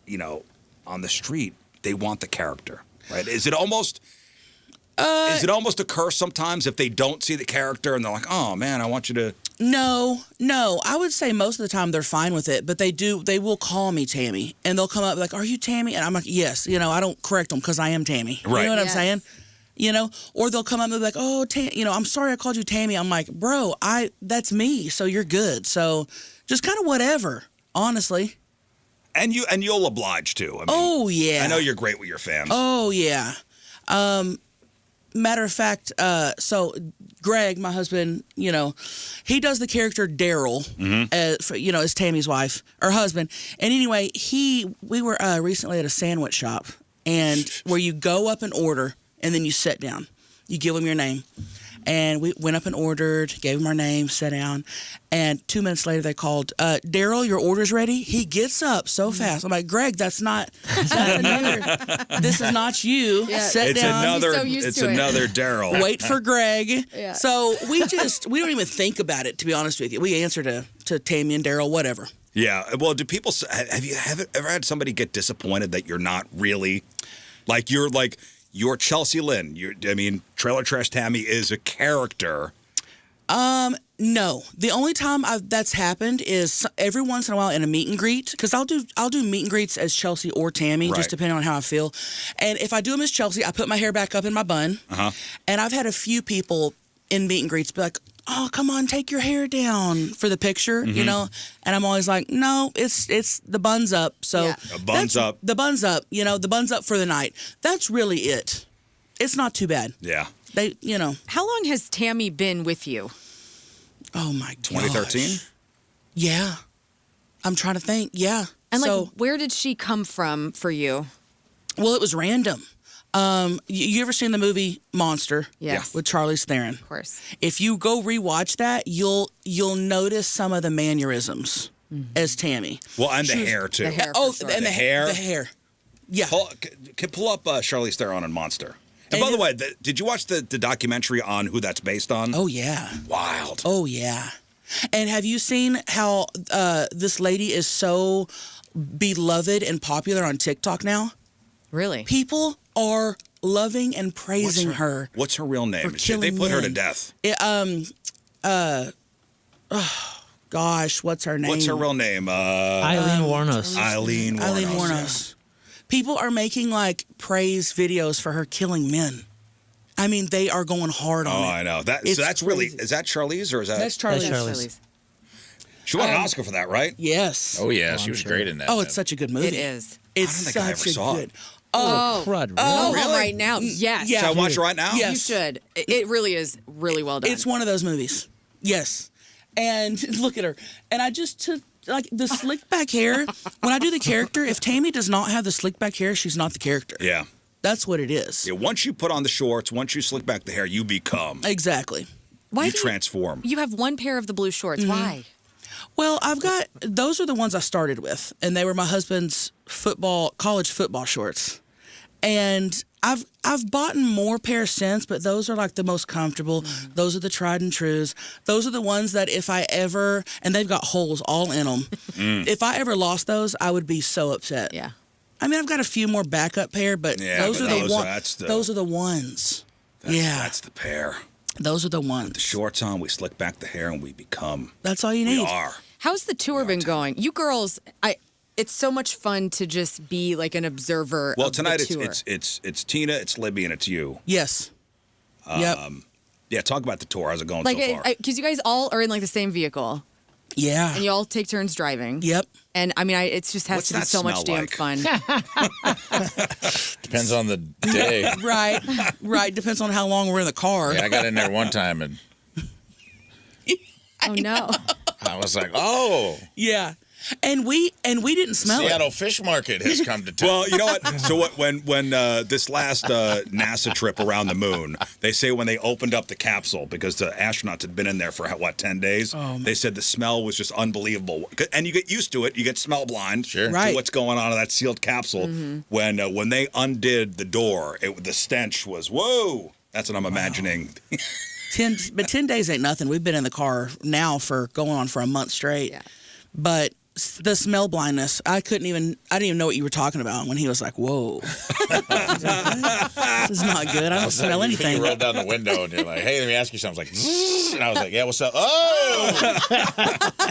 you know, on the street, they want the character, right? Is it almost a curse sometimes if they don't see the character and they're like, oh man, I want you to? No. I would say most of the time they're fine with it, but they will call me Tammy, and they'll come up like, are you Tammy? And I'm like, yes. You know, I don't correct them because I am Tammy. Right. You know what I'm saying? You know, or they'll come up and be like, oh, you know, I'm sorry I called you Tammy. I'm like, bro, that's me, so you're good. So just kind of whatever, honestly. And you'll oblige too. I mean, oh yeah. I know you're great with your fans. Oh yeah. Matter of fact, so Greg, my husband, you know, he does the character Daryl, you know, as Tammy's wife or husband. And anyway, we were recently at a sandwich shop, and where you go up and order, and then you sit down. You give them your name. And we went up and ordered, gave him our name, sat down. And 2 minutes later, they called, Daryl, your order's ready? He gets up so fast. I'm like, Greg, that's another, this is not you. Yeah. Sit down. It's another Daryl. Wait for Greg. Yeah. So we don't even think about it, to be honest with you. We answer to Tammy and Daryl, whatever. Yeah. Well, do people, have you ever had somebody get disappointed that you're not really, you're Chelcie Lynn. Trailer Trash Tammy is a character. No. The only time that's happened is every once in a while in a meet and greet, because I'll do meet and greets as Chelcie or Tammy, just depending on how I feel. And if I do them as Chelcie, I put my hair back up in my bun. And I've had a few people in meet and greets be like, oh, come on, take your hair down for the picture, you know? And I'm always like, no, it's the bun's up. So the bun's up. The bun's up, you know, the bun's up for the night. That's really it. It's not too bad. Yeah. They, you know. How long has Tammy been with you? Oh my god. 2013? Yeah. I'm trying to think. Yeah. And where did she come from for you? Well, it was random. You ever seen the movie Monster? Yes. With Charlize Theron. Of course. If you go rewatch that, you'll notice some of the mannerisms as Tammy. Well, and the hair too. The hair, and the hair. The hair. Yeah. Pull up Charlize Theron on Monster. And by the way, did you watch the documentary on who that's based on? Oh yeah. Wild. Oh yeah. And have you seen how this lady is so beloved and popular on TikTok now? Really? People are loving and praising her. What's her real name? They put her to death. Gosh, what's her name? What's her real name? Eileen Wuornos. Eileen Wuornos. People are making praise videos for her killing men. I mean, they are going hard on it. Oh, I know. That's really, is that Charlize or is that? That's Charlize. That's Charlize. She won an Oscar for that, right? Yes. Oh yeah, she was great in that. Oh, it's such a good movie. It is. It's I don't think I ever saw it. Oh, crud, really? Oh, really? right now. Yes. Yeah. Should I watch it right now? Yes. You should. It really is really well done. It's one of those movies. Yes. And look at her. And I just took the slick back hair. When I do the character, if Tammy does not have the slick back hair, she's not the character. Yeah. That's what it is. Yeah. Once you put on the shorts, once you slick back the hair, you become. Exactly. You transform. You have one pair of the blue shorts. Why? Well, those are the ones I started with, and they were my husband's college football shorts. And I've bought more pairs since, but those are the most comfortable. Those are the tried and trues. Those are the ones that if I ever, and they've got holes all in them. If I ever lost those, I would be so upset. Yeah. I mean, I've got a few more backup pair, but those are the ones. Those are the ones. That's the pair. Those are the ones. With the shorts on, we slick back the hair, and we become. That's all you need. We are. How's the tour been going? You girls, it's so much fun to just be an observer. Well, of tonight the tour. it's Tina, it's Libby, and it's you. Yes. Yep. Yeah, talk about the tour. How's it going so far? Because you guys all are in the same vehicle. Yeah. And you all take turns driving. Yep. And I mean, it just has to be so much damn fun. Depends on the day. Right. Depends on how long we're in the car. Yeah, I got in there one time and. Oh no. I was like, oh. Yeah. And we didn't smell Seattle it. Fish Market has come to town. Well, you know what? So when this last NASA trip around the moon, they say when they opened up the capsule, because the astronauts had been in there for, 10 days, they said the smell was just unbelievable. And you get used to it. You get smell blind to Right. what's going on in that sealed capsule. When they undid the door, the stench was, whoa. That's what I'm imagining. 10 days ain't nothing. We've been in the car now for going on for a month straight. Yeah. But the smell blindness, I didn't even know what you were talking about when he was like, whoa. This is not good. I don't smell anything. You rolled down the window and you're like, hey, let me ask you something. I was like, zzz, and I was like, yeah, what's up? Oh,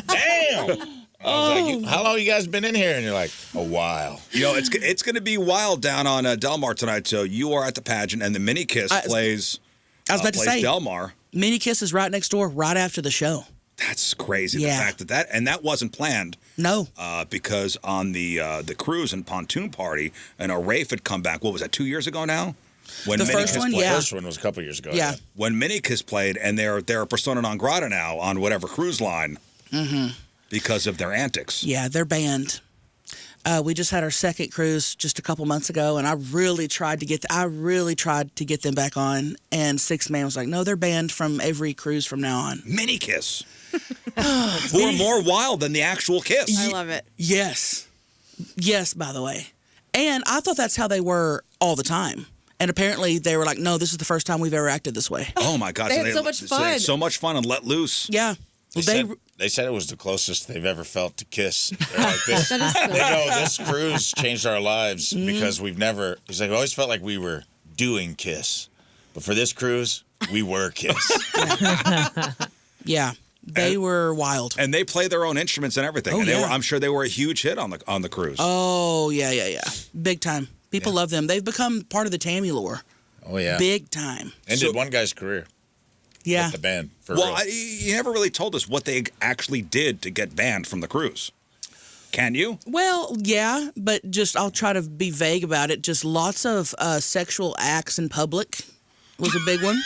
damn. I was like, how long you guys been in here? And you're like, a while. It's going to be wild down on Del Mar tonight. So you are at the pageant, and the Mini Kiss plays. I was about to say, Del Mar. Mini Kiss is right next door, right after the show. That's crazy. Yeah. The fact that wasn't planned. No. Because on the cruise and pontoon party, Rafe had come back. What was that? 2 years ago now. When The Mini first Kiss one, played. yeah. The first one was a couple years ago. Yeah. When Minikiss played, and they're a persona non grata now on whatever cruise line because of their antics. Yeah, they're banned. We just had our second cruise just a couple months ago, and I really tried to get them back on. And Six Man was like, "No, they're banned from every cruise from now on." Minikiss. Who are more wild than the actual Kiss. I love it. Yes, by the way, and I thought that's how they were all the time. And apparently they were like, "No, this is the first time we've ever acted this way." Oh my God! They had so much They fun. had so much fun and let loose. Yeah. They said it was the closest they've ever felt to Kiss. They're like, this cruise changed our lives because we've never. He's like, we always felt like we were doing Kiss, but for this cruise, we were Kiss. Yeah, they were wild. And they play their own instruments and everything. Oh, and yeah. I'm sure they were a huge hit on the cruise. Oh yeah, big time. People love them. They've become part of the Tammy lore. Oh yeah, Big time. ended one guy's career. Yeah. With the band. For Well, real. you never really told us what they actually did to get banned from the cruise. Can you? Well, yeah, but I'll try to be vague about it. Just lots of sexual acts in public was a big one.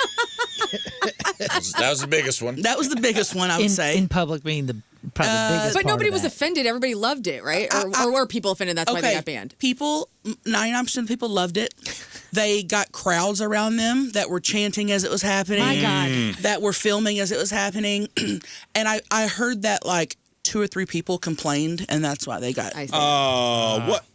That was the biggest one. That was the biggest one, I would say. In public being probably the biggest But part nobody of was that. offended. Everybody loved it, right? Or were people offended? That's why they got banned. People, 99% of people loved it. They got crowds around them that were chanting as it was happening. My God. That were filming as it was happening. And I heard that like 2 or 3 people complained, and that's why they got. I see. What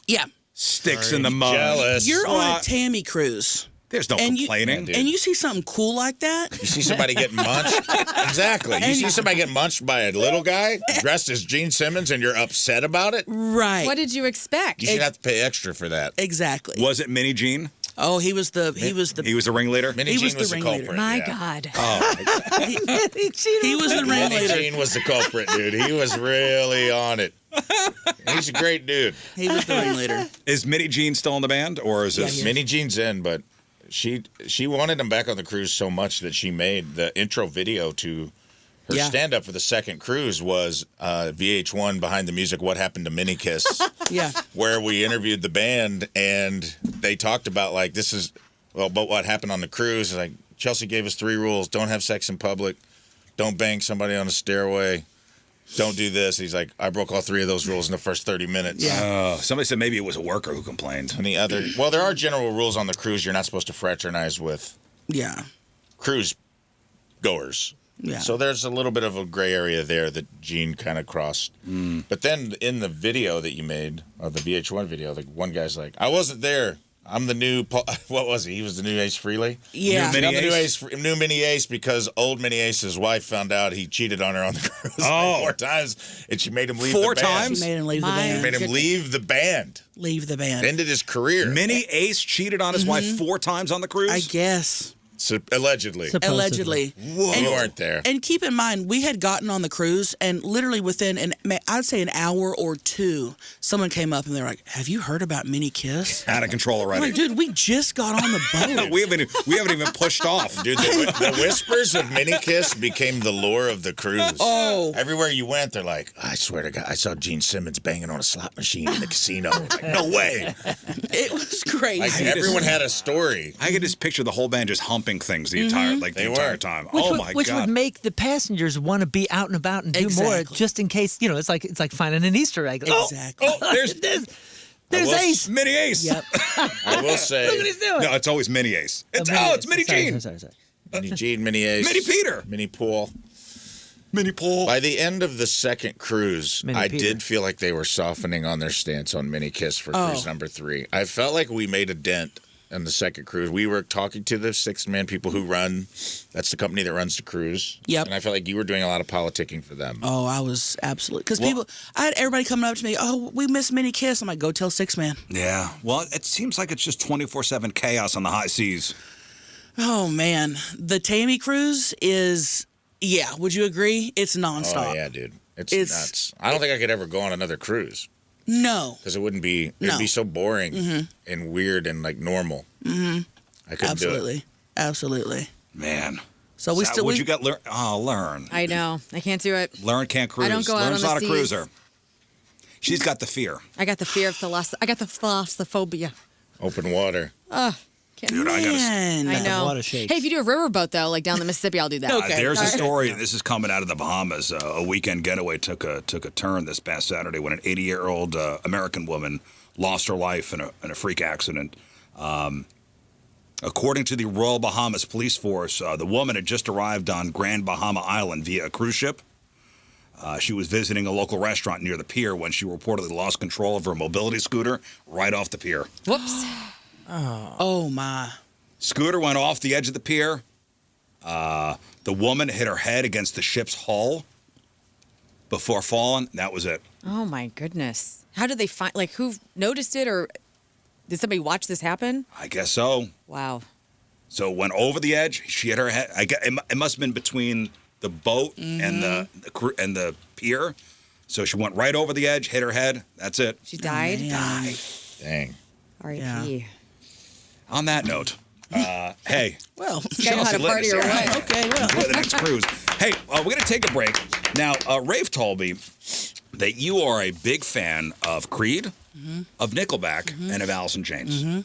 Yeah. sticks in the mud? Jealous. You're on a Tammy cruise. There's no And complaining. And you see something cool like that. You see somebody getting munched? Exactly. You see somebody getting munched by a little guy dressed as Gene Simmons and you're upset about it? Right. What did you expect? You should have to pay extra for that. Exactly. Was it Mini Gene? Oh, he was the He was the ringleader. Mini He Gene was the was the ringleader. culprit. My yeah. God. he was the Mini ringleader. Gene was the culprit, dude. He was really on it. He's a great dude. He was the ringleader. Is Mini Gene still in the band, or is this? Yeah. Mini Gene's in, but she wanted him back on the cruise so much that she made the intro video to her stand-up for the second cruise was VH1 Behind the Music, What Happened to Mini Kiss, Yeah. where we interviewed the band, and they talked about, like, but what happened on the cruise. Like, Chelcie gave us 3 rules. Don't have sex in public. Don't bang somebody on a stairway. Don't do this. He's like, I broke all 3 of those rules in the first 30 minutes. Yeah. Somebody said maybe it was a worker who complained. And well, there are general rules on the cruise. You're not supposed to fraternize with Yeah. cruise goers. Yeah. So there's a little bit of a gray area there that Gene kind of crossed. But then in the video that you made, the VH1 video, the one guy's like, I wasn't there. I'm the new, what was he? He was the new Ace Frehley? Yeah. New Mini I'm the Ace? new Mini Ace because old Mini Ace's wife found out he cheated on her on the cruise Oh. 4 times, and she made him leave 4 the band. times? She made him leave the My band. Made him leave the band. Leave the band. Ended his career. Mini Ace cheated on his wife 4 times on the cruise. I guess. Allegedly. Allegedly. You weren't there. And keep in mind, we had gotten on the cruise, and literally within, I'd say an hour or 2, someone came up and they're like, have you heard about Mini Kiss? Out of control I'm already. like, dude, we just got on the boat. we haven't even pushed off. Dude, the whispers of Mini Kiss became the lore of the cruise. Oh. Everywhere you went, they're like, I swear to God, I saw Gene Simmons banging on a slot machine in the casino. Like, no way. It was crazy. Like, everyone had a story. I could just picture the whole band just humping pumping things the entire time. Which would make the passengers want to be out and about and do more, just in case. It's like finding an Easter egg. Exactly. There's Ace. Mini Ace. Yep. I will say. Look what he's doing. No, it's always Mini Ace. It's Mini Gene. Sorry. Mini Gene, Mini Ace. Mini Peter. Mini Pool. Mini Pool. By the end of the second cruise, I did feel like they were softening on their stance on Mini Kiss for cruise number 3. I felt like we made a dent on the second cruise. We were talking to the 6-man people who run. That's the company that runs the cruise. Yep. And I felt like you were doing a lot of politicking for them. Oh, I was absolutely. Because I had everybody coming up to me, oh, we miss Mini Kiss. I'm like, go tell 6-man. Yeah. Well, it seems like it's just 24/7 chaos on the high seas. Oh, man. The Tammy cruise is, would you agree? It's nonstop. Oh, yeah, dude. It's nuts. I don't think I could ever go on another cruise. No. Because it wouldn't be, it'd be so boring and weird and like normal. Mm-hmm. I couldn't do it. Absolutely. Man. So we still. Would you get Learn? Oh, Learn. I know. I can't do it. Learn can't cruise. I don't go out Learn's on the not a seas. cruiser. She's got the fear. I got the fear of I got the thalassophobia. Open water. Dude, I know. Water shakes. Hey, if you do a riverboat though, like down the Mississippi, I'll do that. Okay. There's a story. This is coming out of the Bahamas. A weekend getaway took a turn this past Saturday when an 80-year-old American woman lost her life in a freak accident. According to the Royal Bahamas Police Force, the woman had just arrived on Grand Bahama Island via a cruise ship. She was visiting a local restaurant near the pier when she reportedly lost control of her mobility scooter right off the pier. Whoops. Oh, my. Scooter went off the edge of the pier. The woman hit her head against the ship's hull before falling. That was it. Oh my goodness. How did they find? Like, who noticed it, or did somebody watch this happen? I guess so. Wow. So it went over the edge. She hit her head. It must have been between the boat and the pier. So she went right over the edge, hit her head. That's it. She died. Died. Dang. R.I.P. On that note, hey. Well, You know how to Lynn party is your here. way. okay, well. Enjoy the next cruise. Hey, we're going to take a break. Now, Rafe told me that you are a big fan of Creed, of Nickelback, and of Alice in Chains.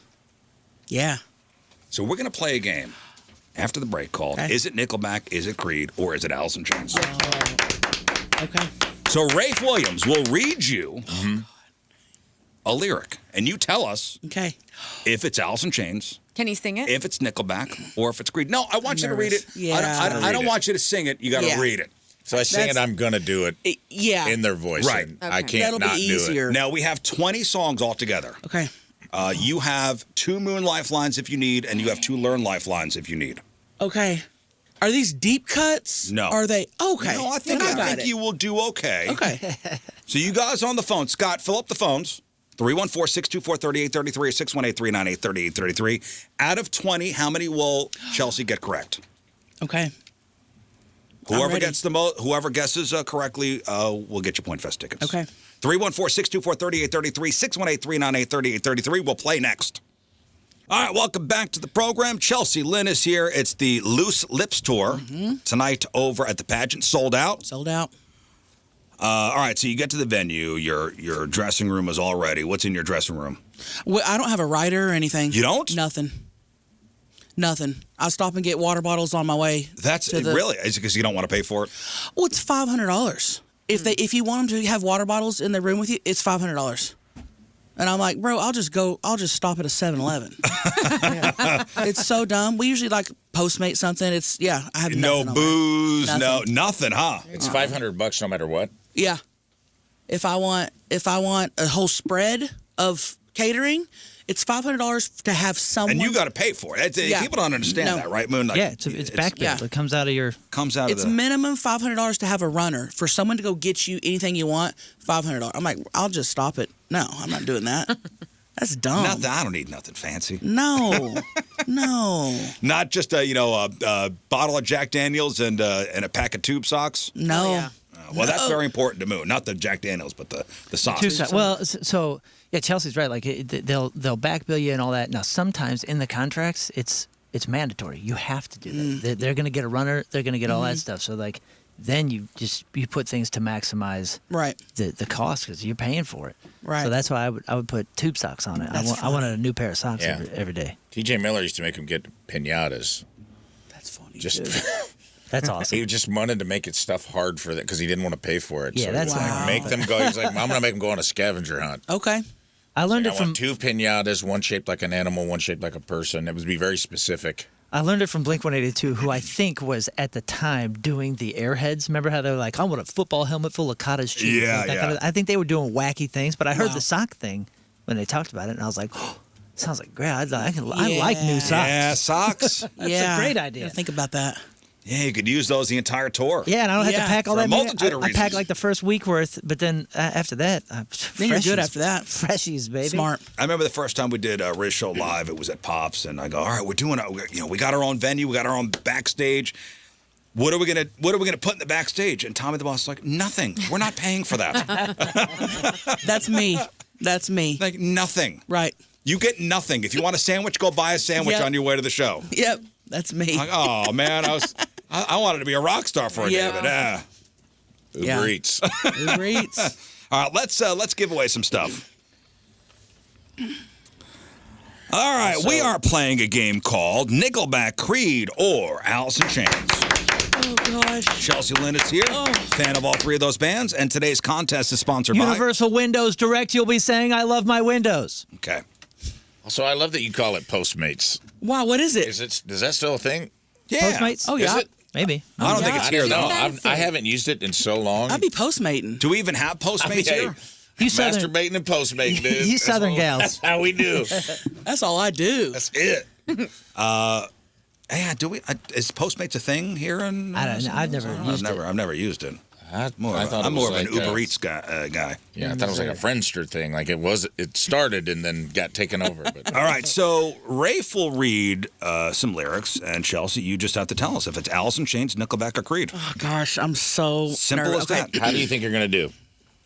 Yeah. So we're going to play a game after the break called Is it Nickelback, is it Creed, or is it Alice in Chains? Okay. So Rafe Williams will read you a lyric, and you tell us Okay. if it's Alice in Chains, Can he sing it? if it's Nickelback, or if it's Creed. No, I want you to read it. Yeah. I don't want you to sing it. You got to read it. So I sing it, I'm going to do it Yeah. in their voice. Right. And I can't That'll be not do easier. it. Now, we have 20 songs altogether. Okay. You have 2 Moon lifelines if you need, and you have 2 Learn lifelines if you need. Okay. Are these deep cuts? No. Are they? Okay. No, I think you will do okay. Okay. So you guys on the phone, Scott, fill up the phones. 314-624-3833 or 618-398-3833. Out of 20, how many will Chelcie get correct? Okay. Whoever guesses correctly will get your Point Fest tickets. Okay. 314-624-3833, 618-398-3833. We'll play next. All right, welcome back to the program. Chelcie, Lynn is here. It's the Loose Lips Tour tonight over at the pageant. Sold out. Sold out. All right, so you get to the venue. Your dressing room is all ready. What's in your dressing room? Well, I don't have a rider or anything. You don't? Nothing. I stop and get water bottles on my way. That's really? Is it because you don't want to pay for it? Well, it's $500. If you want them to have water bottles in the room with you, it's $500. And I'm like, bro, I'll just stop at a 7-Eleven. It's so dumb. We usually like Postmate something. I have No nothing on booze, Nothing. nothing, huh? It's $500 no matter what. there. Yeah. If I want a whole spread of catering, it's $500 to have someone. And you got to pay for it. Yeah. People don't understand No. that, right, Moon? Like, it's back bill. yeah. It comes out of your. It's minimum $500 to have a runner. For someone to go get you anything you want, $500. I'm like, I'll just stop it. No, I'm not doing that. That's dumb. I don't need nothing fancy. No. Not just a bottle of Jack Daniels and a pack of tube socks. No. Oh, yeah. Well, that's very important to Moon. Not the Jack Daniels, but the socks. Well, so yeah, Chelsea's right. Like they'll back bill you and all that. Now sometimes in the contracts, it's mandatory. You have to do that. They're going to get a runner. They're going to get all that stuff. So like, then you put things to maximize the cost because you're paying for it. Right. So that's why I would put tube socks on it. I wanted a new pair of socks every day. TJ Miller used to make him get pinatas. Just That's awesome. he just wanted to make it stuff hard for that because he didn't want to pay for it. Yeah, so that's he was wow. like, make them go. He's like, I'm going to make them go on a scavenger hunt. Okay. I learned I it from want 2 pinatas, one shaped like an animal, one shaped like a person. It would be very specific. I learned it from Blink-182, who I think was at the time doing the Airheads. Remember how they were like, I want a football helmet full of cottage cheese. Yeah, Like that yeah. kind of- I think they were doing wacky things, but I heard Wow. the sock thing when they talked about it, and I was like, oh, sounds like great. I like new socks. Yeah, socks. That's yeah. a great idea. Gotta think about that. Yeah, you could use those the entire tour. Yeah, and I don't have to Yeah, pack all for a that. man. multitude of I pack reasons. like the first week worth, but then after that, Then you're good freshies. after that. Freshies, baby. Smart. I remember the first time we did a Rizz show live. It was at Pops, and I go, "All right, we're doing it. We got our own venue. We got our own backstage. What are we gonna put in the backstage?" And Tommy the boss is like, "Nothing. We're not paying for that. That's me. That's me. Like nothing. Right. You get nothing. If you want a sandwich, go buy a sandwich Yep. on your way to the show." Yep. That's me. Like, oh man, I wanted to be a rock star for a Yeah. day, but Uber Yeah. Eats. Uber Eats. All right, let's give away some stuff. All right, we are playing a game called Nickelback, Creed, or Alice in Chains. Oh gosh. Chelcie Lynn is here, fan of all three of those bands, and today's contest is sponsored Universal Windows Direct, you'll be saying, I love my windows. by... Okay. So I love that you call it Postmates. Wow. What is it? Is that still a thing? Yeah. Postmates? Oh Is yeah. it? Maybe. I don't think Yeah. it's I here, don't know. though. I haven't used it in so long. I'd be postmating. Do we even have Postmates Hey, here? You Southern, masturbating and Postmating, dude. you That's Southern all- gals. That's how we do. That's all I do. That's it. Yeah, do we? Is Postmates a thing here? In, I don't know. I've never used it. I've never used it. I I'm more of an Uber Eats guy. Yeah, I thought it was like a Friendster thing. Like it started and then got taken over. But All right, so Rafe will read some lyrics, and Chelcie, you just have to tell us if it's Alice in Chains, Nickelback, or Creed. Oh gosh, I'm so Simple nervous. as Okay. that. how do you think you're gonna do?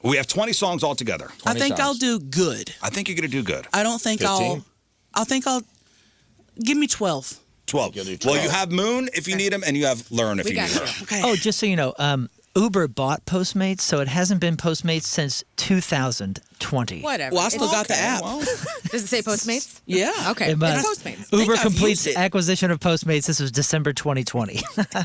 We have 20 songs altogether. I 20 think I'll songs. do good. I think you're going to do good. I don't think 15? I'll give me 12. 12. You'll do Well, 12. you have Moon if you need them, and you have Learn if We you got need you. her. Okay. Oh, just so you know, Uber bought Postmates, so it hasn't been Postmates since 2020. Whatever. Well, I still got the app. Well, Does it say Postmates? Yeah. Okay. But It's Postmates. Uber I've completes used it. acquisition of Postmates. This was December 2020.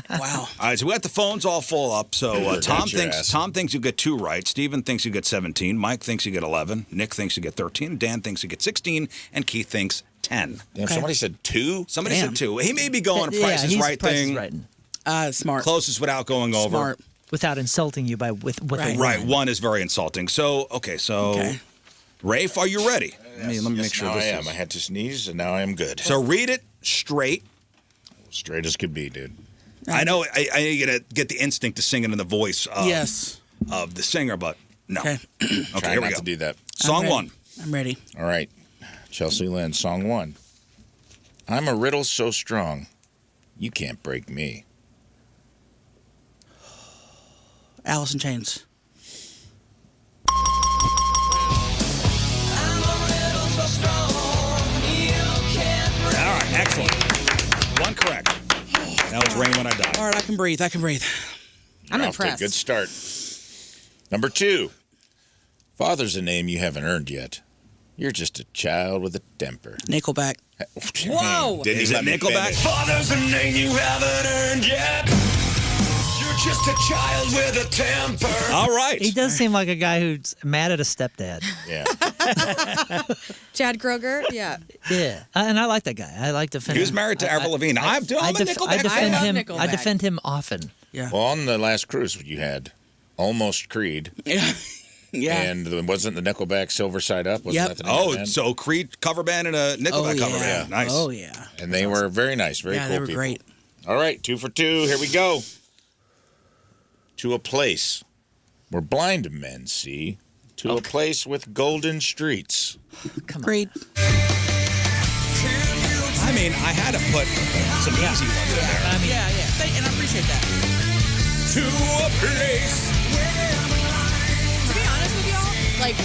Wow. all right, so we got the phones all full up. So Got your ass. Tom thinks you get 2 right. Steven thinks you get 17. Mike thinks you get 11. Nick thinks you get 13. Dan thinks you get 16. And Keith thinks 10. Damn, somebody said 2. Somebody Damn. said 2. He may be going a Price is he's Right Price is thing. Right. Smart. Closest without going over. Smart. Without insulting you by with Right. a Right, one. 1 is very insulting. So, Okay. Rafe, are you ready? Let me make sure now this I am. is... I had to sneeze, and now I am good. So read it straight. Straight as could be, dude. I know I need to get the instinct to sing it in the voice Yes. of the singer, but no. Okay. Okay, Try here we not go. to do that. Song ready. 1. I'm ready. All right. Chelcie Lynn, song 1. I'm a riddle so strong, you can't break me. Alice in Chains. All right, excellent. 1 correct. That was Rain When I Die. All right, I can breathe. I can breathe. I'm You're off to a impressed. good start. Number 2. Father's a name you haven't earned yet. You're just a child with a temper. Nickelback. Whoa. Didn't Is even it let me Nickelback? finish. Father's a name you haven't earned yet. You're just a child with a temper. All right. He does seem like a guy who's mad at a stepdad. Yeah. Chad Kroger? Yeah. Yeah, and I like that guy. I like defend. He was married to Avril Lavigne. I'm a Nickelback I defend I love him. Nickelback. I defend him often. Yeah. Well, on the last cruise you had, almost Creed, Yeah. Yeah. and wasn't the Nickelback Silver Side Up? Wasn't Yep. that the name of the Oh, band? so Creed cover band and a Nickelback cover yeah. band. Nice. Oh yeah. And they were very nice, very Yeah, cool they were people. great. All right, 2 for 2. Here we go. To a place where blind men see. To a place with golden streets. Come on. Great. I mean, I had to put some easy ones in there. I mean, Yeah, yeah. And I appreciate that. To a place. To be honest with y'all, like,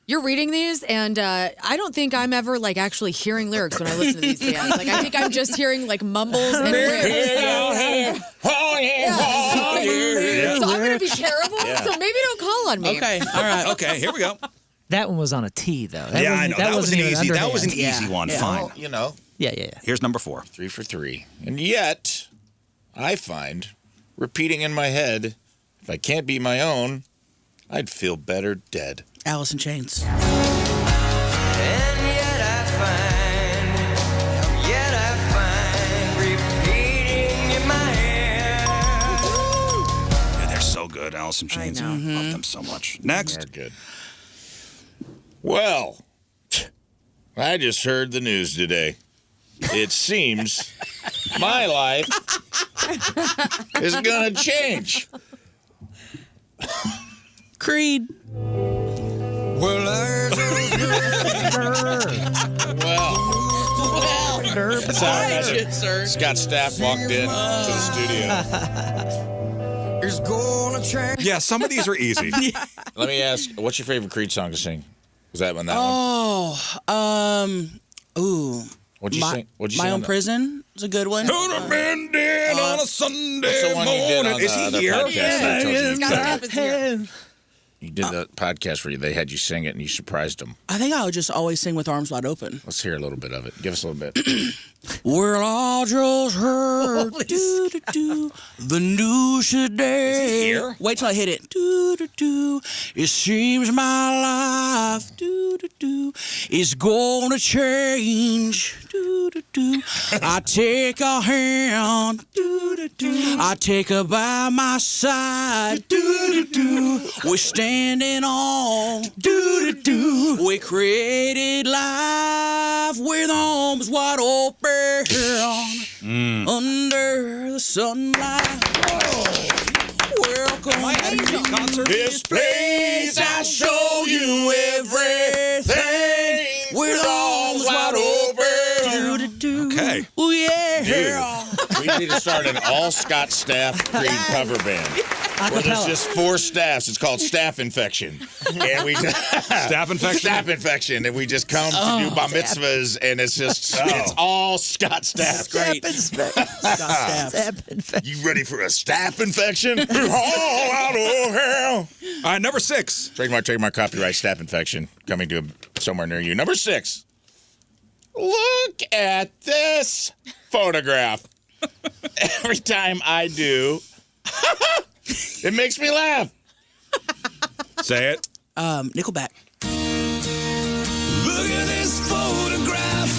you're reading these, and I don't think I'm ever, like, actually hearing lyrics when I listen to these bands. Like, I think I'm just hearing, like, mumbles and riffs. Oh, yeah. Oh, yeah. So I'm going to be terrible, so maybe don't call on me. Okay. All right. Okay, here we go. that one was on a T though. That Yeah, I wasn't- know. That was wasn't an even easy. That was an underhand. easy Yeah. one. Yeah. Fine. Well, you know, Yeah, yeah, yeah. Here's number 4. 3 for 3. And yet, I find repeating in my head, if I can't be my own, I'd feel better dead. Alice in Chains. And yet I find repeating in my head. Yeah, they're so good, Alice in Chains. I love them so much. Next. They're good. Well, I just heard the news today. It seems my life is going to change. Creed. Well, That's how I imagine Scott Stapp walked in to the studio. is gonna change. Yeah, some of these are easy. Let me ask, what's your favorite Creed song to sing? Was that one? What'd you sing? What'd you My sing Own on Prison is a good one. Could have been dead on a Sunday That's the one you did morning. on Is the he other here? podcast. I told you. Scott Stapp is here. You did the podcast where they had you sing it and you surprised them. I think I would just always sing with arms wide open. Let's hear a little bit of it. Give us a little bit. We're all just heard the news today. Is he here? Wait till I hit it. It seems my life is gonna change. I take a hand. I take her by my side. We're standing on. We created life with arms wide open under the sunlight. Welcome to this place. I show you everything with arms wide open. Okay. Oh yeah. Dude, we need to start an all Scott Staff Creed cover band. Where there's just 4 staffs. It's called Staff Infection. And we Staff Infection? Staff Infection. And we just come to do bar mitzvahs, and it's just, it's all Scott Staff. Great. You ready for a Staff Infection? All out of hell. All right, number 6. Trademark, copyright, Staff Infection. Coming to somewhere near you. Number 6. Look at this photograph. Every time I do, it makes me laugh. Say it. Nickelback. Look at this photograph.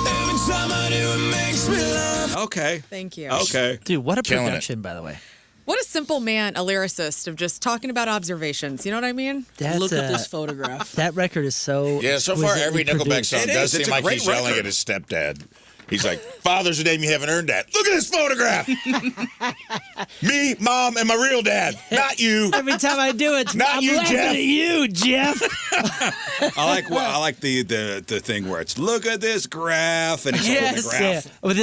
Every time I do, it makes me laugh. Okay. Thank you. Okay. Dude, what a Killing production, by the way. What a simple man, a lyricist of just talking about observations. You know what I mean? Look at this photograph. That record is so. Yeah, so far every exquisitely Nickelback song It does is. It's seem a like great he's yelling record. at his stepdad. He's like, Father's a name you haven't earned that. Look at this photograph. Me, Mom, and my real dad. Not you. Every time I do it, Not I'm you, laughing Jeff. at you, Jeff. I like the thing where it's look at this graph and he's holding the graph. Yeah. Well,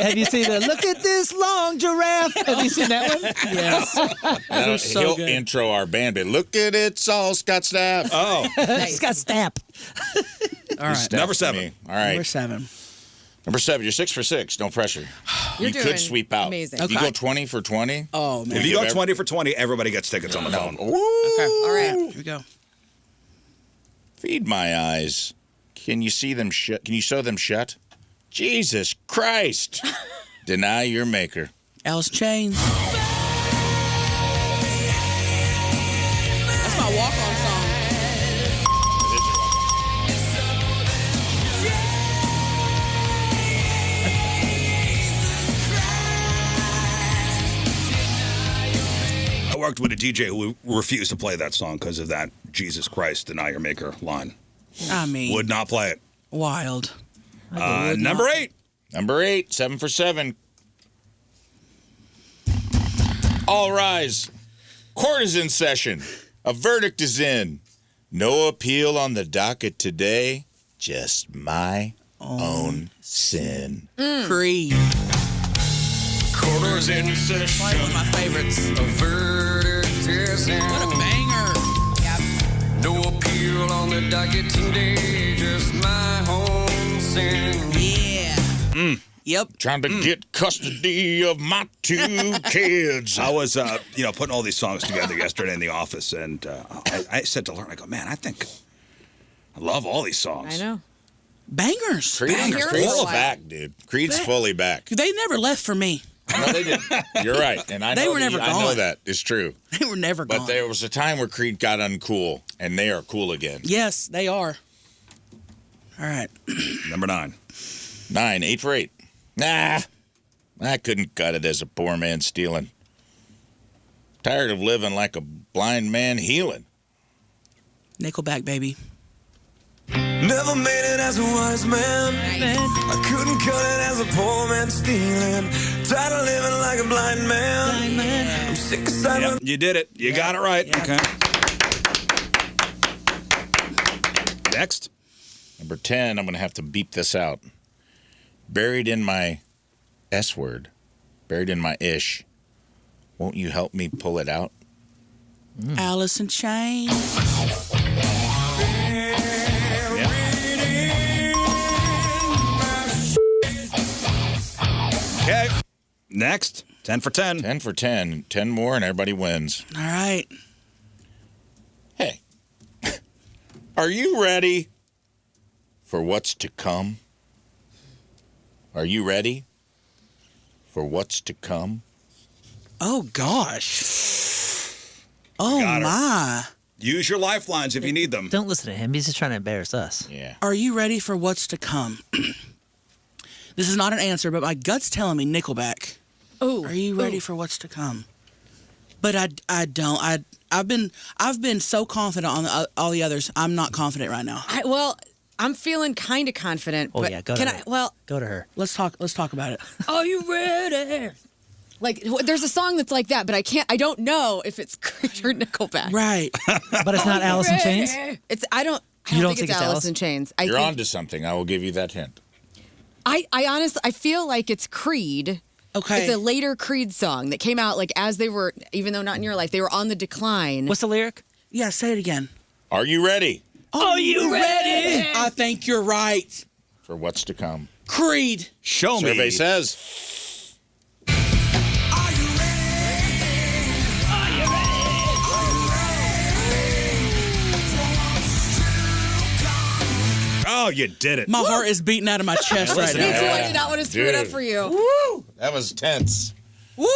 have you seen the look at this long giraffe? Have you seen that one? Yes. so He'll good. intro our band, but look at it, it's all Scott Staff. Oh, It's got Stapp. All right. number 7. Me. All right. Number 7. Number 7, you're 6 for 6. No pressure. You're you doing could sweep out. amazing. If you Okay. go 20 for 20. Oh, man. If you go 20 for 20, everybody gets tickets on the phone. Ooh. Okay. All right. Here we go. Feed my eyes. Can you see them shut? Can you sew them shut? Jesus Christ. Deny your maker. Alice in Chains. That's my walk-on song. I worked with a DJ who refused to play that song because of that Jesus Christ, deny your maker line. I mean, Would not play it. wild. Number 8. Number 8, 7 for 7. All rise. Court is in session. A verdict is in. No appeal on the docket today. Just my own sin. Creed. Quarters in session. One of my favorites. A verdict is in. What a banger. No appeal on the docket today. Just my own sin. Yeah. Yep. Trying to get custody of my 2 kids. I was, putting all these songs together yesterday in the office, and I said to Lauren, I go, man, I think I love all these songs. I know. Bangers. Creed's Bangers. Creed's Cool. back, dude. Creed's fully back. They never left for me. No, they didn't. You're right. And I They know were never I know gone. that. It's true. They were never But gone. there was a time where Creed got uncool, and they are cool again. Yes, they are. All right. Number 9. 9, 8 for 8. Nah, I couldn't cut it as a poor man stealing. Tired of living like a blind man healing. Nickelback, baby. Never made it as a wise man. I couldn't cut it as a poor man stealing. Tired of living like a blind man. I'm sick of silence. Yep, you did it. You got it right. Yeah. Okay. Next. Number 10, I'm going to have to beep this out. Buried in my S word, buried in my ish. Won't you help me pull it out? Alice in Chains. Okay. Next. 10 for 10. 10 for 10. 10 more and everybody wins. All right. Hey, are you ready for what's to come? Are you ready for what's to come? Oh, gosh. Oh, Got her. my. Use your lifelines if you need them. Don't listen to him. He's just trying to embarrass us. Yeah. Are you ready for what's to come? This is not an answer, but my gut's telling me Nickelback. Oh, Are you ready for what's to come? But I don't. I've been so confident on all the others. I'm not confident right now. I'm feeling kind of confident. Oh, but yeah, go to can her. I? Well, Go to her. Let's talk about it. are you ready? Like, there's a song that's like that, but I don't know if it's Creed or Nickelback. Right. But it's not Alice in Chains? I don't think it's Alice in Chains. You're think, onto something. I will give you that hint. I honestly, I feel like it's Creed. Okay. It's a later Creed song that came out like as they were, even though not in your life, they were on the decline. What's the lyric? Yeah, say it again. Are you ready Are you ready? I think you're right. for what's to come? Creed. Show me. Survey says. Oh, you did it. My heart is beating out of my chest right Me too. now. I did not want to screw it up Dude. for you. Woo! That was tense. Woo.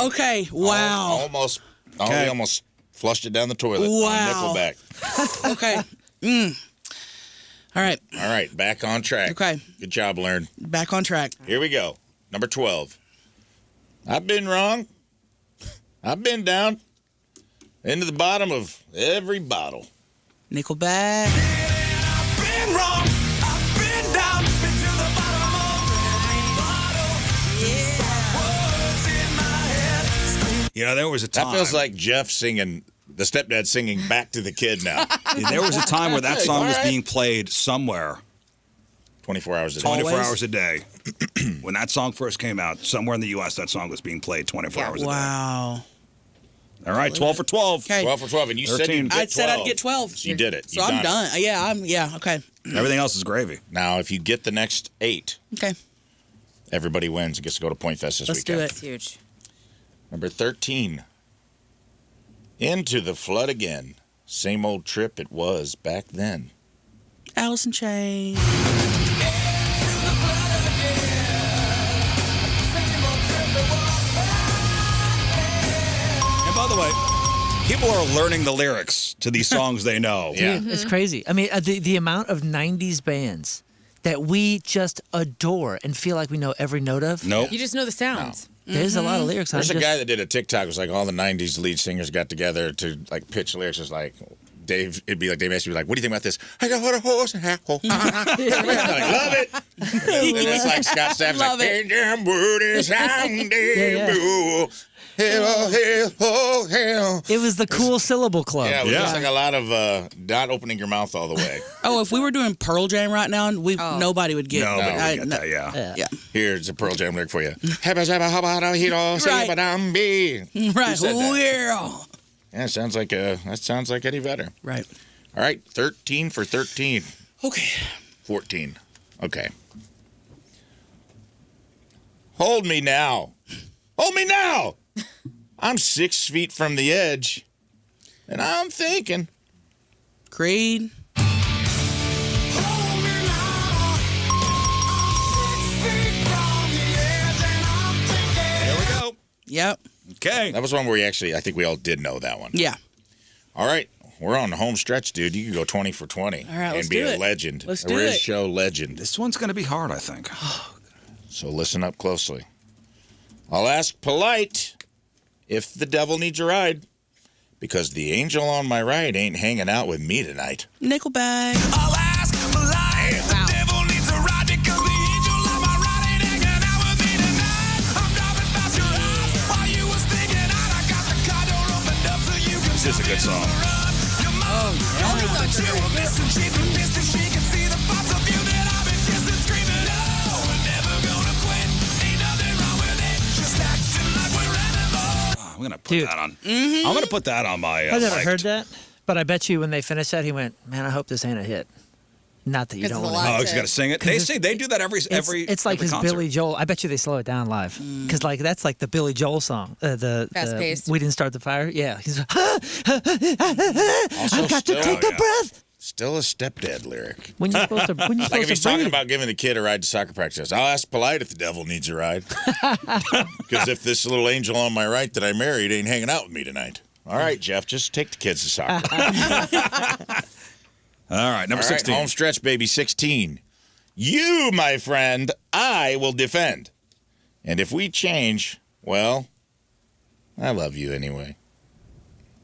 Okay. Wow. Almost. Okay. He almost flushed it down the toilet. Wow. On Nickelback. Okay. All right. All right, back on track. Okay. Good job, Learn. Back on track. Here we go. Number 12. I've been wrong. I've been down. Into the bottom of every bottle. Nickelback. I've been wrong. I've been down. Been to the bottom of every bottle. Words in my head. You know, there was a time. That feels like Jeff singing, the stepdad singing back to the kid now. There was a time where that song was All right. being played somewhere 24 hours a day. 24 Always? hours a day. When that song first came out, somewhere in the U.S., that song was being played 24 hours a day. Wow. All right, 12 for 12. Okay. 12 for 12, and you said 13. you'd get 12. I said I'd get 12. So you did it. So You I'm got it. done. Yeah, okay. Everything else is gravy. Now, if you get the next 8, Okay. everybody wins and gets to go to Point Fest this Let's weekend. do It's huge. Number 13. Into the flood again. Same old trip it was back then. Alice in Chains. And by the way, people are learning the lyrics to these songs they know. Yeah. It's crazy. I mean, the amount of 90s bands that we just adore and feel like we know every note of. Nope. You just know the sounds. There's a lot of lyrics. There's I'm a just- guy that did a TikTok. It was like all the 90s lead singers got together to like pitch lyrics. It was like Dave, it'd be like Dave Ashley would be like, what do you think about this? I got what a horse and half. Like, love it. And it's like Scott Stapp's Love like, it. "Damn word sounding blue. Hell, hell, oh, hell." It was the Cool Syllable Club. Yeah, it was Yeah. just like a lot of not opening your mouth all the way. Oh, if we were doing Pearl Jam right now, nobody would get. No, but I- we get that, yeah. Yeah. Here's a Pearl Jam lyric for you. Habba zabba habba da hito Right. sabba dum bee. Right. said that? Oh, yeah. Yeah, that sounds like Eddie Vedder. Right. All right, 13 for 13. Okay. 14. Okay. Hold me now. Hold me now. I'm 6 feet from the edge, and I'm thinking. Creed. Here we Yep. Okay. That was one where I think we all did know that one. Yeah. All right. We're on the home stretch, dude. You can go 20 for 20 All right, and let's be do a it. legend. Let's a do Rizz it. Show legend. This one's going to be hard, I think. So listen up closely. I'll ask polite if the devil needs a ride, because the angel on my right ain't hanging out with me tonight. Nickelback. I'll ask polite if the devil needs a ride, because the angel on my right ain't hanging out with me tonight. I'm driving past your house while you was thinking out. I got the car door opened up so you can. This is a good song. I'm gonna put that on. I'm gonna put that on my. I never liked. heard that, but I bet you when they finished that, he went, "Man, I hope this ain't a hit." Not that you 'Cause don't it's a want lot. Oh, he's got to sing it. They do that every. It's like every his concert. Billy Joel. I bet you they slow it down live because like that's like the Billy Joel song. Fast-paced. We didn't start the fire. Yeah, he's. Also I've got to still- take a breath. Still a stepdad lyric. When you're supposed to. When you're Like if supposed he's to talking breathe. about giving the kid a ride to soccer practice, I'll ask polite if the devil needs a ride. Because if this little angel on my right that I married ain't hanging out with me tonight. All right, Jeff, just take the kids to soccer. All right, number All right, 16. home stretch, baby, 16. You, my friend, I will defend. And if we change, well, I love you anyway.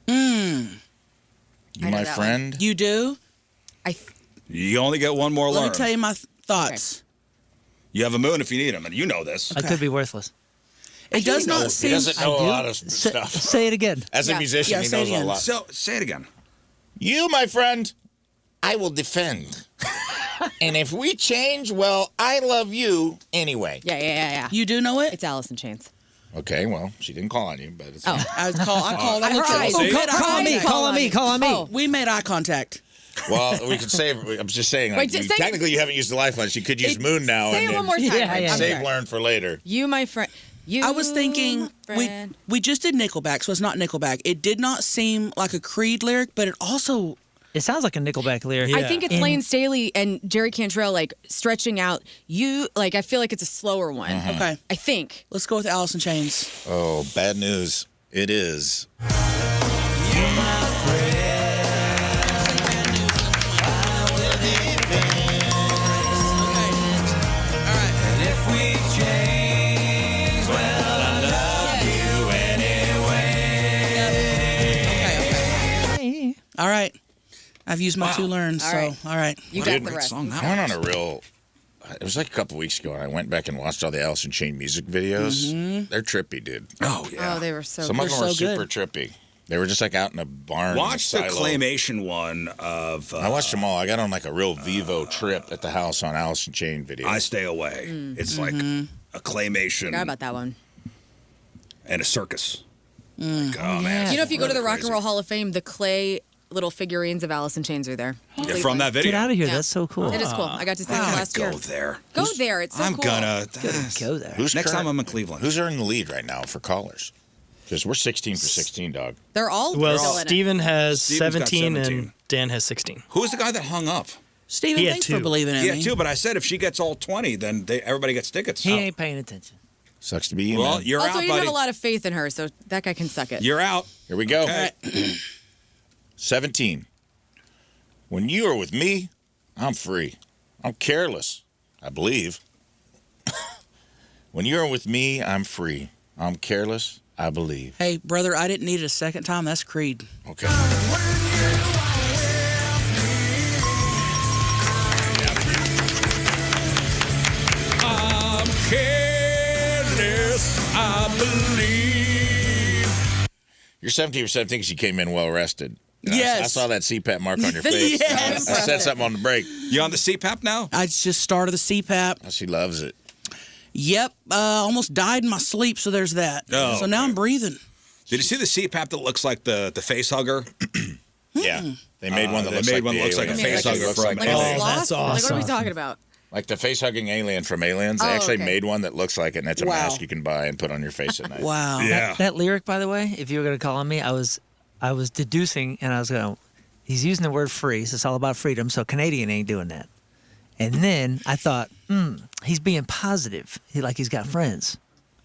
You, I know my that friend. You do? You only get one more Let learn. me tell you my thoughts. You have a moon if you need him, and you know this. I could be worthless. It does not He seem. doesn't know a do. lot of Say, stuff. say it again. As a Yeah. musician, Yeah, he say it knows a again. lot. So say it again. You, my friend, I will defend. And if we change, well, I love you anyway. Yeah. You do know it? It's Alice in Chains. Okay, well, she didn't call on you, but it's Oh. I called. I I looked heard. at See? we made eye Call on me. contact. Call on me. Call on me. Oh. We made eye contact. Well, we could save. I'm just saying. Like, Wait, say- technically, you haven't used the lifeline. You could use Moon now Say and it then one more time. Yeah, I'm yeah. save sorry. learn for later. You, my friend. You. I was thinking my friend. we just did Nickelback, so it's not Nickelback. It did not seem like a Creed lyric, but it also It sounds like a Nickelback lyric. I think it's In- Lane Staley and Jerry Cantrell like stretching out. You like. I feel like it's a slower one. okay. I think. Let's go with Alice in Chains. Oh, bad news. It is. All right. I've used my two learns, All so right. all right. You What a got the great rest. song that I went was. on a real. It was like a couple weeks ago, and I went back and watched all the Alice in Chains music videos. They're trippy, dude. Oh yeah. Oh, they were so. Some good. of them were so super trippy. They were just like out in a barn. Watch in the a silo. claymation one of. I watched them all. I got on like a real Vivo trip at the house on Alice in Chains video. I Stay Away. It's like a claymation Forgot about that one. and a circus. Like, oh man. You know, if you go to the Really Rock and crazy. Roll Hall of Fame, the clay little figurines of Alice in Chains are there. Yeah, from that video. Get out of here. Yeah. That's so cool. It is cool. I got to see it I'm gonna last go year. there. Go there. It's so I'm cool. gonna. Go there. Who's Next current- time I'm in Cleveland. Who's in the lead right now for callers? Because we're 16 for 16, dog. They're all Well, still in it. Steven has Steven's got 17 and 17. Dan has 16. Who's the guy that hung up? Steven, He had thanks for two. believing in Yeah, me. too. But I said if she gets all 20, then everybody gets tickets. He ain't paying attention. Sucks to be you, Well, man. you're Also, out, you buddy. have a lot of faith in her, so that guy can suck it. You're out. Here we go. Okay. 17. When you are with me, I'm free. I'm careless, I believe. When you're with me, I'm free. I'm careless, I believe. Hey, brother, I didn't need it a second time. That's Creed. Okay. I'm careless, I believe. You're 17 for 17 because you came in well rested. You know, Yes. I saw that CPAP mark on your face. Yes. I said something on the break. You on the CPAP now? I just started the CPAP. Oh, she loves it. Yep, almost died in my sleep, so there's that. Oh, so now okay. I'm breathing. Did you see the CPAP that looks like the face hugger? Yeah. They made one that they looks made like one the that looks like a alien. face It hugger looks from like Like the a Oh, alien. sloth? that's Like, what are we awesome. talking about? Like the face-hugging alien from Aliens. They Oh, actually okay. made one that looks like it, and it's a Wow. mask you can buy and put on your face at night. Wow. Yeah. That lyric, by the way, if you were going to call on me, I was deducing, and I was going, he's using the word free, so it's all about freedom, so Canadian ain't doing that. And then I thought, he's being positive. He's got friends.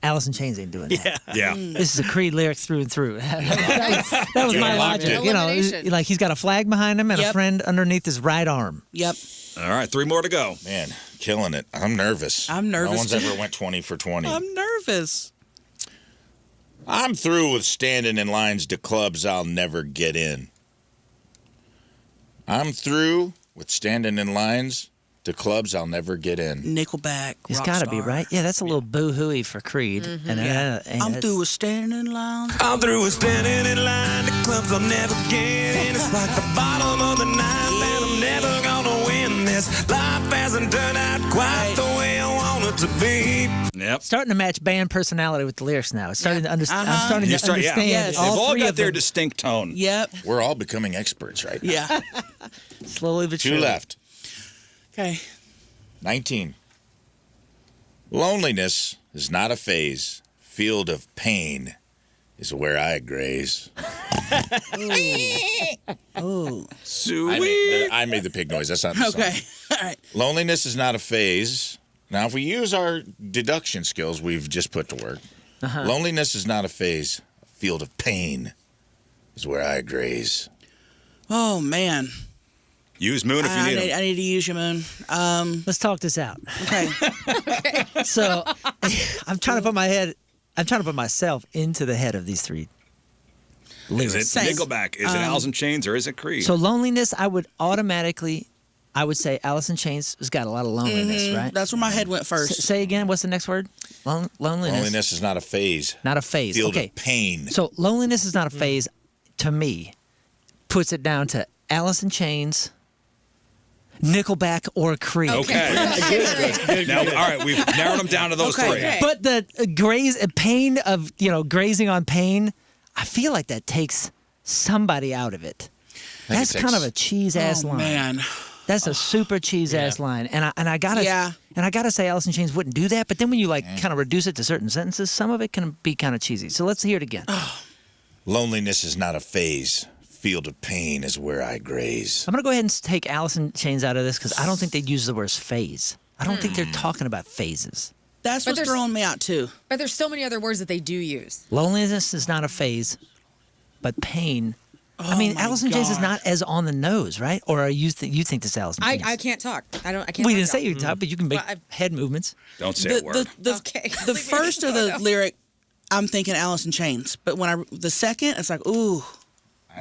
Alice in Chains ain't doing that. Yeah. This is a Creed lyric through and through. that was You my unlocked logic. it. You know, Elimination. like he's got a flag behind him and a Yep. friend underneath his right arm. Yep. All right, 3 more to go. Man, killing it. I'm nervous. I'm nervous, No one's too. ever went 20 for 20. I'm nervous. I'm through with standing in lines to clubs I'll never get in. I'm through with standing in lines to clubs I'll never get in. Nickelback. It's got to be, Rockstar. right? Yeah, that's a little boo-hooey for Creed. And, Yeah. and I'm that's- through with standing in line. I'm through with standing in line to clubs I'll never get in. It's like the bottom of the ninth, and I'm never gonna win this. Life hasn't turned out quite the way I want it to be. Yep. starting to match band personality with the lyrics now. It's starting to understand. I'm starting You to start, understand yeah. Yes. They've all three got of their them. distinct tone. Yep. We're all becoming experts right now. Yeah. Slowly but 2 surely. left. Okay. 19. Loneliness is not a phase. Field of pain is where I graze. Oh. I made the pig noise. That's not the song. Okay. All right. Loneliness is not a phase. Now, if we use our deduction skills we've just put to work, loneliness is not a phase. Field of pain is where I graze. Oh man. Use Moon if you need I them. need to use you, Moon. Let's talk this out. Okay. So, I'm trying to put myself into the head of these three. Is it Same. Nickelback? Is it Alice in Chains? Or is it Creed? So loneliness, I would say Alice in Chains has got a lot of loneliness, right? That's where my head went first. Say again, what's the next word? Loneliness. Loneliness is not a phase. Not a phase. Field Okay. of pain. So loneliness is not a phase, to me, puts it down to Alice in Chains, Nickelback, or Creed. Okay. Now, all right, we've narrowed them down to those Okay. three. Okay. But the pain of, grazing on pain, I feel like that takes somebody out of it. think That's it kind of takes- a cheese ass Oh line. man. That's a super cheese ass line, and I gotta say Alice in Chains wouldn't do that. But then when you kind of reduce it to certain sentences, some of it can be kind of cheesy. So let's hear it again. Loneliness is not a phase. Field of pain is where I graze. I'm gonna go ahead and take Alice in Chains out of this because I don't think they'd use the word phase. I don't think they're talking about phases. That's But what's there's- throwing me out too. But there's so many other words that they do use. Loneliness is not a phase, but pain. I mean, my Alice in Chains is God. not as on the nose, right? Or are you you think this Alice in Chains? I can't talk. I can't. We talk didn't say y'all. you talk, but you can make Well, head movements. Don't say a word. Okay. The Leave me first of the alone. lyric, I'm thinking Alice in Chains. But when the second, it's like, ooh,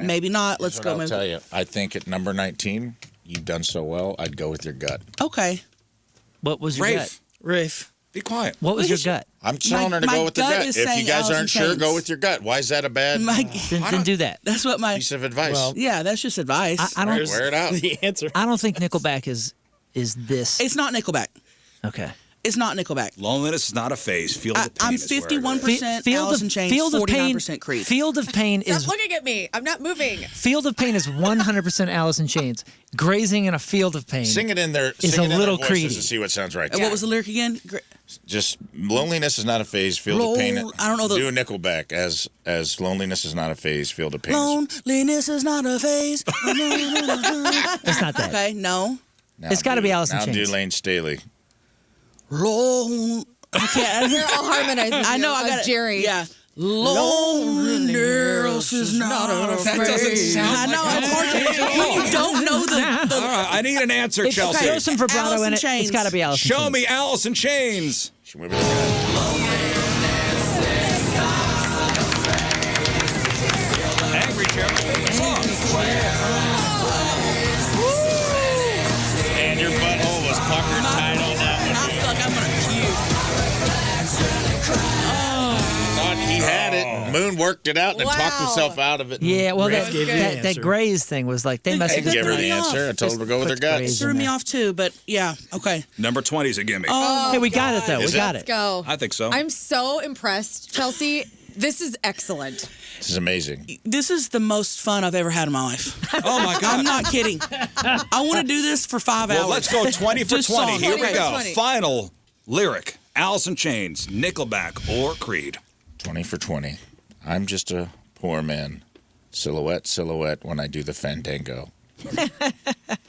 maybe not. Let's Here's go. what I'll Maybe. tell you. I think at number 19, you've done so well, I'd go with your gut. Okay. What was your gut? Rafe, Rafe. be quiet. What was Look your at you. gut? I'm telling her to my go with the gut gut. is If you saying guys Alice in aren't sure, Chains. go with your gut. Why is that a bad Then do that. That's what my. piece of advice? Well, Yeah, that's just advice. I don't. Wear it out. the answer. I don't think Nickelback is this. It's not Nickelback. Okay. It's not Nickelback. Loneliness is not a phase. Field of pain I'm is where I 51% graze. Alice in Chains, Field of Pain. 49% Creed. Field of Pain is Stop looking at me. I'm not moving. Field of Pain is 100% Alice in Chains. Grazing in a field of pain. Sing it in their, It's sing a it in little their voices creedy. to see what sounds right. And what was the lyric again? Just loneliness is not a phase. Field of pain. I don't know the- Do a Nickelback as loneliness is not a phase. Field of pain. Loneliness is not a phase. It's not that. Okay, no. Now It's gotta do- be Alice in now Chains. do Lane Staley. I can't. They're all harmonizing. I know. I got it. Jerry. Yeah. Loneliness is not a phase. That doesn't sound I know. like It's hard to. When you don't know the All right, I need an answer, If Chelsea. throw some vibrato Alice in in it, it's Chains. got to be Alice in Show Chains. me Alice in Chains. She went with the gut. Angry Chair. And your butthole was puckered tight on that one. I feel like I'm gonna Thought he had it. Moon worked it out and then talked Wow. himself out of it. Yeah, well, Riff that, gave you the that answer. graze thing was like, they must I have didn't just give her threw the me off. answer. I told her to go with her Put gut. graze threw in me there. off too, but yeah, okay. Number 20 is a gimme. Hey, we got it, though. Is We got it? it. Go. I think so. I'm so impressed, Chelsea. This is excellent. This is amazing. This is the most fun I've ever had in my life. Oh, my God. I'm not kidding. I want to do this for 5 hours. Well, let's go 20 for Just 20. songs. Here 20 we for go. 20. Final lyric. Alice in Chains, Nickelback, or Creed. 20 for 20. I'm just a poor man. Silhouette, silhouette when I do the fandango.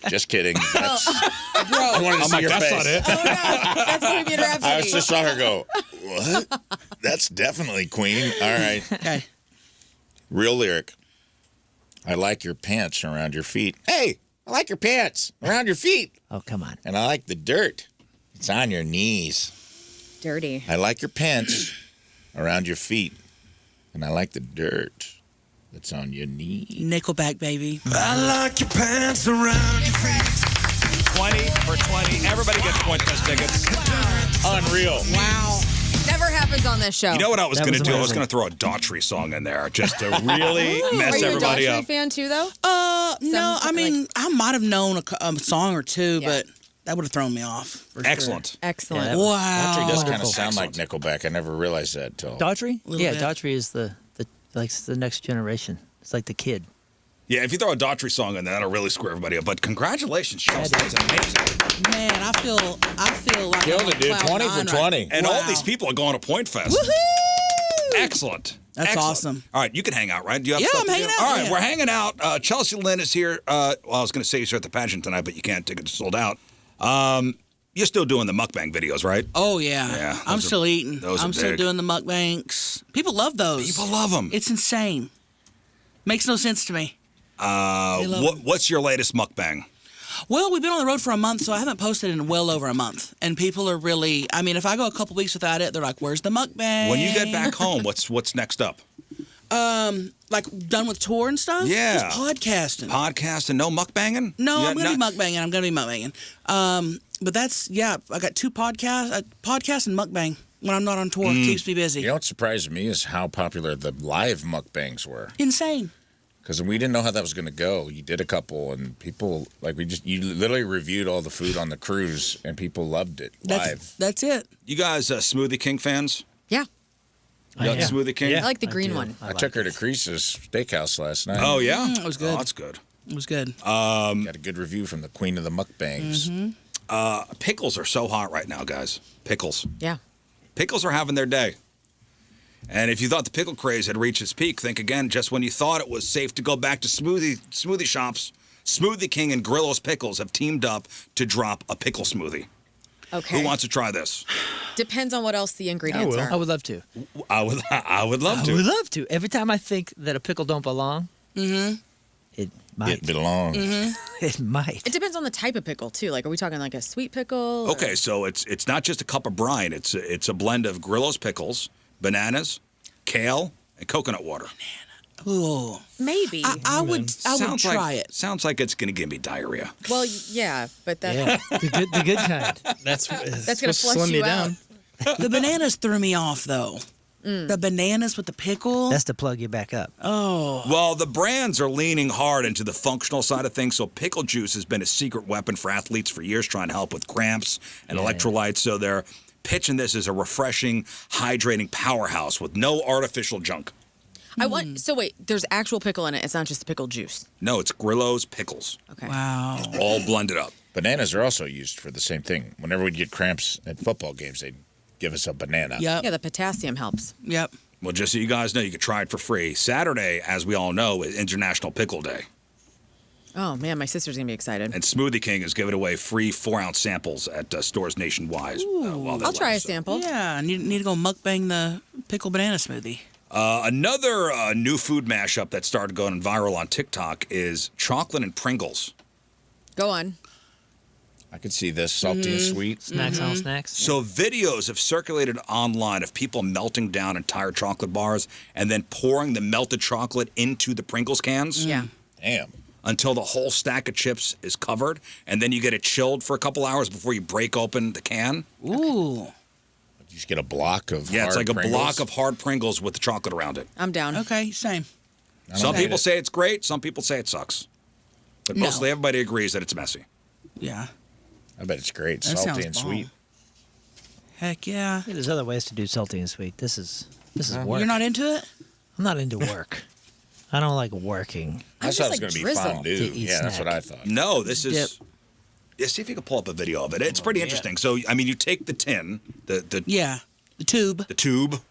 Just kidding. That's, I wanted to see your that's face. not it. Oh, no. That's Bohemian Rhapsody. I just saw her go, what? That's definitely Queen. All right. Okay. Real lyric. I like your pants around your feet. Hey, I like your pants around your feet. Oh, come on. And I like the dirt. It's on your knees. Dirty. I like your pants around your feet. And I like the dirt that's on your knees. Nickelback, baby. I like your pants around your feet. 20 for 20. Everybody gets Point Fest tickets. Unreal. Wow. Never happens on this show. You know what I was That going to was do? I was amazing. going to throw a Daughtry song in there just to really mess Are you a everybody Daughtry up. fan too, though? No, I mean, I might have known a song or two, Yeah. but that would have thrown me off. For sure. Excellent. Excellent. Yeah, Wow. Daughtry does kind of Wonderful. sound like Nickelback. I never realized that till. Daughtry? Little Yeah, bit. Daughtry is the next generation. It's like the kid. Yeah, if you throw a Daughtry song in there, that'll really screw everybody up. But congratulations, Chelsea. Yeah, That's amazing. Man, I feel like Killed I'm it, on dude. cloud 20 for nine 20. And all Wow. these people are going to Point Fest. Woohoo! Excellent. That's Excellent. awesome. All right, you can hang out, right? Do you have Yeah, stuff I'm to hanging do? out, All right, yeah. we're hanging out. Chelsea Lynn is here. Well, I was going to say you're at the pageant tonight, but you can't. Tickets sold out. You're still doing the mukbang videos, right? Oh yeah, Yeah, I'm those are- still eating. those are I'm still big. doing the mukbangs. People love those. People love them. It's insane. Makes no sense to me. love What's your latest mukbang? Well, we've been on the road for a month, so I haven't posted in well over a month. And people are really, I mean, if I go a couple weeks without it, they're like, where's the mukbang? When you get back home, what's next up? Like, done with tour and stuff? Yeah. Just podcasting. Podcast and no mukbanging? No, Yeah, I'm going to be mukbanging. I'm going to be mukbanging. But that's, yeah, I got two podcasts, podcast and mukbang. When I'm not on tour, keeps me busy. You know what surprised me is how popular the live mukbangs were. Insane. Because we didn't know how that was going to go. You did a couple, and people, like, you literally reviewed all the food on the cruise, and people loved it live. That's it. You guys Smoothie King fans? Yeah. You like yeah. Smoothie King? I like the green do. one. I took her to Crease's Steakhouse last night. Oh, yeah? It was good. Oh, that's good. It was good. Got a good review from the queen of the mukbangs. Pickles are so hot right now, guys. Pickles. Yeah. Pickles are having their day. And if you thought the pickle craze had reached its peak, think again. Just when you thought it was safe to go back to smoothie shops, Smoothie King and Grillo's Pickles have teamed up to drop a pickle smoothie. Okay. Who wants to try this? Depends on what else the ingredients will. are. I would love to. I would love I to. would love to. Every time I think that a pickle don't belong, it might. It belongs. It might. It depends on the type of pickle too. Like, are we talking like a sweet pickle? or- Okay, so it's not just a cup of brine. It's a blend of Grillo's pickles, bananas, kale, and coconut water. Ooh. Maybe. I would try it. Sounds like it's going to give me diarrhea. Well, yeah, but that Yeah, the good kind. That's gonna supposed to flush slim you you out. down. The bananas threw me off, though. The bananas with the pickle. That's to plug you back up. Well, the brands are leaning hard into the functional side of things, so pickle juice has been a secret weapon for athletes for years, trying to help with cramps and electrolytes. So they're pitching this as a refreshing, hydrating powerhouse with no artificial junk. I want. So wait, there's actual pickle in it. It's not just the pickle juice. No, it's Grillo's pickles, Okay. Wow. all blended up. Bananas are also used for the same thing. Whenever we'd get cramps at football games, they'd give us a banana. Yep. Yeah, the potassium helps. Yep. Well, just so you guys know, you can try it for free. Saturday, as we all know, is International Pickle Day. Oh man, my sister's gonna be excited. And Smoothie King is giving away free 4-ounce samples at stores nationwide. While they I'll try a last. sample. Yeah, I need to go mukbang the pickle banana smoothie. Another new food mashup that started going viral on TikTok is chocolate and Pringles. Go on. I could see this salty and sweet. Snacks on snacks. So videos have circulated online of people melting down entire chocolate bars and then pouring the melted chocolate into the Pringles cans Yeah. Damn. until the whole stack of chips is covered, and then you get it chilled for a couple hours before you break open the can. Ooh. You just get a block of Yeah, it's hard like a Pringles. block of hard Pringles with the chocolate around it. I'm down. Okay, same. Some hate people it. say it's great, some people say it sucks. But No. mostly everybody agrees that it's messy. Yeah. I bet it's great. That Salty sounds and bomb. sweet. Heck yeah. Yeah, there's other ways to do salty and sweet. This is work. You're not into it? I'm not into work. I don't like working. I just thought it was like going to be drizzle. fondue. To eat Yeah, that's snack. what I thought. No, this is. Dip. Yeah, see if you can pull up a video of it. It's pretty interesting. So, I mean, you take the tin, the Yeah. The tube. tube,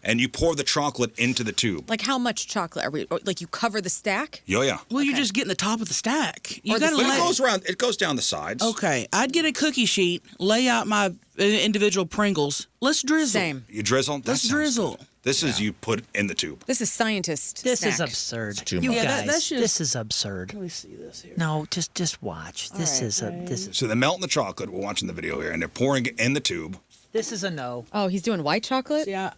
and you pour the chocolate into the tube. Like how much chocolate are we? Like you cover the stack? Yeah. Well, you're just getting the top of the stack. You got to But it lay. goes around. It goes down the sides. Okay, I'd get a cookie sheet, lay out my individual Pringles. Let's drizzle. Same. You drizzle. That Let's sounds drizzle. good. This is you put in the tube. This is scientist. This snack. is absurd. too You much. guys, that's just- this is absurd. Let me see this here. No, just watch. This is So they're melting the chocolate. We're watching the video here, and they're pouring it in the tube. this is a no. Oh, he's doing white chocolate? Yeah,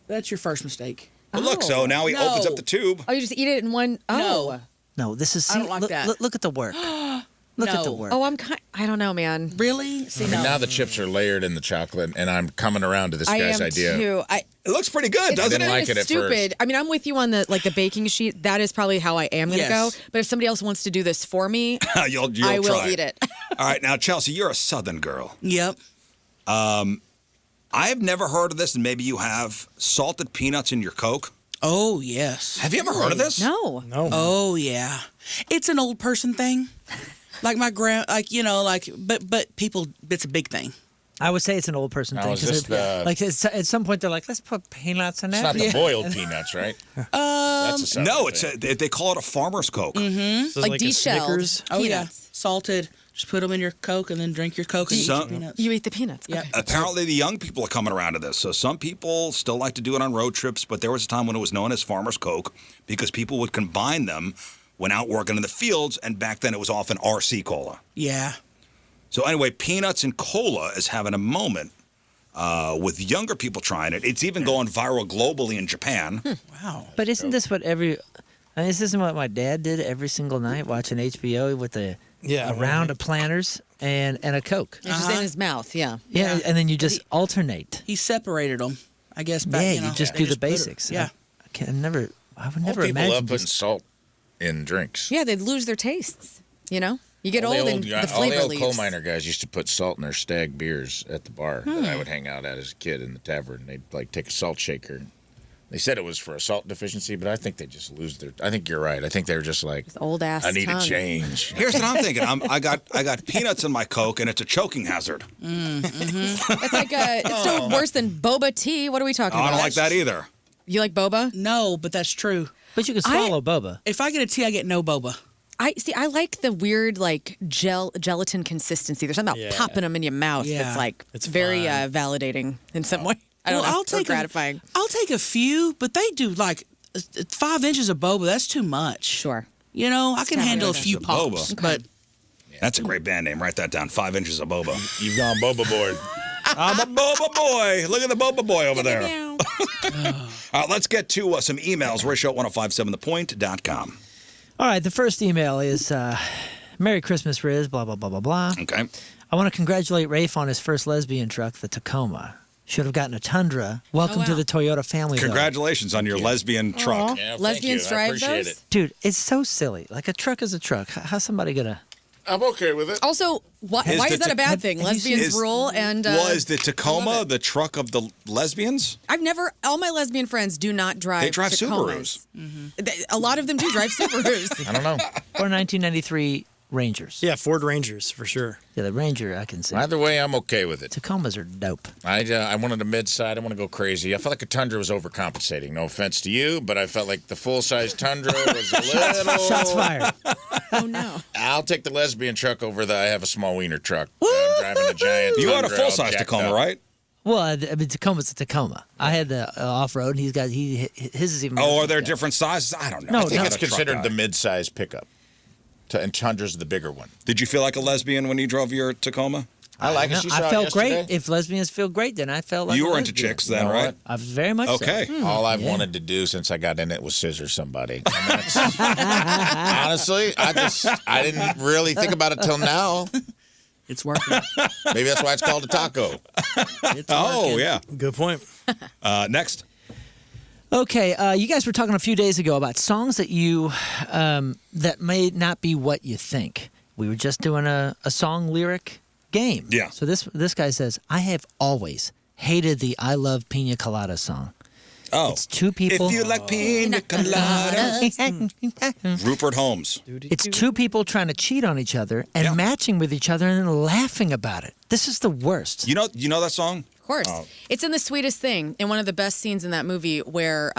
that's your first mistake. But look, so now he opens up the tube. Oh, you just eat it in one. Oh. No, this is. I don't like look, that. Look at the work. Look at the No. work. Oh, I don't know, man. Really? See, I mean, no. now the chips are layered in the chocolate, and I'm coming around to this I guy's am idea. too. It looks pretty good, doesn't didn't it? like it at Stupid. first. I mean, I'm with you on the baking sheet. That is probably how I am going to Yes. go. But if somebody else wants to do this for me, you'll I will try eat it. All right, now Chelsea, you're a Southern girl. Yep. I've never heard of this, and maybe you have. Salted peanuts in your Coke. Oh yes. Have you ever heard of this? No. No. Oh yeah. It's an old person thing. Like my but people, it's a big thing. I would say it's an old person Now, thing. is 'cause this it- the- like at some point they're like, let's put peanuts in It's there. not the boiled peanuts, right? That's a Southern No, it's thing. they call it a farmer's Coke. This is Like a de-shelled. Snickers. Oh yeah. Peanuts. Salted. Just put them in your Coke and then drink your Coke and eat your peanuts. You eat the peanuts. Yep. Okay. Apparently, the young people are coming around to this. So some people still like to do it on road trips, but there was a time when it was known as farmer's Coke because people would combine them when out working in the fields, and back then it was often RC Cola. Yeah. So anyway, peanuts and cola is having a moment with younger people trying it. It's even going viral globally in Japan. Wow. But isn't this what this isn't what my dad did every single night watching HBO with a round of Planters and a Coke. It's just in his mouth. Yeah. Yeah, and then you just alternate. He separated them. I guess. Back, Yeah, you know, you just they do the put it- basics. Yeah. I would never People imagine love putting just- salt in drinks. Yeah, they'd lose their tastes. You know? You get All old the and old, the flavor all the old leaves. coal miner guys used to put salt in their stag beers at the bar that I would hang out at as a kid in the tavern. They'd like take a salt shaker. They said it was for a salt deficiency, but I think they just lose their. I think you're right. I think they were just like, Old ass I need tongue. a change. Here's what I'm thinking. I got peanuts in my Coke, and it's a choking hazard. It's like it's still worse than boba tea. What are we talking Oh, I about? don't like that either. You like boba? No, but that's true. But you can swallow boba. If I get a tea, I get no boba. I like the weird like gelatin consistency. There's something about popping them in your mouth. Yeah. It's like It's very fun. validating in some way. I don't Well, know. I'll or take gratifying. I'll take a few, but they do like 5 inches of boba. That's too much. Sure. You know, I can handle a few Inches of pops, boba. but That's a great band name. Write that down. 5 inches of boba. You've gone boba board. I'm a boba boy. Look at the boba boy over there. Let's get to some emails. Ratio 1057thepoint.com. All right, the first email is Merry Christmas, Rizz, blah, blah, blah, blah, blah. Okay. I want to congratulate Rafe on his first lesbian truck, the Tacoma. Should have gotten a Tundra. Welcome to wow. the Toyota family. though. Congratulations on your lesbian truck. Yeah, thank Lesbians you. I drive appreciate those? it. Dude, it's so silly. Like a truck is a truck. How's somebody going to... I'm okay with it. Also, why Is is the that a bad thing? have you seen- Lesbians rule and Was the I love Tacoma it. the truck of the lesbians? I've never. All my lesbian friends do not drive. They drive Tacomas. Subarus. A lot of them do drive Subarus. I don't know. Or 1993 Rangers. Yeah, Ford Rangers for sure. Yeah, the Ranger, I can see. Either way, I'm okay with it. Tacomas are dope. I wanted a mid-side. I want to go crazy. I felt like a Tundra was overcompensating. No offense to you, but I felt like the full-size Tundra was a little... Shots fired. Oh no. I'll take the lesbian truck over the I have a small wiener truck. I'm driving a giant You had a Tundra all full-size jacked Tacoma, up. right? Well, I mean, Tacoma's a Tacoma. I had the off-road, and his is even... Oh, are there different sizes? I don't know. No, I I think I'm it's a truck considered guy. the mid-size pickup. And Tundra's the bigger one. Did you feel like a lesbian when you drove your Tacoma? I like it. She saw I it felt yesterday. great. If lesbians feel great, then I felt like You a were into lesbian. chicks then, You know right? what? I was very much so. Okay. All I've wanted to do since I got in it was scissor somebody. I mean, honestly, I didn't really think about it till now. it's working. Maybe that's why it's called a taco. It's Oh, working. yeah. Good point. Next. Okay, you guys were talking a few days ago about songs that you that may not be what you think. We were just doing a song lyric game. Yeah. So this guy says, I have always hated the I Love Pina Colada song. Oh. It's two people. If you like pina coladas. Rupert Holmes. It's two people trying to cheat on each other and Yeah. matching with each other and then laughing about it. This is the worst. You know that song? course. It's in The Sweetest Thing, in one of the best scenes in that movie where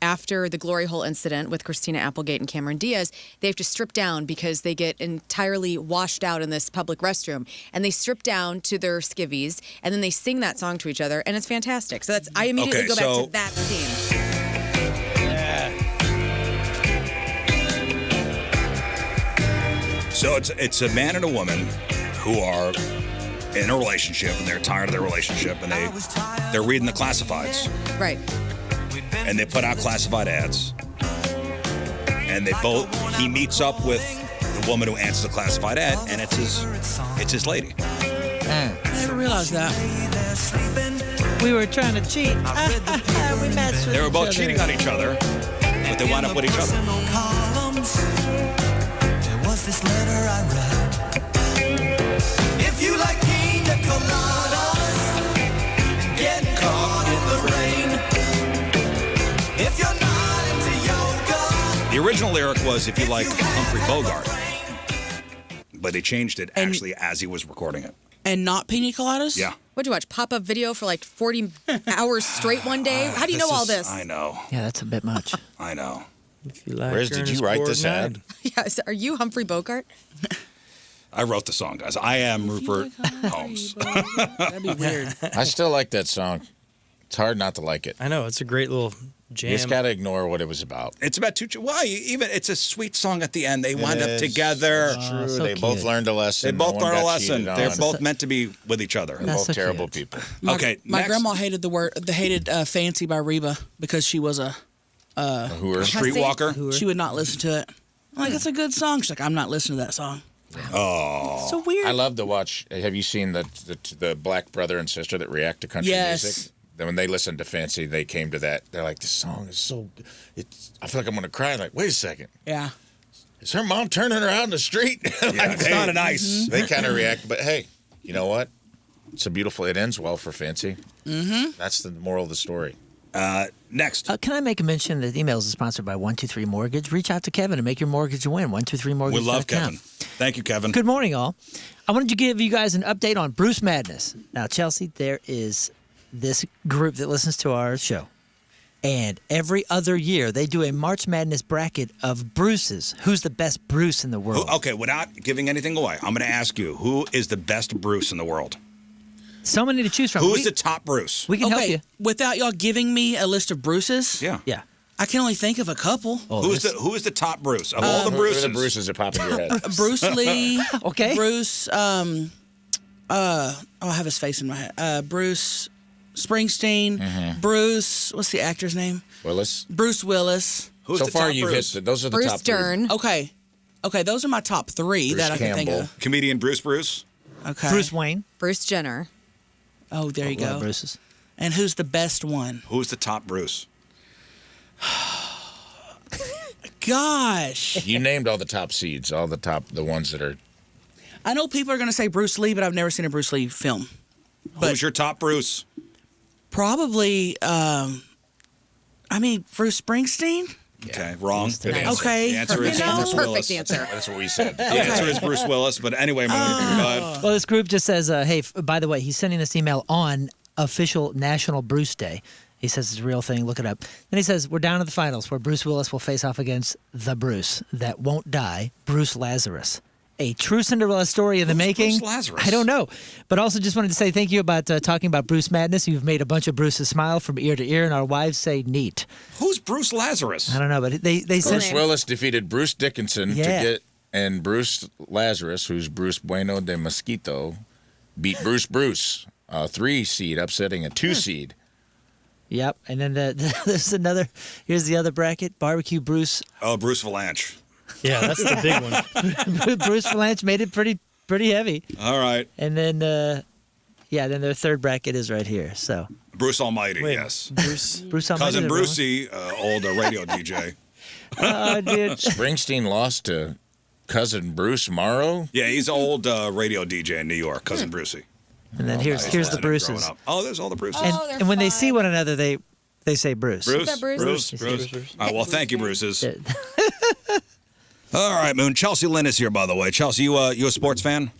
after the glory hole incident with Christina Applegate and Cameron Diaz, they have to strip down because they get entirely washed out in this public restroom. And they strip down to their skivvies, and then they sing that song to each other, and it's fantastic. So I immediately go back to that scene. So it's a man and a woman who are in a relationship, and they're tired of their relationship, and they're reading the classifieds. Right. And they put out classified ads. And he meets up with the woman who answers the classified ad, and it's his lady. I never realized that. We were trying to cheat. We matched with They were both each cheating other. on each other, but they wound up with each other. There was this letter I read. If you like pina coladas and getting caught in the rain, if you're not into yoga. The original lyric was, if you like Humphrey Bogart. But they changed it actually as he was recording it. And not pina coladas? Yeah. What'd you watch? Pop-up video for like 40 hours straight one day? How do you know all this? I know. Yeah, that's a bit much. I know. If you like Rizz, did you write this ad? Yes. Are you Humphrey Bogart? I wrote the song, guys. I am Rupert Holmes. That'd be weird. I still like that song. It's hard not to like it. I know, it's a great little jam. You just got to ignore what it was about. It's about why? Even it's a sweet song at the end. They wind up is. together. True. so They both cute. learned a They lesson. both No one learned a got lesson. cheated They're on. both meant to be with each other. They're That's both so terrible cute. people. Okay, My next. grandma hated "Fancy" by Reba because she was a Who are Streetwalker. she would not listen to it. I'm like, it's a good song. She's like, I'm not listening to that song. Oh. So weird. I love to watch. Have you seen the black brother and sister that react to country Yes. music? Then when they listened to Fancy, they came to that. They're like, this song is so. I feel like I'm going to cry. I'm like, wait a second. Yeah. Is her mom turning her out in the street? Yeah, it's not an ice. They kind of react, but hey, you know what? It's a beautiful. It ends well for Fancy. Mm-hmm. That's the moral of the story. Next. Can I make a mention that emails is sponsored by 123 Mortgage? Reach out to Kevin and make your mortgage a win. 123mortgage.com. We love Kevin. Thank you, Kevin. Good morning, all. I wanted to give you guys an update on Bruce Madness. Now, Chelcie, there is this group that listens to our show. And every other year, they do a March Madness bracket of Bruces. Who's the best Bruce in the world? Okay, without giving anything away, I'm going to ask you, who is the best Bruce in the world? So many to choose from. Who's the top Bruce? We can help you. Without y'all giving me a list of Bruces, Yeah. Yeah. I can only think of a couple. Oh, Who is the top Bruce of all the Who are Bruces? the Bruces that pop in your head? Bruce Lee. Okay. Bruce. I have his face in my head. Bruce Springsteen. Mm-hmm. Bruce. What's the actor's name? Willis. Bruce Willis. Who's so the far, top you Bruce? hit those are the Bruce top three. Dern. Okay. Those are my top three Bruce that I can think Campbell. of. Comedian Bruce. Okay. Bruce Wayne. Bruce Jenner. Oh, there you Love go. Bruce's. And who's the best one? Who's the top Bruce? Gosh. You named all the top seeds, the ones that are. I know people are going to say Bruce Lee, but I've never seen a Bruce Lee film. Who's your top Bruce? Probably, Bruce Springsteen? Okay, wrong. Good answer. Okay. The answer is You know? Bruce Willis. Perfect answer. That's what we said. The answer is Bruce Willis. But anyway, go ahead. Well, this group just says, hey, by the way, he's sending this email on official National Bruce Day. He says it's a real thing. Look it up. Then he says, we're down to the finals where Bruce Willis will face off against the Bruce that won't die, Bruce Lazarus. A true Cinderella story in the making. Bruce Lazarus? I don't know. But also just wanted to say thank you about talking about Bruce Madness. You've made a bunch of Bruce's smile from ear to ear, and our wives say neat. Who's Bruce Lazarus? I don't know, but they Bruce said... Willis defeated Bruce Dickinson Yeah. to get, and Bruce Lazarus, who's Bruce Bueno de Mosquito, beat Bruce, 3 seed, upsetting a 2 seed. Yep, and then there's another... Here's the other bracket, Barbecue Bruce. Oh, Bruce Valanche. Yeah, that's the big one. Bruce Valanche made it pretty heavy. All right. And then, then their third bracket is right here. So Bruce Almighty, Wait, yes. Bruce Almighty, Cousin everyone. Brucey, old radio DJ. Oh, dude. Springsteen lost to cousin Bruce Morrow. Yeah, he's an old radio DJ in New York, Cousin Brucey. And then here's the Growing Bruces. up. Oh, there's all the Bruces. And when they see one another, they say Bruce. Bruce? that Bruce? Bruce. All right, well, thank you, Bruces. All right, Moon. Chelsea Lynn is here, by the way. Chelsea, you a sports fan?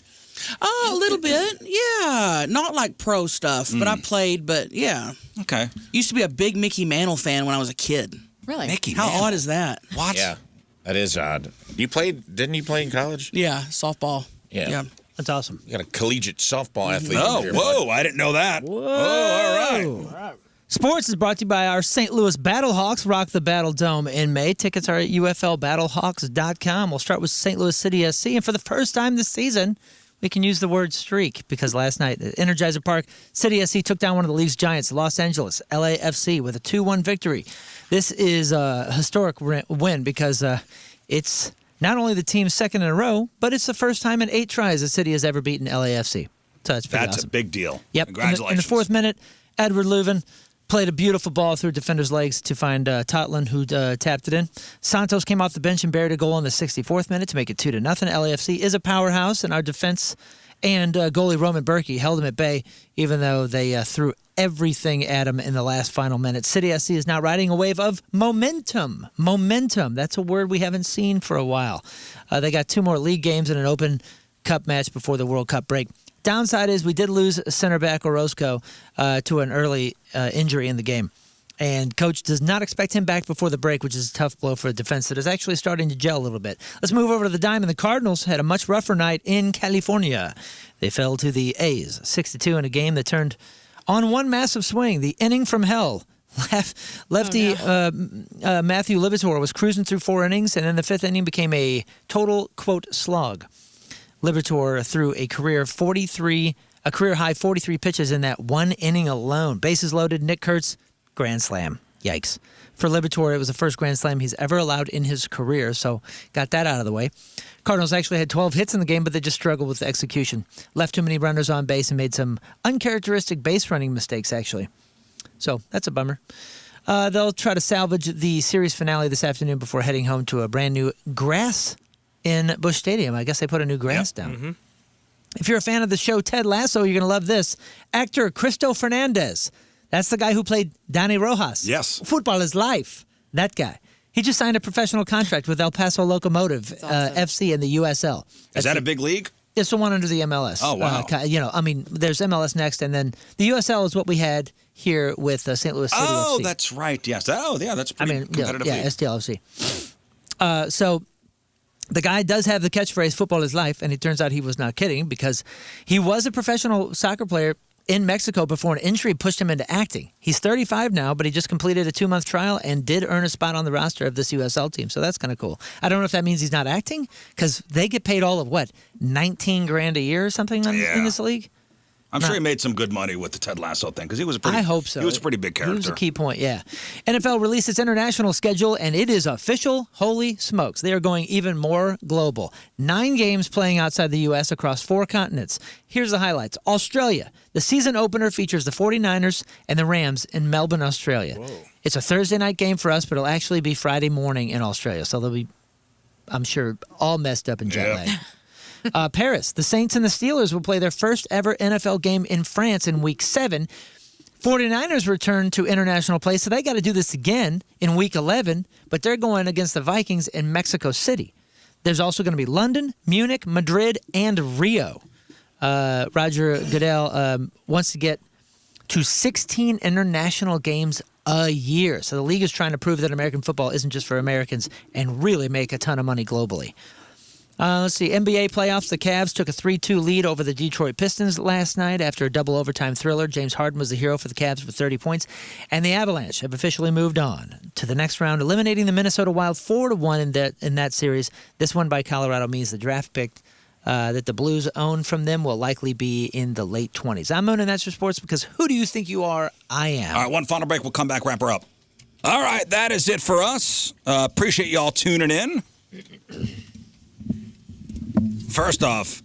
Oh, a little bit. Yeah. Not like pro stuff, but I played, but yeah. Okay. Used to be a big Mickey Mantle fan when I was a kid. Really? Mickey How Mantle. odd is that? What? Yeah, that is odd. Didn't you play in college? Yeah, softball. Yeah. That's awesome. You got a collegiate softball athlete. Oh, here, whoa, I didn't know that. Whoa. Oh, all right. Sports is brought to you by our St. Louis Battlehawks. Rock the Battle Dome in May. Tickets are at UFLBattlehawks.com. We'll start with St. Louis City SC. And for the first time this season, we can use the word streak because last night at Energizer Park, City SC took down one of the league's giants, Los Angeles LAFC, with a 2-1 victory. This is a historic win because it's not only the team's second in a row, but it's the first time in 8 tries the city has ever beaten LAFC. So that's pretty That's awesome. a big deal. Yep. Congratulations. In the 4th minute, Edward Leuven played a beautiful ball through defender's legs to find Totland, who tapped it in. Santos came off the bench and buried a goal in the 64th minute to make it 2-0. LAFC is a powerhouse, and our defense and goalie Roman Berkey held him at bay, even though they threw everything at him in the last final minute. City SC is now riding a wave of momentum. Momentum. That's a word we haven't seen for a while. They got 2 more league games and an Open Cup match before the World Cup break. Downside is we did lose center back Orozco to an early injury in the game. And coach does not expect him back before the break, which is a tough blow for a defense that is actually starting to gel a little bit. Let's move over to the Diamond. The Cardinals had a much rougher night in California. They fell to the A's, 6-2 in a game that turned on one massive swing. The inning from hell. Lefty Matthew Liberatore was cruising through 4 innings, and then the 5th inning became a total, quote, slog. Liberatore threw a career high 43 pitches in that 1 inning alone. Bases loaded, Nick Kurtz, grand slam. Yikes. For Liberatore, it was the first grand slam he's ever allowed in his career, so got that out of the way. Cardinals actually had 12 hits in the game, but they just struggled with execution. Left too many runners on base and made some uncharacteristic base running mistakes, actually. So that's a bummer. They'll try to salvage the series finale this afternoon before heading home to a brand new grass in Busch Stadium. I guess they put a new grass down. Mm-hmm. If you're a fan of the show Ted Lasso, you're going to love this. Actor Cristo Fernandez. That's the guy who played Danny Rojas. Yes. Football is life. That guy. He just signed a professional contract with El Paso Locomotive FC in the USL. Is that a big league? It's the one under the MLS. Oh, wow. There's MLS next, and then the USL is what we had here with St. Louis City FC. Oh, that's right. Yes. That's a pretty competitive league. STLFC. So the guy does have the catchphrase, football is life, and it turns out he was not kidding because he was a professional soccer player in Mexico before an injury pushed him into acting. He's 35 now, but he just completed a 2-month trial and did earn a spot on the roster of this USL team, so that's kind of cool. I don't know if that means he's not acting because they get paid all of, $19,000 a year or something in this league? I'm sure he made some good money with the Ted Lasso thing because he was a pretty. I hope so. He was a pretty big character. He was a key point, yeah. NFL released its international schedule, and it is official. Holy smokes. They are going even more global. 9 games playing outside the U.S. across 4 continents. Here's the highlights. Australia. The season opener features the 49ers and the Rams in Melbourne, Australia. Whoa. It's a Thursday night game for us, but it'll actually be Friday morning in Australia. So they'll be, I'm sure, all messed up in jet lag. Paris, the Saints and the Steelers will play their first ever NFL game in France in Week 7. 49ers return to international play, so they got to do this again in Week 11, but they're going against the Vikings in Mexico City. There's also going to be London, Munich, Madrid, and Rio. Roger Goodell wants to get to 16 international games a year. So the league is trying to prove that American football isn't just for Americans and really make a ton of money globally. Let's see. NBA playoffs. The Cavs took a 3-2 lead over the Detroit Pistons last night after a double overtime thriller. James Harden was the hero for the Cavs with 30 points. And the Avalanche have officially moved on to the next round, eliminating the Minnesota Wild 4-1 in that series. This one by Colorado means the draft pick that the Blues own from them will likely be in the late 20s. I'm Moon, and that's your sports because who do you think you are? I am. All right, one final break. We'll come back, wrap her up. All right, that is it for us. Appreciate y'all tuning in. First off,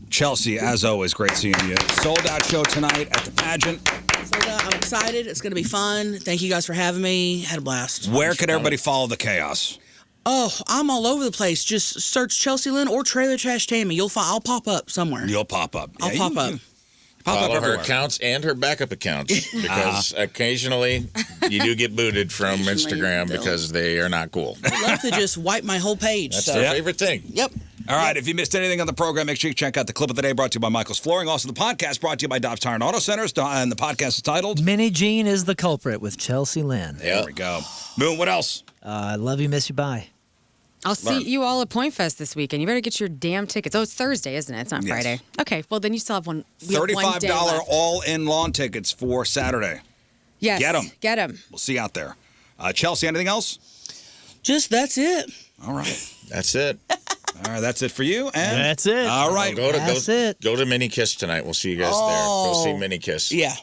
Chelcie, as always, great seeing you. Sold out show tonight at the pageant. Sold out. I'm excited. It's going to be fun. Thank you guys for having me. Had a blast. Where could everybody follow the chaos? Oh, I'm all over the place. Just search Chelcie Lynn or Trailer Trash Tammy. I'll pop up somewhere. You'll pop up. I'll pop up. Follow her accounts and her backup accounts because occasionally you do get booted from Instagram because they are not cool. I'd love to just wipe my whole page. That's their favorite thing. Yep. All right, if you missed anything on the program, make sure you check out the clip of the day brought to you by Michael's Flooring. Also, the podcast brought to you by Dobbs Tire and Auto Centers. And the podcast is titled Mini Jean is the Culprit with Chelcie Lynn. There we go. Moon, what else? I love you, miss you, bye. I'll see you all at Point Fest this weekend. You better get your damn tickets. Oh, it's Thursday, isn't it? It's not Friday. Okay, well, then you still have one. $35 all-in lawn tickets for Saturday. Yes. Get them. Get them. We'll see you out there. Chelcie, anything else? Just that's it. All right. That's it. All right, that's it for you. And That's it. All right. Go it. to Mini Kiss tonight. We'll see you guys there. Go see Mini Kiss. Yeah.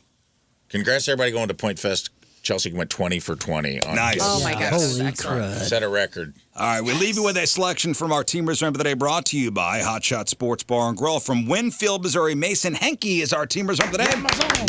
Congrats, everybody going to Point Fest. Chelcie went 20 for 20. On Nice. Kiss. Oh, my gosh. Holy Excellent. crud. Set a record. All right, we leave you with a selection from our Team Rizz Remember the Day brought to you by Hot Shot Sports Bar and Grill. From Winfield, Missouri, Mason Henke is our Team Rizz Remember the Day.